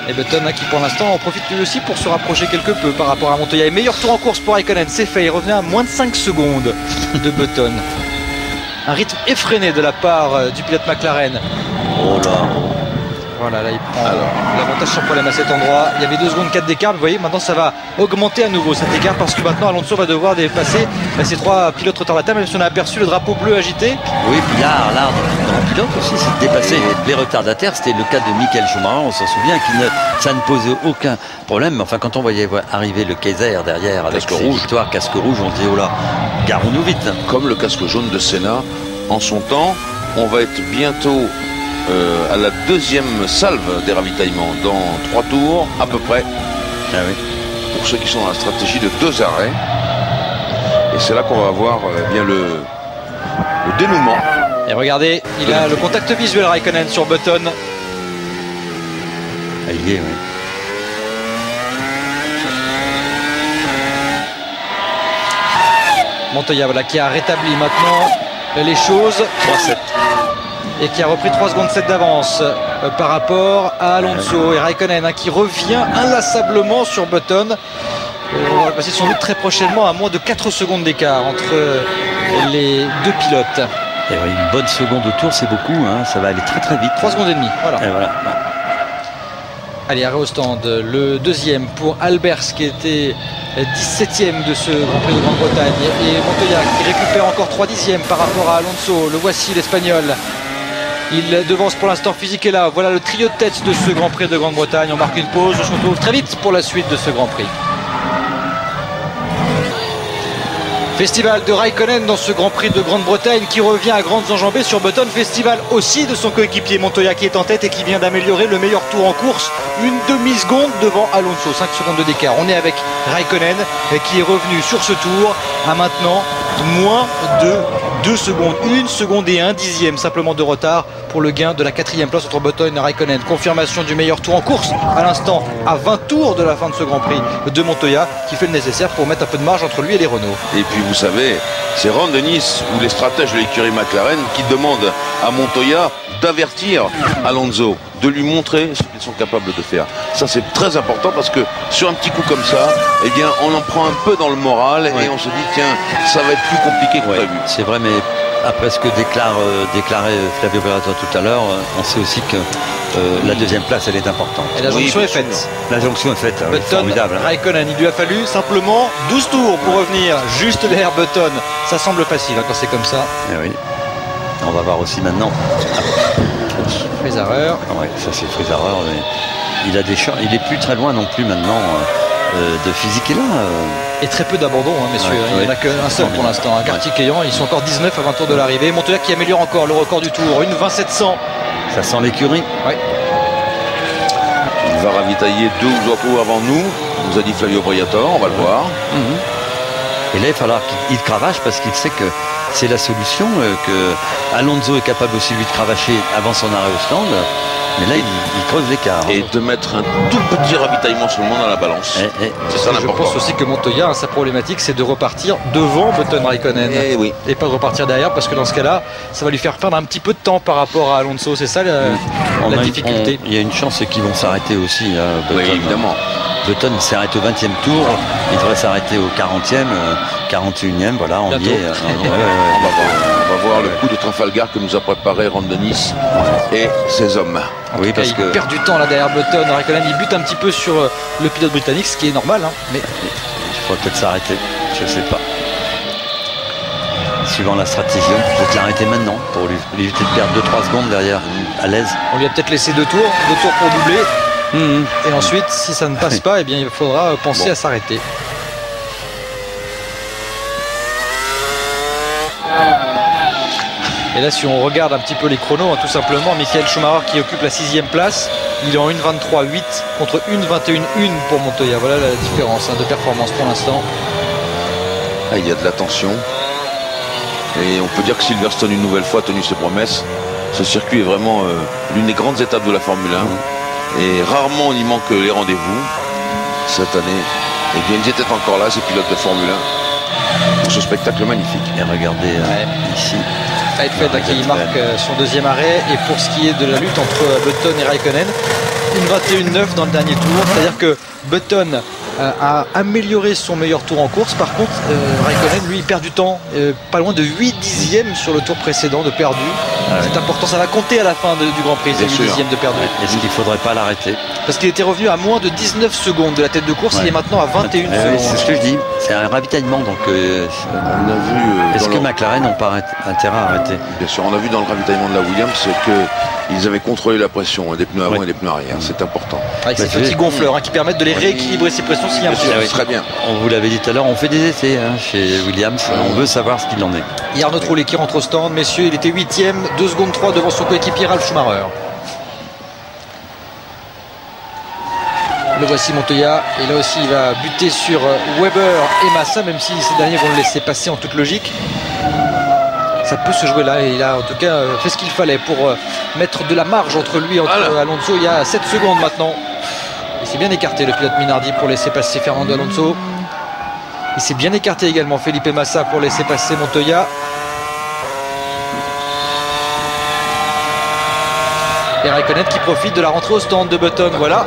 Et Button qui pour l'instant en profite lui aussi pour se rapprocher quelque peu par rapport à Montoya. Et meilleur tour en course pour Raikkonen, c'est fait, il revenait à moins de 5 secondes de Button. Un rythme effréné de la part du pilote McLaren. Oh là. Voilà, là il prend l'avantage sans problème à cet endroit. Il y avait 2 secondes 4 d'écart, vous voyez, maintenant ça va augmenter à nouveau cet écart parce que maintenant Alonso va devoir dépasser ces 3 pilotes retardataires, même si on a aperçu le drapeau bleu agité. Oui, puis là, le grand pilote aussi, c'est de dépasser les retardataires. C'était le cas de Michael Schumacher, on s'en souvient, ça ne posait aucun problème. Mais enfin, quand on voyait arriver le Kaiser derrière avec ses victoires, casque rouge, on se dit, oh là, garons-nous vite. Comme le casque jaune de Senna, en son temps, on va être bientôt à la 2e salve des ravitaillements dans 3 tours à peu près. Pour ceux qui sont dans la stratégie de 2 arrêts. Et c'est là qu'on va avoir bien le dénouement. Et regardez, il a le contact visuel Raikkonen sur Button. Il y est, Montoya, voilà, qui a rétabli maintenant les choses. 3-7. et qui a repris 3 secondes 7 d'avance par rapport à Alonso et Raikkonen qui revient inlassablement sur Button. On va passer sans doute très prochainement à moins de 4 secondes d'écart entre les deux pilotes. Et oui, une bonne seconde au tour, c'est beaucoup, hein. Ça va aller très très vite. 3 secondes et demie, voilà. Et voilà. Allez, arrêt au stand, le deuxième pour Albers qui était 17e de ce Grand Prix de Grande-Bretagne, et Montoya qui récupère encore 3 dixièmes par rapport à Alonso. Le voici, l'Espagnol. Il devance pour l'instant, Physique est là. Voilà le trio de tête de ce Grand Prix de Grande-Bretagne. On marque une pause, on se retrouve très vite pour la suite de ce Grand Prix. Festival de Raikkonen dans ce Grand Prix de Grande-Bretagne qui revient à grandes enjambées sur Button. Festival aussi de son coéquipier Montoya qui est en tête et qui vient d'améliorer le meilleur tour en course. Une demi-seconde devant Alonso, 5 secondes d'écart. On est avec Raikkonen qui est revenu sur ce tour à maintenant moins de 2 secondes. 1 seconde et 1 dixième simplement de retard pour le gain de la 4e place entre Button et Raikkonen. Confirmation du meilleur tour en course à l'instant à 20 tours de la fin de ce Grand Prix de Montoya qui fait le nécessaire pour mettre un peu de marge entre lui et les Renault. Et puis vous savez, c'est Ron Dennis ou les stratèges de l'écurie McLaren qui demandent à Montoya d'avertir Alonso, de lui montrer ce qu'ils sont capables de faire. Ça c'est très important parce que sur un petit coup comme ça, eh bien on en prend un peu dans le moral et on se dit tiens, ça va être plus compliqué que prévu. C'est vrai, mais après ce que déclarait Flavio Beretta tout à l'heure, on sait aussi que la 2e place elle est importante. Et la jonction est faite. La jonction est faite, Button, formidable. Raikkonen, il lui a fallu simplement 12 tours pour revenir juste derrière Button. Ça semble facile quand c'est comme ça. Et oui. On va voir aussi maintenant. Frézareur. Ouais, ça c'est Frézareur. Il a des champs. Il est plus très loin non plus maintenant de Physique est là. Et très peu d'abandon, hein, messieurs. Il n'y en a qu'un seul pour l'instant. Un Kartikeyan. Ils sont encore 19 à 20 tours de l'arrivée. Montoya qui améliore encore le record du tour. Une 2700. Ça sent l'écurie. Ouais. Il va ravitailler 2 autos avant nous. Nous a dit Flavio Briatore, on va le voir. Et là, il va falloir qu'il cravache parce qu'il sait que c'est la solution, que Alonso est capable aussi lui de cravacher avant son arrêt au stand. Mais là, il creuse l'écart. Et de mettre un tout petit ravitaillement seulement dans la balance. C'est ça l'important. Je pense aussi que Montoya, sa problématique, c'est de repartir devant Button Raikkonen. Et pas de repartir derrière, parce que dans ce cas-là, ça va lui faire perdre un petit peu de temps par rapport à Alonso. C'est ça la difficulté. Il y a une chance, c'est qu'ils vont s'arrêter aussi. Button, oui, évidemment. Button s'arrête au 20e tour. Il devrait s'arrêter au 40e, 41e. Voilà, on y est. On va voir le coup de Trafalgar que nous a préparé Ron Dennis et ses hommes. Oui, parce qu'il perd du temps là derrière Button. Raikkonen, il bute un petit peu sur le pilote britannique, ce qui est normal. Hein, mais il faudrait peut-être s'arrêter. Je ne sais pas. Suivant la stratégie, on peut peut-être l'arrêter maintenant pour lui éviter de perdre 2-3 secondes derrière à l'aise. On lui a peut-être laissé 2 tours pour doubler. Et ensuite, si ça ne passe pas, eh bien, il faudra penser à s'arrêter. Et là, si on regarde un petit peu les chronos, hein, tout simplement, Michael Schumacher qui occupe la 6e place, il est en 1.23.8 contre 1.21.1 pour Montoya. Voilà la différence de performance pour l'instant. Il y a de la tension. Et on peut dire que Silverstone, une nouvelle fois, a tenu ses promesses. Ce circuit est vraiment l'une des grandes étapes de la Formule 1. Et rarement on y manque les rendez-vous. Cette année, eh bien, ils étaient encore là, ces pilotes de Formule 1. Pour ce spectacle magnifique. Et regardez ici. Heidfeld qui marque son 2e arrêt. Et pour ce qui est de la lutte entre Button et Raikkonen, une 21.9 dans le dernier tour. C'est-à-dire que Button a amélioré son meilleur tour en course. Par contre, Raikkonen, lui, il perd du temps. Pas loin de 8 dixièmes sur le tour précédent de perdu. C'est important, ça va compter à la fin du Grand Prix, ces 8 dixièmes de perdu. Est-ce qu'il ne faudrait pas l'arrêter? Parce qu'il était revenu à moins de 19 secondes de la tête de course. Il est maintenant à 21 secondes. C'est ce que je dis. C'est un ravitaillement. Donc, on a vu. Est-ce que McLaren n'ont pas intérêt à arrêter? Bien sûr, on a vu dans le ravitaillement de la Williams qu'ils avaient contrôlé la pression des pneus avant et des pneus arrière. C'est important. Avec ces petits gonfleurs qui permettent de les rééquilibrer ces pressions s'il y a un petit. Très bien. On vous l'avait dit tout à l'heure, on fait des essais chez Williams. On veut savoir ce qu'il en est. Et Arnaud Trollet qui rentre au stand. Messieurs, il était 8e, 2 secondes 3 devant son coéquipier Ralf Schumacher. Le voici Montoya. Et là aussi, il va buter sur Weber et Massa, même si ces derniers vont le laisser passer en toute logique. Ça peut se jouer là, et il a en tout cas fait ce qu'il fallait pour mettre de la marge entre lui et Alonso. Il y a 7 secondes maintenant. Il s'est bien écarté, le pilote Minardi, pour laisser passer Fernando Alonso. Il s'est bien écarté également Felipe Massa pour laisser passer Montoya. Et Raikkonen qui profite de la rentrée au stand de Button. Voilà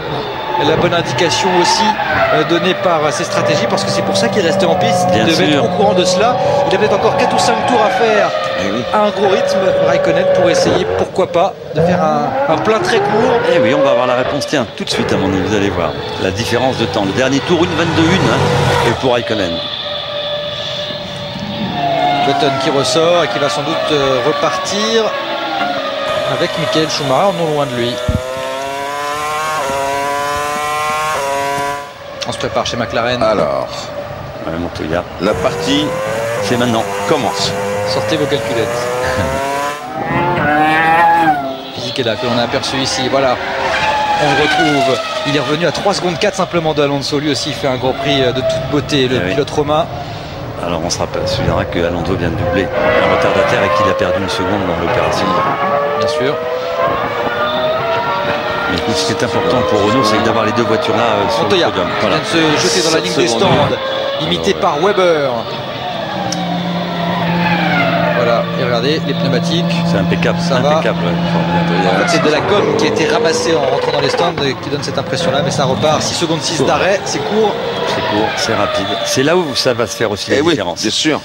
la bonne indication aussi donnée par ses stratégies, parce que c'est pour ça qu'il est resté en piste. Il devait être au courant de cela. Il avait encore 4 ou 5 tours à faire à un gros rythme, Raikkonen, pour essayer, pourquoi pas, de faire un plein très court. Eh oui, on va avoir la réponse, tiens, tout de suite à mon avis, vous allez voir la différence de temps. Le dernier tour, 1:22.1 et pour Raikkonen. Button qui ressort et qui va sans doute repartir avec Michael Schumacher non loin de lui. On se prépare chez McLaren. Alors, Montoya. La partie, c'est maintenant, commence. Sortez vos calculettes. Fisichella que l'on a aperçu ici. Voilà, on le retrouve. Il est revenu à 3 secondes 4 simplement de Alonso. Lui aussi fait un Grand Prix de toute beauté, le pilote romain. Alors on se souviendra que Alonso vient de doubler un retardataire et qu'il a perdu 1 seconde dans l'opération. Bien sûr. Mais écoute, ce qui est important pour Renault, c'est d'avoir les deux voitures là sur Montoya, le podium. Voilà. Vient de se jeter dans la ligne des stands, imité par Weber. Voilà, et regardez les pneumatiques. C'est impeccable, ça impeccable. En fait, c'est de la gomme qui a été ramassée en rentrant dans les stands qui donne cette impression-là, mais ça repart. 6 secondes 6 d'arrêt, c'est court. C'est court, c'est rapide. C'est là où ça va se faire aussi la différence. Oui, bien sûr.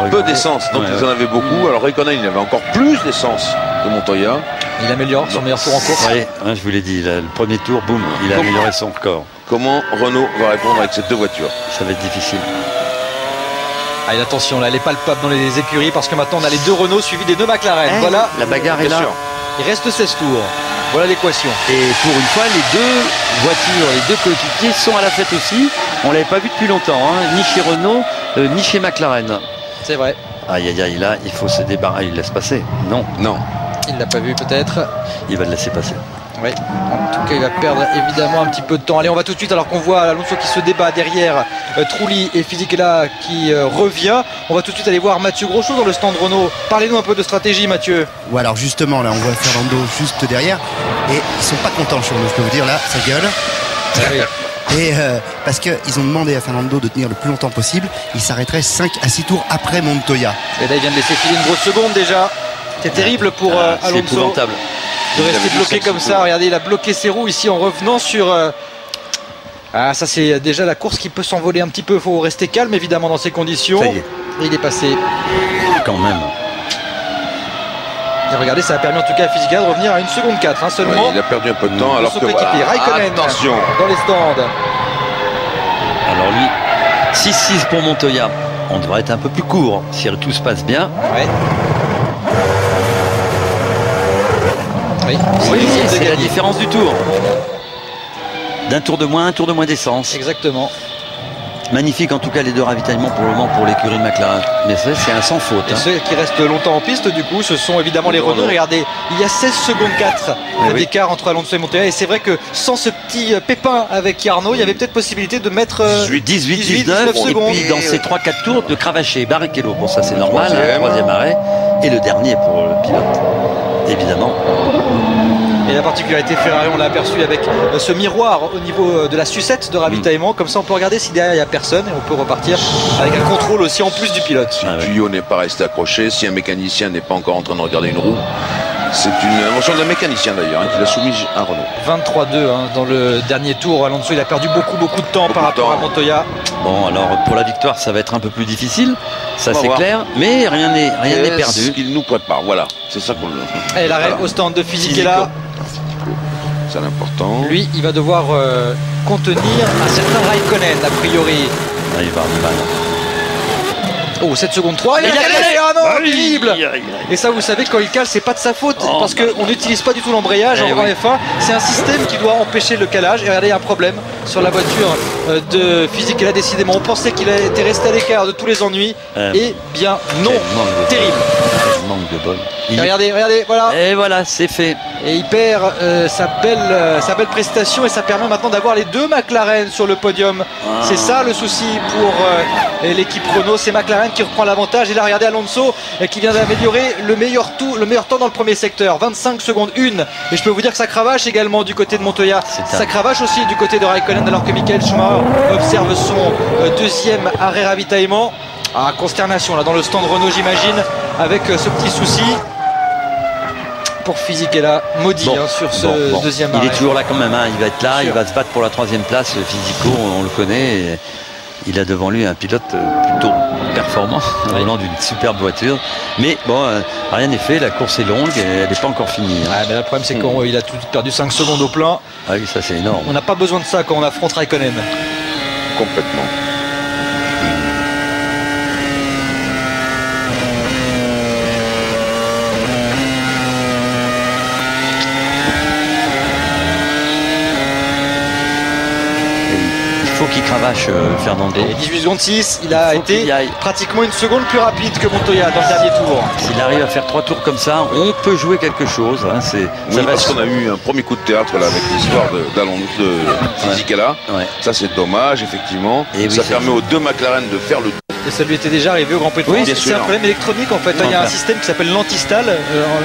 Peu d'essence, donc ils en avaient beaucoup. Alors Raikkonen, il avait encore plus d'essence que Montoya. Il améliore son meilleur tour en course. Oui, je vous l'ai dit, le premier tour, boum, il a amélioré son score. Comment Renault va répondre avec ces deux voitures? Ça va être difficile. Allez, attention, là, elle est palpable dans les écuries parce que maintenant on a les 2 Renault suivis des 2 McLaren. Voilà, la bagarre est là. Sûr. Il reste 16 tours. Voilà l'équation. Et pour une fois, les 2 voitures, les 2 coéquipiers sont à la fête aussi. On ne l'avait pas vu depuis longtemps, ni chez Renault, ni chez McLaren. C'est vrai. Aïe aïe aïe, là, il faut se débarrasser. Il laisse passer. Non. Il l'a pas vu peut-être. Il va le laisser passer. Oui, en tout cas il va perdre évidemment un petit peu de temps. Allez, on va tout de suite, alors qu'on voit Alonso qui se débat derrière Trulli et Fisichella qui revient, on va tout de suite aller voir Mathieu Grosso dans le stand Renault. Parlez-nous un peu de stratégie, Mathieu. Ouais, alors justement là on voit Fernando juste derrière et ils sont pas contents chez nous, je peux vous dire, là ça gueule. Et parce qu'ils ont demandé à Fernando de tenir le plus longtemps possible, il s'arrêterait 5 à 6 tours après Montoya. Et là il vient de laisser filer une grosse seconde déjà. C'est terrible pour Alonso. C'est épouvantable. De rester bloqué comme ça. Regardez, il a bloqué ses roues ici en revenant sur... Ah, ça c'est déjà la course qui peut s'envoler un petit peu. Il faut rester calme évidemment dans ces conditions. Ça y est. Et il est passé. Quand même. Et regardez, ça a permis en tout cas à Fisichella de revenir à 1 seconde 4 seulement. Oui, il a perdu un peu de temps alors que Raikkonen attention dans les stands. Alors lui, 6-6 pour Montoya. On devrait être un peu plus court si tout se passe bien. Ouais. Oui, c'est la différence du tour. D'un tour de moins, un tour de moins d'essence. Exactement. Magnifique en tout cas les 2 ravitaillements pour le moment pour l'écurie de McLaren. Mais c'est un sans faute. Et ceux qui restent longtemps en piste du coup ce sont évidemment les Renault. Regardez, il y a 16 secondes 4 d'écart entre Alonso et Montoya. Et c'est vrai que sans ce petit pépin avec Jarno, il y avait peut-être possibilité de mettre 18, 19 secondes. Et puis dans ces 3-4 tours de cravacher Barrichello. Bon ça c'est normal, troisième arrêt. Et le dernier pour le pilote. Évidemment. Et la particularité Ferrari, on l'a aperçu avec ce miroir au niveau de la sucette de ravitaillement. Comme ça on peut regarder si derrière il n'y a personne et on peut repartir avec un contrôle aussi en plus du pilote. Si le tuyau n'est pas resté accroché, si un mécanicien n'est pas encore en train de regarder une roue, c'est une invention d'un mécanicien d'ailleurs qui l'a soumis à Renault. 23-2 dans le dernier tour. Alonso il a perdu beaucoup de temps par rapport à Montoya. Bon alors pour la victoire ça va être un peu plus difficile, ça c'est clair, mais rien n'est perdu. Ce qu'il nous prépare, voilà, c'est ça qu'on le... Et l'arrêt au stand de Fisichella. C'est l'important. Lui il va devoir contenir un certain Raikkonen a priori. Là, il va mal. Oh, 7 secondes 3, il a calé. Ah non, terrible. Et ça vous savez quand il cale c'est pas de sa faute parce qu'on n'utilise pas du tout l'embrayage en F1. C'est un système qui doit empêcher le calage. Et regardez, il y a un problème sur la voiture de Fisichella. Décidément, on pensait qu'il était resté à l'écart de tous les ennuis. Et bien non, terrible. Manque de bol. Regardez, voilà. Et voilà, c'est fait. Et il perd sa belle prestation et ça permet maintenant d'avoir les 2 McLaren sur le podium. C'est ça le souci pour l'équipe Renault. C'est McLaren qui reprend l'avantage. Et là, regardez Alonso qui vient d'améliorer le meilleur temps dans le premier secteur. 25 secondes 1. Et je peux vous dire que ça cravache également du côté de Montoya. Ça cravache aussi du côté de Raikkonen alors que Michael Schumacher observe son 2e arrêt ravitaillement. Consternation là dans le stand Renault j'imagine avec ce petit souci. pour Fisichella, maudit sur ce deuxième arrêt. Il est toujours là quand même, hein. Il va être là, il va se battre pour la 3e place. Physico, on le connaît. Et il a devant lui un pilote plutôt performant, volant d'une superbe voiture. Mais bon, rien n'est fait, la course est longue et elle n'est pas encore finie. Mais le problème, c'est qu'il a perdu 5 secondes au plein. Ah oui, ça c'est énorme. On n'a pas besoin de ça quand on affronte Raikkonen. Complètement. Qui cravache Fernando. Et 18 secondes 6, il a été pratiquement une seconde plus rapide que Montoya dans le dernier tour. S'il arrive à faire 3 tours comme ça, on peut jouer quelque chose. Hein. Parce qu'on a eu un premier coup de théâtre là, avec l'histoire de Fisichella. Ça c'est dommage effectivement. Et ça permet aux 2 McLaren de faire le tour. Et ça lui était déjà arrivé au Grand Prix de France. C'est un problème électronique en fait. Il y a un système qui s'appelle l'anti-stall,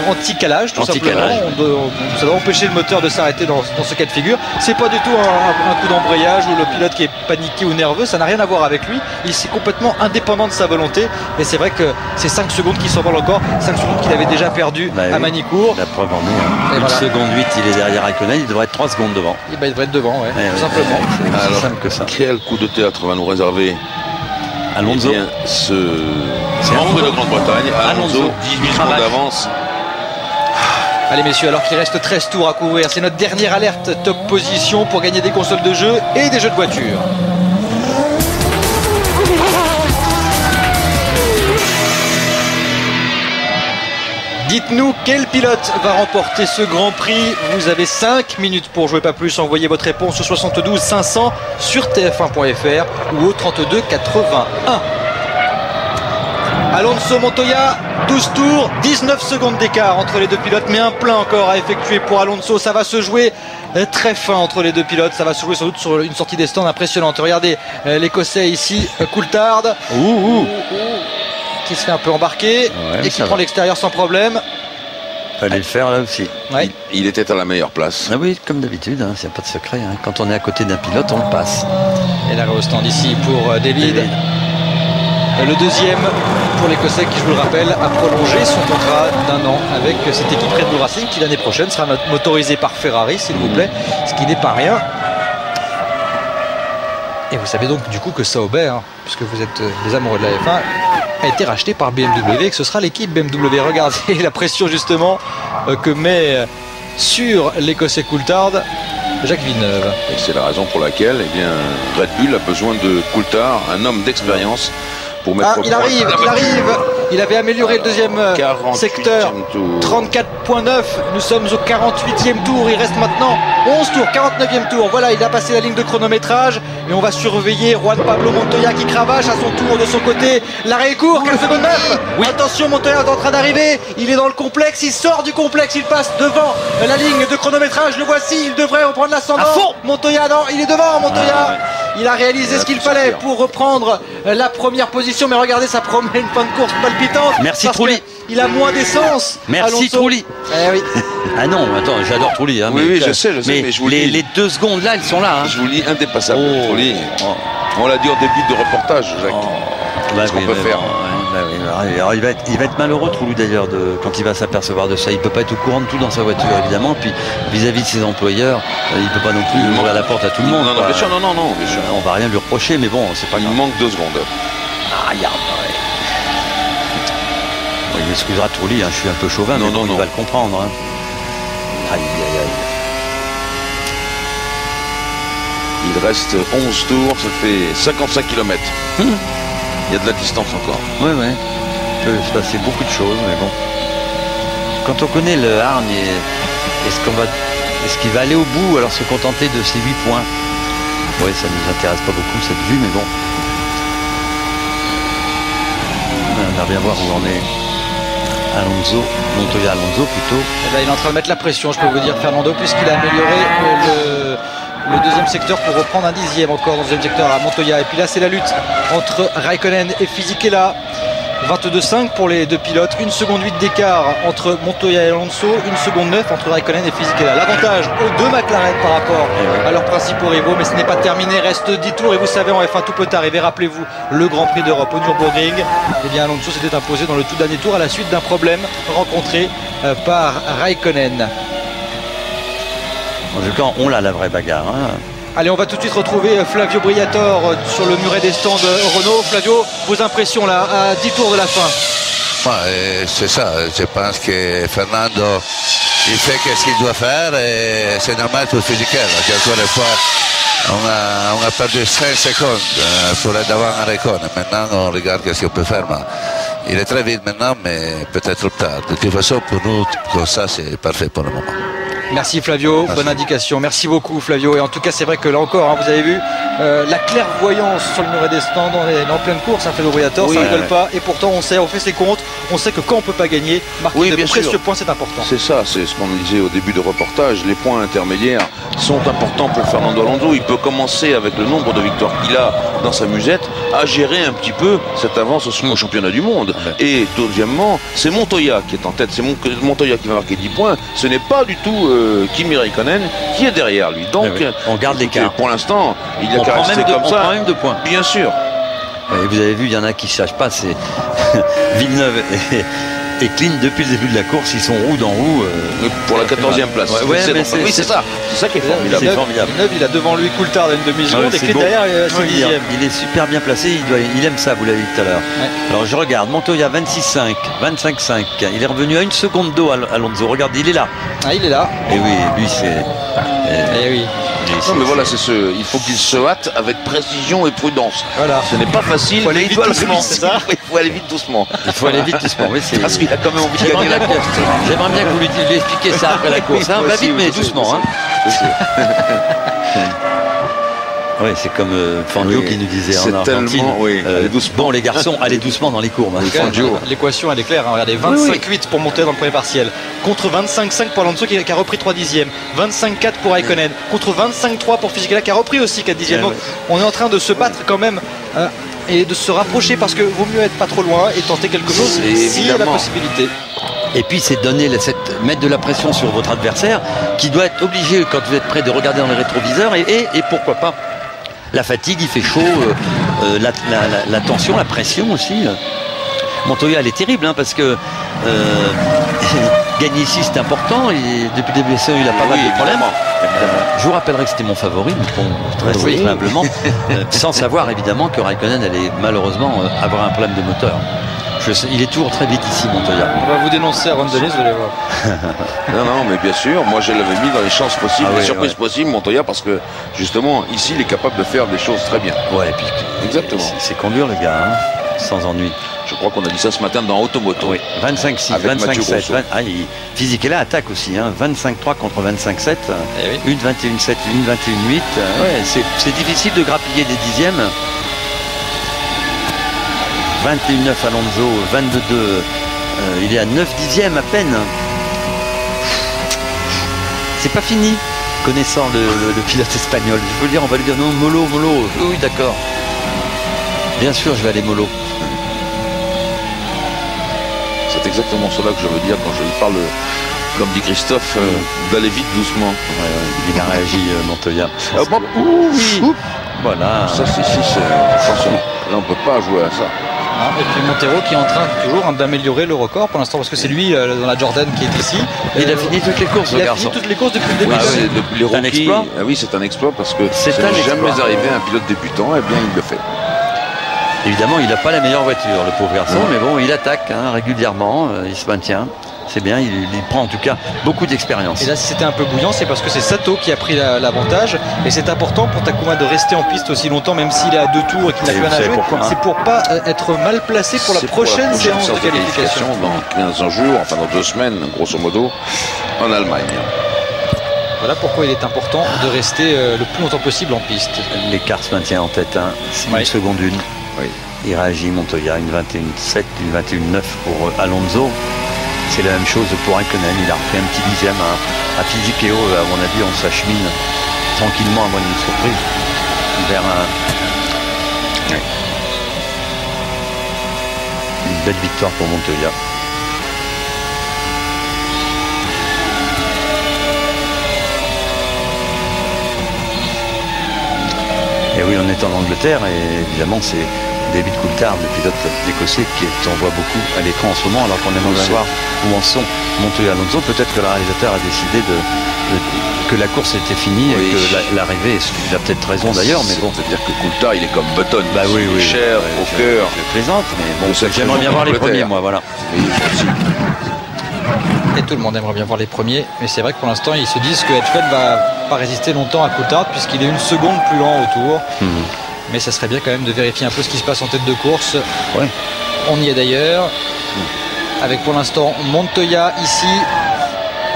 anti-calage tout simplement. Ça doit empêcher le moteur de s'arrêter dans ce cas de figure. C'est pas du tout un coup d'embrayage ou le pilote qui est paniqué ou nerveux, ça n'a rien à voir avec lui. Il est complètement indépendant de sa volonté. Et c'est vrai que c'est 5 secondes qui s'envolent encore, 5 secondes qu'il avait déjà perdu à Manicourt. La preuve en est. 1 seconde 8, il est derrière Raikkonen, il devrait être 3 secondes devant. Il devrait être devant, tout simplement. C'est simple que ça. Quel coup de théâtre va nous réserver Alonso, ce Grand Prix de Grande-Bretagne. Alonso, 18 secondes d'avance. Allez messieurs, alors qu'il reste 13 tours à couvrir, c'est notre dernière alerte top position pour gagner des consoles de jeux et des jeux de voiture. Dites-nous quel pilote va remporter ce Grand Prix. Vous avez 5 minutes pour jouer, pas plus. Envoyez votre réponse au 72 500 sur tf1.fr ou au 32 81. Alonso Montoya, 12 tours, 19 secondes d'écart entre les 2 pilotes, mais un plein encore à effectuer pour Alonso. Ça va se jouer très fin entre les 2 pilotes. Ça va se jouer sans doute sur une sortie des stands impressionnante. Regardez l'Écossais ici, Coulthard. Qui se fait un peu embarquer et qui prend l'extérieur sans problème. Fallait le faire là aussi. Il était à la meilleure place. Ah oui, comme d'habitude, il n'y a pas de secret. Hein. Quand on est à côté d'un pilote, on le passe. Et l'arrêt au stand ici pour David. Le deuxième pour l'Écossais qui, je vous le rappelle, a prolongé son contrat d'1 an avec cette équipe Red Bull Racing qui l'année prochaine sera motorisée par Ferrari, s'il vous plaît, ce qui n'est pas rien. Et vous savez donc du coup que Sauber, puisque vous êtes des amoureux de la F1, a été racheté par BMW et que ce sera l'équipe BMW. Regardez la pression justement que met sur l'Écossais Coulthard Jacques Villeneuve. Et c'est la raison pour laquelle Red Bull a besoin de Coulthard, un homme d'expérience. Pour mettre il arrive. Il avait amélioré le deuxième secteur. 34.9. Nous sommes au 48e tour. Il reste maintenant 11 tours. 49e tour. Voilà, il a passé la ligne de chronométrage. Et on va surveiller Juan Pablo Montoya qui cravache à son tour de son côté. L'arrêt est court. 15 secondes 9. Attention, Montoya est en train d'arriver. Il est dans le complexe. Il sort du complexe. Il passe devant la ligne de chronométrage. Le voici. Il devrait reprendre l'ascendant. Montoya, non, il est devant. Montoya. Il a réalisé ce qu'il fallait pour reprendre la première position. Mais regardez, ça promet une fin de course palpitante. Merci Trulli. Il a moins d'essence. Merci Trulli. Oui. Ah non, attends, j'adore Trulli. Hein, oui, je sais. Mais je vous les 2 secondes là, elles sont là. Hein. Je vous lis indépassable. Trulli. On l'a dit au début de reportage, Jacques. Ce qu'on peut faire. Alors, il va être malheureux Trulli d'ailleurs quand il va s'apercevoir de ça. Il peut pas être au courant de tout dans sa voiture évidemment. Puis vis-à-vis de ses employeurs, il peut pas non plus ouvrir la porte à tout le monde. Non, bien sûr. On va rien lui reprocher, mais bon, c'est pas grave. Il manque 2 secondes. Ah, regarde. Il m'excusera Trulli, je suis un peu chauvin, mais il va le comprendre. Aïe. Il reste 11 tours, ça fait 55 km. Il y a de la distance encore. Oui. Il peut se passer beaucoup de choses, mais bon. Quand on connaît le hargne, est-ce qu'il va aller au bout, alors se contenter de ces 8 points? Oui, ça ne nous intéresse pas beaucoup cette vue, mais bon. On va bien voir où on est. Montoya Alonso plutôt. Il est en train de mettre la pression, je peux vous dire, Fernando, puisqu'il a amélioré le deuxième secteur pour reprendre un 10e encore dans le deuxième secteur à Montoya. Et puis là, c'est la lutte entre Raikkonen et Fisichella. 22,5 pour les deux pilotes, 1 seconde 8 d'écart entre Montoya et Alonso, 1 seconde 9 entre Raikkonen et Fisichella. L'avantage aux deux McLaren par rapport à leurs principaux rivaux, mais ce n'est pas terminé, reste 10 tours et vous savez en F1 tout peut arriver. Rappelez-vous le Grand Prix d'Europe au Nürburgring, eh bien Alonso s'était imposé dans le tout dernier tour à la suite d'un problème rencontré par Raikkonen. En tout cas, on l'a la vraie bagarre. Hein. Allez, on va tout de suite retrouver Flavio Briatore sur le muret des stands Renault. Flavio, vos impressions là, à 10 tours de la fin? C'est ça, je pense que Fernando, il fait ce qu'il doit faire et c'est normal pour Fisichella. Encore une fois, on a perdu 5 secondes pour être devant un Raikkonen. Maintenant, on regarde ce qu'on peut faire. Il est très vite maintenant, mais peut-être trop tard. De toute façon, pour nous, comme ça, c'est parfait pour le moment. Merci Flavio, bonne indication. Merci beaucoup Flavio. Et en tout cas, c'est vrai que là encore, vous avez vu la clairvoyance sur le muret des stands. On est en pleine course, Flavio Briatore, ça ne rigole pas. Et pourtant, on fait ses comptes. On sait que quand on ne peut pas gagner, marquer de précieux points, c'est important. C'est ça, c'est ce qu'on disait au début du reportage. Les points intermédiaires sont importants pour Fernando Alonso. Il peut commencer avec le nombre de victoires qu'il a dans sa musette à gérer un petit peu cette avance au championnat du monde. Et deuxièmement, c'est Montoya qui est en tête. C'est Montoya qui va marquer 10 points. Ce n'est pas du tout Kimi Raikkonen qui est derrière lui. Donc, on garde l'écart. Pour l'instant, il a caractérisé comme ça. On prend même 2 points. Bien sûr. Et vous avez vu, il y en a qui ne sachent pas. C'est Villeneuve et Klein, depuis le début de la course, ils sont roue dans roue. Pour la 14e place. Oui, c'est ça. C'est ça qui est formidable. Villeneuve, il a devant lui Coulthard à une demi-seconde et Klein derrière, c'est 10e. Il est super bien placé. Il aime ça, vous l'avez dit tout à l'heure. Alors je regarde, Montoya 26,5, 25,5. Il est revenu à 1 seconde d'eau, Alonso. Regarde, il est là. Ah, il est là. Et oui, lui, c'est. Et oui. Non, mais voilà, il faut qu'il se hâte avec précision et prudence. Voilà. Ce n'est pas facile. Il faut aller vite doucement, c'est ça. Il faut aller vite doucement. Il faut aller vite doucement. Oui, parce qu'il a quand même envie de gagner la course. J'aimerais bien que vous lui expliquiez ça après la course. On va vite, mais doucement. Oui, c'est comme Fangio qui nous disait en Argentine. Bon, les garçons, allez doucement dans les courbes. L'équation, elle est claire. Regardez, 25,8 pour monter dans le premier partiel. Contre 25,5 pour Alonso qui a repris 3 dixièmes. 25,4 pour Raikkonen. Contre 25,3 pour Fisichella qui a repris aussi 4 dixièmes. Donc, on est en train de se battre quand même. Et de se rapprocher parce que vaut mieux être pas trop loin et tenter quelque chose s'il y a la possibilité. Et puis c'est mettre de la pression sur votre adversaire qui doit être obligé quand vous êtes prêt de regarder dans les rétroviseurs et pourquoi pas la fatigue, il fait chaud, la tension, la pression aussi. Montoya elle est terrible parce que gagner ici c'est important et depuis le début il a pas mal de problèmes. Je vous rappellerai que c'était mon favori, très simplement, sans savoir évidemment que Raikkonen allait malheureusement avoir un problème de moteur. Il est toujours très vite ici, Montoya. On va vous dénoncer à Ron Dennis, vous allez voir. Non, mais bien sûr, moi je l'avais mis dans les chances possibles, les surprises possibles, Montoya, parce que justement, ici, il est capable de faire des choses très bien. Ouais, et puis exactement. C'est conduire le gars, sans ennui. Je crois qu'on a dit ça ce matin dans Automoto. Oui, 25-6, 25-7. Fisichella attaque aussi, 25-3 contre 25-7. Une 21-7, une 21-8. C'est difficile de grappiller des dixièmes. 21-9 Alonso, 22-2. Il est à 9 dixièmes à peine. C'est pas fini. Connaissant le pilote espagnol, je veux dire, on va lui dire non, mollo. Oui, d'accord. Bien sûr, je vais aller mollo. C'est exactement cela que je veux dire quand je lui parle, comme dit Christophe, d'aller vite doucement. Il a réagi, Montoya. Voilà. Ça, c'est attention. Là, on peut pas jouer à ça. Et puis Montero qui est en train toujours d'améliorer le record pour l'instant parce que c'est lui dans la Jordan qui est ici. Il a fini toutes les courses, il a fini toutes les courses depuis le début. C'est un exploit. Oui, c'est un exploit parce que c'est jamais arrivé à un pilote débutant. Eh bien, il le fait. Évidemment, il n'a pas la meilleure voiture, le pauvre garçon, mais bon, il attaque régulièrement, il se maintient. C'est bien, il prend en tout cas beaucoup d'expérience. Et là, si c'était un peu bouillant, c'est parce que c'est Sato qui a pris l'avantage. Et c'est important pour Takuma de rester en piste aussi longtemps, même s'il est à 2 tours et qu'il n'a plus rien à jouer. C'est pour pas être mal placé pour la prochaine séance de qualification. Dans 15 jours, enfin dans 2 semaines, grosso modo, en Allemagne. Voilà pourquoi il est important de rester le plus longtemps possible en piste. L'écart se maintient en tête, c'est 1 seconde une. Il réagit, Montoya, une 21-7, une 21-9 pour Alonso. C'est la même chose pour Raikkonen, il a repris un petit dixième à Fisichella. À mon avis, on s'achemine tranquillement, à moins d'une surprise, vers une belle victoire pour Montoya. Et oui, on est en Angleterre et évidemment c'est David Coulthard, le pilote écossais, qu'on voit beaucoup à l'écran en ce moment, alors qu'on aimerait savoir où en sont Montoya et Alonso. Peut-être que le réalisateur a décidé que la course était finie et que l'arrivée, il a peut-être raison d'ailleurs, mais bon. C'est-à-dire que Coulthard, il est comme Button, bah oui, cher, au cœur. Je plaisante, mais bon, j'aimerais bien voir les premiers, moi, voilà. Et tout le monde aimerait bien voir les premiers, mais c'est vrai que pour l'instant, ils se disent que Hedgefeld va pas résister longtemps à Coulthard, puisqu'il est une seconde plus lent autour. Mais ça serait bien quand même de vérifier un peu ce qui se passe en tête de course. Ouais. On y est d'ailleurs. Avec pour l'instant Montoya ici,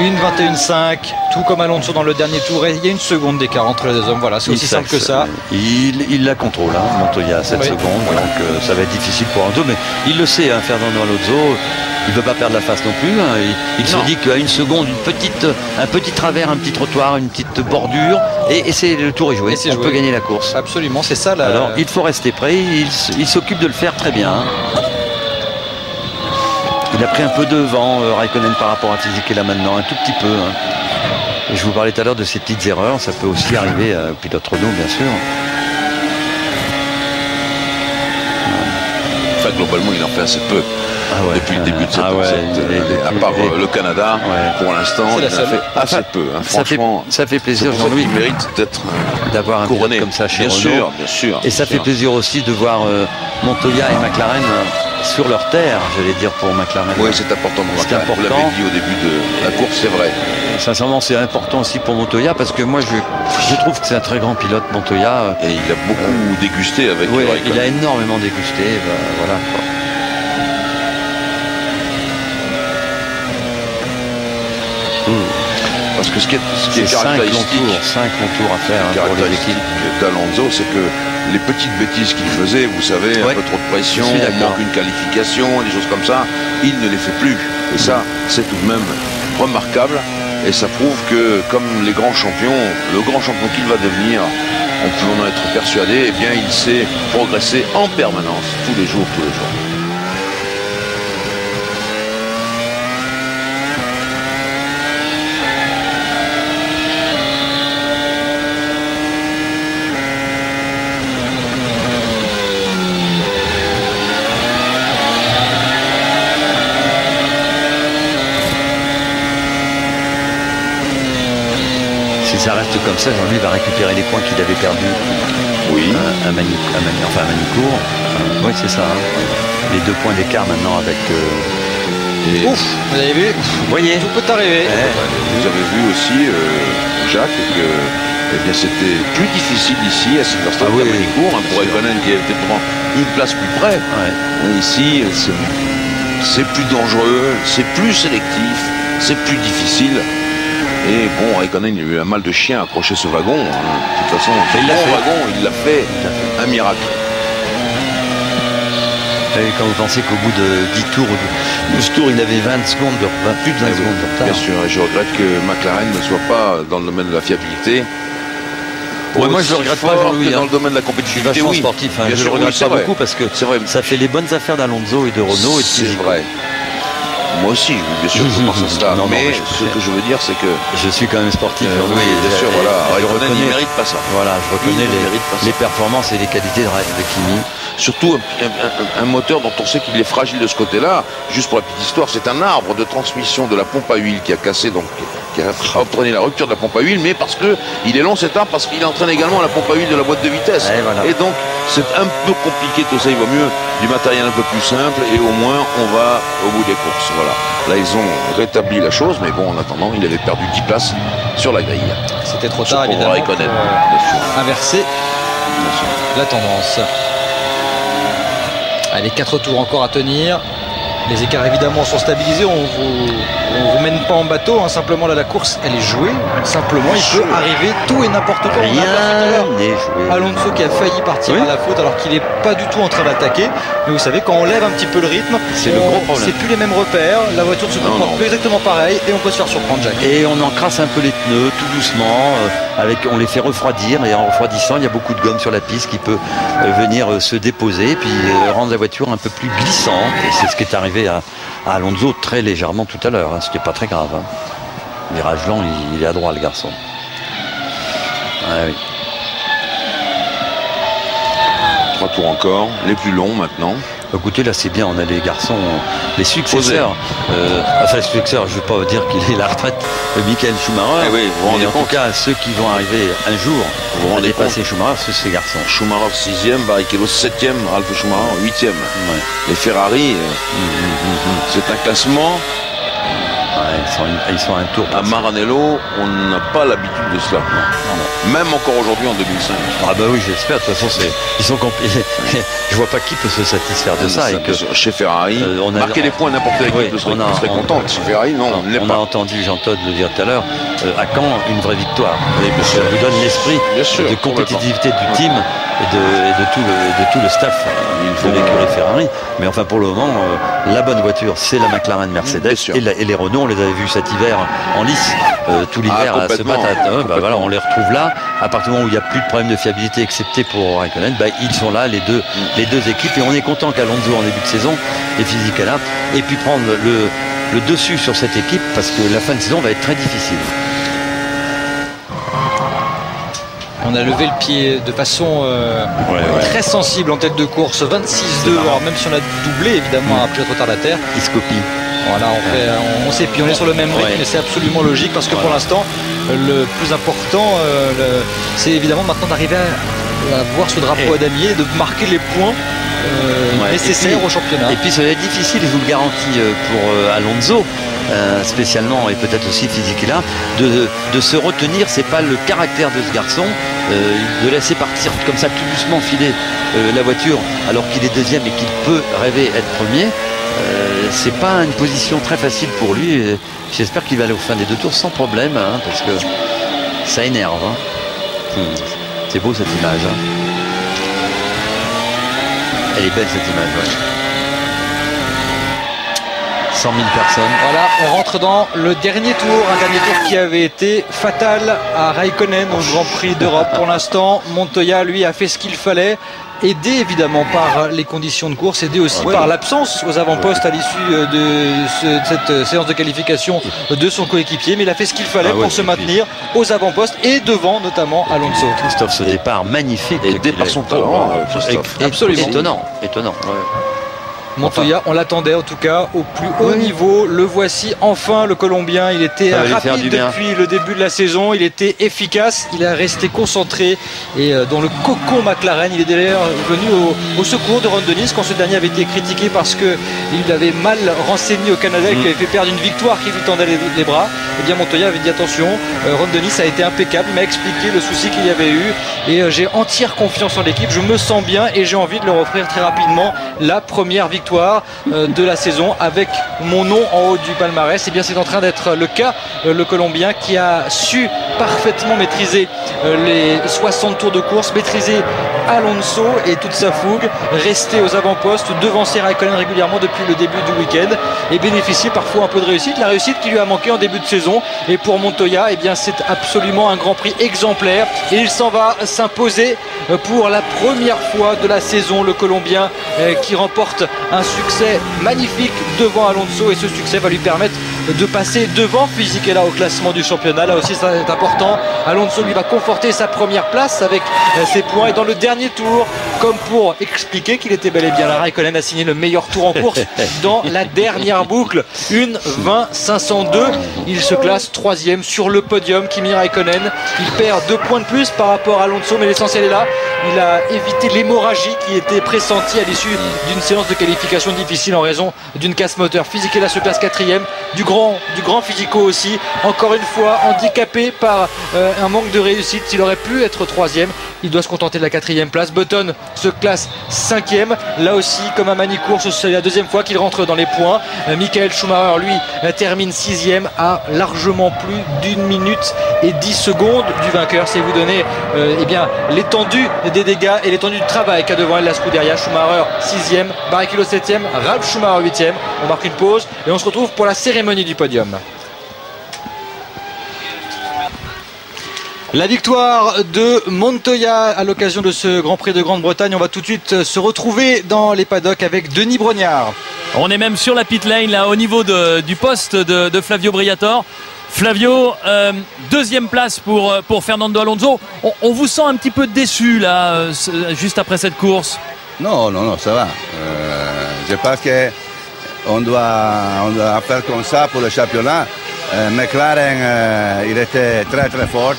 1:21.5, tout comme Alonso dans le dernier tour. Et il y a une seconde d'écart entre les deux hommes. Voilà, c'est aussi simple que ça. Il la contrôle, hein, Montoya, 7 secondes. Donc ça va être difficile pour Alonso. Mais il le sait, hein, Fernando Alonso. Il ne veut pas perdre la face non plus. Hein. Il se dit qu'à une seconde, un petit travers, un petit trottoir, une petite bordure, et c'est le tour est joué. On peut gagner la course. Absolument, c'est ça. Alors, il faut rester prêt. Il s'occupe de le faire très bien. Hein. Il a pris un peu de vent, Raikkonen, par rapport à Fisichella maintenant, un tout petit peu. Hein. Et je vous parlais tout à l'heure de ces petites erreurs. Ça peut aussi arriver au pilote Renault, bien sûr. Enfin, globalement, il en fait assez peu. Depuis le début de cette à part le Canada, pour l'instant, il en fait assez peu. Hein. Franchement, ça fait plaisir, Jean-Louis. Il mérite d'être d'avoir un pilote comme ça chez Renault. Bien sûr. Et ça fait plaisir aussi de voir Montoya et McLaren sur leur terre, j'allais dire, pour McLaren. Oui, c'est important pour McLaren. Vous l'avez dit au début de la course, c'est vrai. Et sincèrement, c'est important aussi pour Montoya parce que moi, je trouve que c'est un très grand pilote, Montoya. Et il a beaucoup dégusté avec Raikkonen. Il a énormément dégusté. Voilà. Parce que ce qui est caractéristique, 5 longs tours à faire pour les équipes d'Alonso, c'est que les petites bêtises qu'il faisait, vous savez, un peu trop de pression, manque une qualification, des choses comme ça, il ne les fait plus. Et ça, c'est tout de même remarquable. Et ça prouve que, comme les grands champions, le grand champion qu'il va devenir, on peut en être persuadé, eh bien, il sait progresser en permanence, tous les jours. Ça reste comme ça, Jean-Louis va récupérer les points qu'il avait perdus à Manicourt. Oui, c'est ça. Hein. Les 2 points d'écart maintenant avec... Ouf, vous avez vu? Vous voyez, tout peut arriver. Vous avez vu aussi, Jacques, que c'était plus difficile ici à Silverstone qu'à Manicourt, pour Raikkonen qui était devant une place plus près. Ici, c'est plus dangereux, c'est plus sélectif, c'est plus difficile. Et bon, Raikkonen, il a eu un mal de chien à accrocher ce wagon. Hein. De toute façon, il l'a fait. Un miracle. Et quand vous pensez qu'au bout de 10 tours, 12 tours, il avait 20 secondes plus de 20 secondes de retard. Bien sûr, et je regrette que McLaren ne soit pas dans le domaine de la fiabilité. Ouais, moi, je le regrette pas, Jean-Louis. Dans le domaine de la compétitivité, oui. Sportif. Hein, je le regrette pas beaucoup parce que ça fait les bonnes affaires d'Alonso et de Renault. C'est vrai. Moi aussi, bien sûr, je pense à cela. Mais ce que je veux dire, c'est que... Je suis quand même sportif. Oui, bien sûr, voilà. Raikkonen, il ne mérite pas ça. Voilà, je reconnais les performances et les qualités de Kimi. Surtout un moteur dont on sait qu'il est fragile de ce côté-là. Juste pour la petite histoire, c'est un arbre de transmission de la pompe à huile qui a cassé, donc qui a entraîné la rupture de la pompe à huile, mais parce que il est long cet arbre, parce qu'il entraîne également la pompe à huile de la boîte de vitesse. Et donc, c'est un peu compliqué tout ça. Il vaut mieux du matériel un peu plus simple et au moins on va au bout des courses. Voilà. Là, ils ont rétabli la chose, mais bon, en attendant, il avait perdu 10 places sur la grille. C'était trop tard, évidemment, pour inverser la tendance. Allez, 4 tours encore à tenir. Les écarts évidemment sont stabilisés, on vous mène pas en bateau, hein. Simplement là la course elle est jouée, simplement il peut arriver tout et n'importe quoi. Rien n'est joué. Alonso qui a failli partir à la faute alors qu'il n'est pas du tout en train d'attaquer, mais vous savez quand on lève un petit peu le rythme, c'est le gros problème. C'est plus les mêmes repères, la voiture se comporte plus exactement pareil et on peut se faire surprendre, Jacques. Et on encrasse un peu les pneus tout doucement, on les fait refroidir et en refroidissant il y a beaucoup de gomme sur la piste qui peut venir se déposer et puis rendre la voiture un peu plus glissante. Et c'est ce qui est arrivé à Alonso très légèrement tout à l'heure, hein. C'était pas très grave. Hein. Virage lent, il est à droite le garçon. Oui. 3 tours encore, les plus longs maintenant. Écoutez, là c'est bien, on a les garçons, les successeurs. Enfin, les successeurs, je ne veux pas dire qu'il est la retraite de Michael Schumacher. Oui, vous rendez en tout cas, ceux qui vont arriver un jour, vous rendez dépasser Schumacher, c'est ces garçons. Schumacher 6e, Barrichello 7e, Ralf Schumacher 8e. Ouais. Les Ferrari, c'est un classement. Ils sont un tour. À Maranello, on n'a pas l'habitude de cela. Non. Même encore aujourd'hui en 2005. Ah bah oui, j'espère. De toute façon, ils sont je vois pas qui peut se satisfaire de ça. Et que chez Ferrari, marquer des points n'importe quelle équipe serait contente. Chez Ferrari, non. On a entendu Jean-Todt le dire tout à l'heure. À quand une vraie victoire? Ça vous donne l'esprit de compétitivité du team et de tout le staff de l'écurie Ferrari. Mais enfin, pour le moment, la bonne voiture, c'est la McLaren Mercedes et les Renault. On les avait vus cet hiver en lice, tout l'hiver à se battre. Voilà, on les retrouve là. À partir du moment où il n'y a plus de problème de fiabilité, excepté pour Raikkonen, ils sont là, les deux équipes. Et on est content qu'Alonso en début de saison et Fisichella ait pu prendre le dessus sur cette équipe parce que la fin de saison va être très difficile. On a levé le pied de façon très sensible en tête de course, 26-2. Alors même si on a doublé évidemment un pilote retardataire, il se copie. Voilà, on s'épie, on est sur le même rythme, mais c'est absolument logique parce que pour l'instant, le plus important, c'est évidemment maintenant d'arriver à voir ce drapeau à damier et de marquer les points nécessaires au championnat. Et puis ça va être difficile, je vous le garantis, pour Alonso, spécialement et peut-être aussi Fisichella, de se retenir. C'est pas le caractère de ce garçon, de laisser partir comme ça tout doucement filer la voiture alors qu'il est deuxième et qu'il peut rêver être premier. C'est pas une position très facile pour lui. J'espère qu'il va aller au fin des 2 tours sans problème, hein, parce que ça énerve. Hein. C'est beau cette image. Hein. Elle est belle cette image. 100 000 personnes. Voilà, on rentre dans le dernier tour. Un dernier tour qui avait été fatal à Raikkonen au Grand Prix d'Europe. Pour l'instant, Montoya, lui, a fait ce qu'il fallait. Aidé évidemment par les conditions de course, aidé aussi par l'absence aux avant-postes à l'issue de cette séance de qualification de son coéquipier, mais il a fait ce qu'il fallait pour se maintenir aux avant-postes et devant notamment Alonso. Christophe, ce départ magnifique, aidé par son talent, absolument étonnant. Montoya, on l'attendait en tout cas au plus haut niveau. Le voici enfin, le Colombien. Il était rapide depuis le début de la saison. Il était efficace. Il a resté concentré. Et dans le cocon McLaren, il est d'ailleurs venu au secours de Ron Dennis quand ce dernier avait été critiqué parce qu'il avait mal renseigné au Canada et qu'il avait fait perdre une victoire qui lui tendait les bras. Et bien Montoya avait dit attention. Ron Dennis a été impeccable. Il m'a expliqué le souci qu'il y avait eu. Et j'ai entière confiance en l'équipe. Je me sens bien et j'ai envie de leur offrir très rapidement la première victoire de la saison avec mon nom en haut du palmarès. Et bien c'est en train d'être le cas. Le Colombien qui a su parfaitement maîtriser les 60 tours de course, maîtriser Alonso et toute sa fougue, rester aux avant-postes, devancer Raikkonen régulièrement depuis le début du week-end et bénéficier parfois un peu de réussite, la réussite qui lui a manqué en début de saison. Et pour Montoya, eh bien c'est absolument un Grand Prix exemplaire et il s'en va s'imposer pour la première fois de la saison, le Colombien qui remporte un succès magnifique devant Alonso et ce succès va lui permettre de passer devant Fisichella au classement du championnat. Là aussi c'est important, Alonso lui va conforter sa première place avec ses points et dans le dernier tour, comme pour expliquer qu'il était bel et bien là, Raikkonen a signé le meilleur tour en course dans la dernière boucle, une 20-502. Il se classe 3e sur le podium. Kimi Raikkonen, il perd 2 points de plus par rapport à Alonso, mais l'essentiel est là. Il a évité l'hémorragie qui était pressentie à l'issue d'une séance de qualification difficile en raison d'une casse moteur. Fisichella se place 4e, du grand Physico aussi, encore une fois handicapé par un manque de réussite. Il aurait pu être 3e, il doit se contenter de la 4e place. Button se classe 5e. Là aussi, comme à Manicourt, c'est la 2e fois qu'il rentre dans les points. Michael Schumacher, lui, termine 6e à largement plus d'1 minute et 10 secondes du vainqueur. C'est vous donner eh bien, l'étendue des dégâts et l'étendue du travail qu'a devant elle la Scuderia. Schumacher 6e, Barrichello 7e, Ralf Schumacher 8e. On marque une pause et on se retrouve pour la cérémonie du podium. La victoire de Montoya à l'occasion de ce Grand Prix de Grande-Bretagne. On va tout de suite se retrouver dans les paddocks avec Denis Brognard. On est même sur la pit lane là au niveau du poste de Flavio Briatore. Flavio, 2e place pour Fernando Alonso. On vous sent un petit peu déçu là, juste après cette course? Non, ça va. Je pense qu'on doit faire comme ça pour le championnat. McLaren, il était très très fort.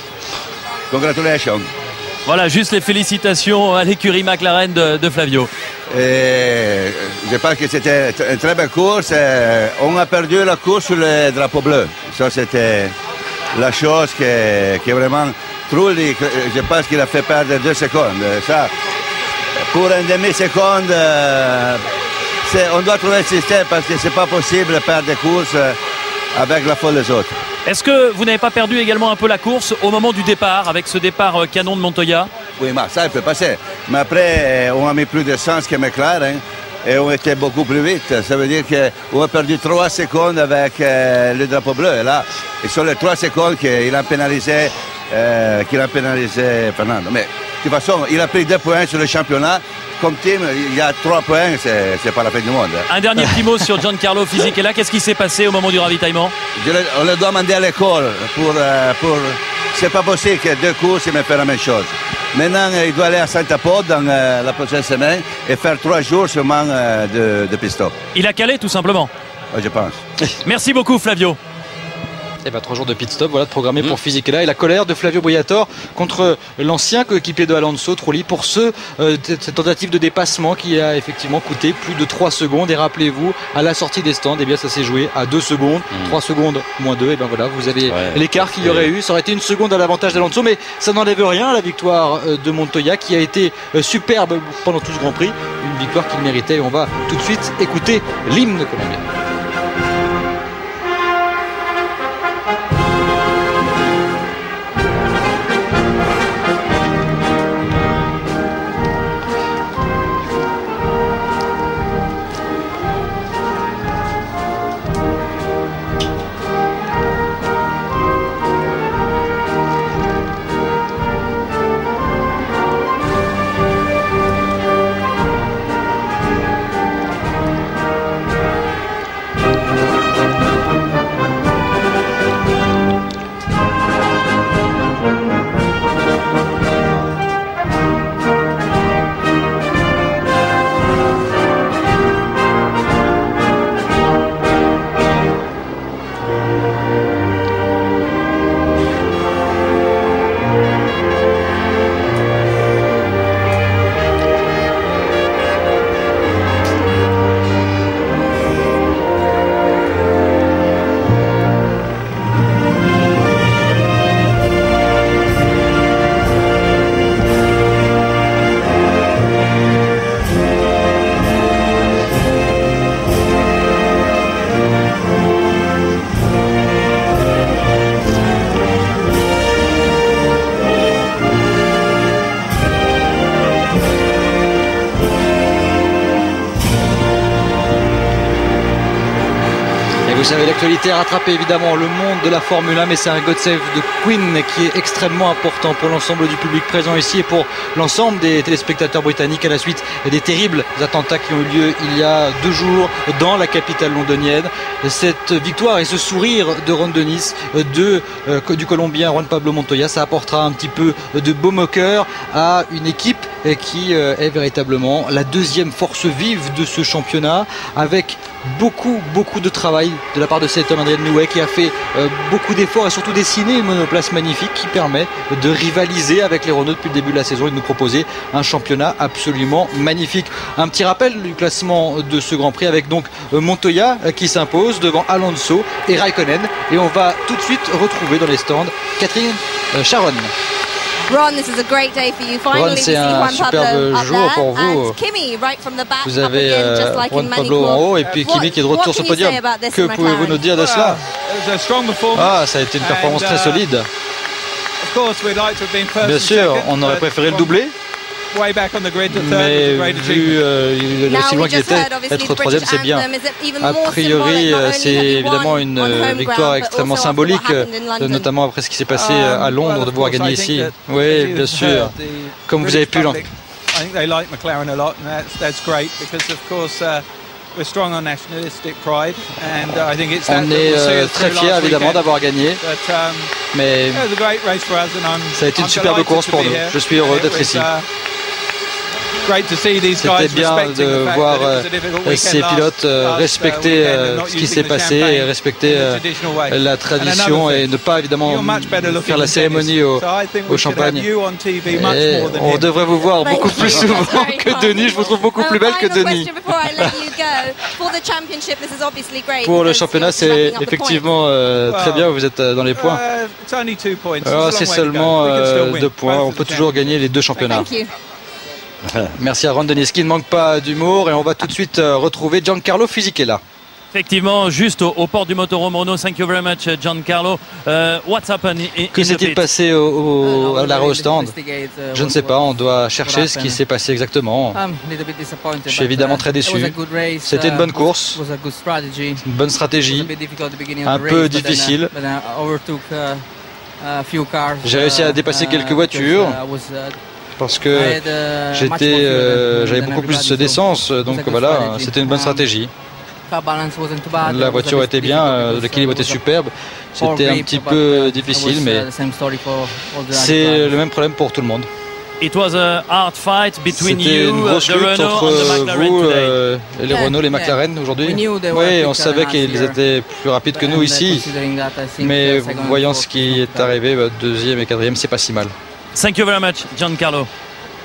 Congratulations. Voilà, juste les félicitations à l'écurie McLaren de Flavio. Et je pense que c'était une très belle course. On a perdu la course sur le drapeau bleu. Ça, c'était la chose qui est vraiment... Trulli, je pense qu'il a fait perdre 2 secondes. Ça, pour une demi-seconde, on doit trouver un système parce que c'est pas possible de perdre des courses avec la faute des autres. Est-ce que vous n'avez pas perdu également un peu la course au moment du départ, avec ce départ canon de Montoya? Oui, mais ça, il peut passer. Mais après, on a mis plus de sens que McLaren et on était beaucoup plus vite. Ça veut dire qu'on a perdu 3 secondes avec le drapeau bleu. Et là, et sur les 3 secondes qu'il a pénalisé Fernando. Mais de toute façon, il a pris 2 points sur le championnat. Comme team, il y a 3 points, c'est pas la fin du monde. Un dernier petit mot sur Giancarlo Fisichella. Qu'est-ce qui s'est passé au moment du ravitaillement? On le doit demander à l'école c'est pas possible que 2 courses me fassent la même chose. Maintenant, il doit aller à Saint-Apôtre dans la prochaine semaine et faire 3 jours seulement de pit-stop. Il a calé tout simplement? Oui, je pense. Merci beaucoup Flavio. Et bien 3 jours de pit stop, voilà de programmer pour Fisichella et la colère de Flavio Briatore contre l'ancien coéquipier de Alonso, Trulli, pour cette tentative de dépassement qui a effectivement coûté plus de 3 secondes. Et rappelez-vous, à la sortie des stands, eh bien ça s'est joué à 2 secondes, 3 secondes moins 2, et bien voilà, vous avez l'écart qu'il y aurait eu. Ça aurait été 1 seconde à l'avantage d'Alonso, mais ça n'enlève rien à la victoire de Montoya qui a été superbe pendant tout ce Grand Prix, une victoire qu'il méritait. Et on va tout de suite écouter l'hymne colombien. Vous savez, l'actualité a rattrapé évidemment le monde de la Formule 1, mais c'est un God Save de Queen qui est extrêmement important pour l'ensemble du public présent ici et pour l'ensemble des téléspectateurs britanniques à la suite des terribles attentats qui ont eu lieu il y a 2 jours dans la capitale londonienne. Cette victoire et ce sourire de Ron Dennis, du Colombien Juan Pablo Montoya, ça apportera un petit peu de baume au cœur à une équipe qui est véritablement la 2e force vive de ce championnat, avec beaucoup de travail de la part de cet homme, Adrian Newey, qui a fait beaucoup d'efforts et surtout dessiné une monoplace magnifique qui permet de rivaliser avec les Renault depuis le début de la saison et de nous proposer un championnat absolument magnifique. Un petit rappel du classement de ce Grand Prix avec donc Montoya qui s'impose devant Alonso et Raikkonen, et on va tout de suite retrouver dans les stands Catherine Sharon. Ron, c'est un superbe jour pour vous. Vous avez Juan Pablo en haut et puis Kimi qui est de retour sur le podium. Que pouvez-vous nous dire de cela? Ça a été une performance très solide. Bien sûr, on aurait préféré le doubler. Mais vu aussi loin qu'il était, être troisième, c'est bien. A priori, c'est évidemment une victoire extrêmement symbolique, notamment après ce qui s'est passé à Londres, de pouvoir gagner ici. Oui, bien sûr. Comme vous avez pu l'entendre. On est très fiers évidemment d'avoir gagné, mais ça a été une superbe course pour nous. Je suis heureux d'être ici. C'était bien de voir ces pilotes respecter ce qui s'est passé et respecter la tradition et ne pas évidemment faire la cérémonie au champagne. Et on devrait vous voir beaucoup plus souvent que Denis. Je vous trouve beaucoup plus belle que Denis. Pour le championnat, c'est effectivement très bien. Vous êtes dans les points. C'est seulement 2 points. On peut toujours gagner les 2 championnats. Merci à Ron Dennis qui ne manque pas d'humour et on va tout de suite retrouver Giancarlo Fisichella. Effectivement, juste au port du Motorhome Renault. Thank you very much, Giancarlo. What's happened Que s'est-il passé à l'arrêt au stand? Je ne sais pas, on doit chercher ce qui s'est passé exactement. Je suis évidemment très déçu. C'était une bonne course, une bonne stratégie, un peu difficile. J'ai réussi à dépasser quelques voitures. Parce que j'avais beaucoup plus d'essence, donc voilà, c'était une bonne stratégie. La voiture était bien, l'équilibre était superbe, c'était un petit peu difficile, mais c'est le même problème pour tout le monde. C'était une grosse lutte entre vous et les Renault, les McLaren aujourd'hui. Oui, on savait qu'ils étaient plus rapides que nous ici, mais voyant ce qui est arrivé, 2e et 4e, c'est pas si mal. Thank you very much, Giancarlo.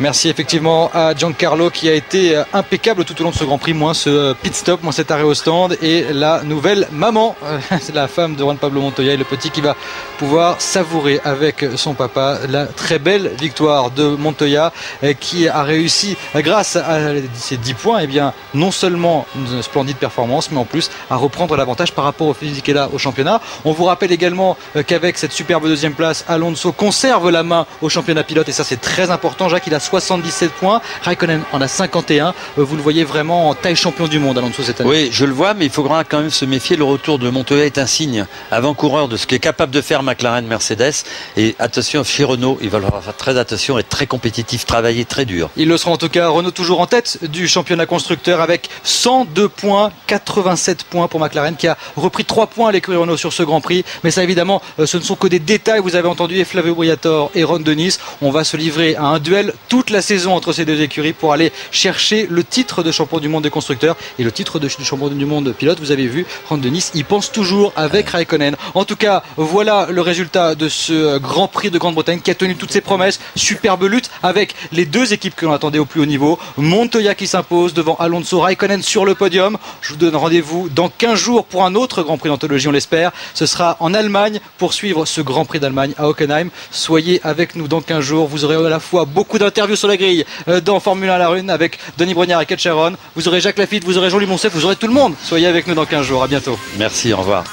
Merci effectivement à Giancarlo qui a été impeccable tout au long de ce Grand Prix, moins ce pit stop, moins cet arrêt au stand et la nouvelle maman, c'est la femme de Juan Pablo Montoya et le petit qui va pouvoir savourer avec son papa la très belle victoire de Montoya qui a réussi grâce à ses 10 points, et bien non seulement une splendide performance mais en plus à reprendre l'avantage par rapport au Fisichella au championnat. On vous rappelle également qu'avec cette superbe 2e place, Alonso conserve la main au championnat pilote et ça c'est très important. Jacques, il a 77 points, Raikkonen en a 51. Vous le voyez vraiment en taille champion du monde, Alonso, cette année. Oui, je le vois, mais il faudra quand même se méfier. Le retour de Montoya est un signe avant-coureur de ce qu'est capable de faire McLaren, Mercedes. Et attention, chez Renault, il va falloir faire très attention, être très compétitif, travailler très dur. Il le sera en tout cas. Renault toujours en tête du championnat constructeur avec 102 points, 87 points pour McLaren qui a repris 3 points à l'écurie Renault sur ce Grand Prix. Mais ça, évidemment, ce ne sont que des détails. Vous avez entendu Flavio Briatore et Ron Dennis. On va se livrer à un duel toute la saison entre ces 2 écuries pour aller chercher le titre de champion du monde des constructeurs et le titre de champion du monde pilote. Vous avez vu, Ron Dennis, il pense toujours avec Raikkonen. En tout cas, voilà le résultat de ce Grand Prix de Grande-Bretagne qui a tenu toutes ses promesses. Superbe lutte avec les 2 équipes que l'on attendait au plus haut niveau. Montoya qui s'impose devant Alonso, Raikkonen sur le podium. Je vous donne rendez-vous dans 15 jours pour un autre Grand Prix d'anthologie, on l'espère. Ce sera en Allemagne pour suivre ce Grand Prix d'Allemagne à Hockenheim. Soyez avec nous dans 15 jours. Vous aurez à la fois beaucoup d'interviews sur la grille dans Formule 1 à la Rune avec Denis Brognard et Kat Sharon. Vous aurez Jacques Lafitte, vous aurez Jean-Louis Monsef, vous aurez tout le monde. Soyez avec nous dans 15 jours. À bientôt. Merci, au revoir.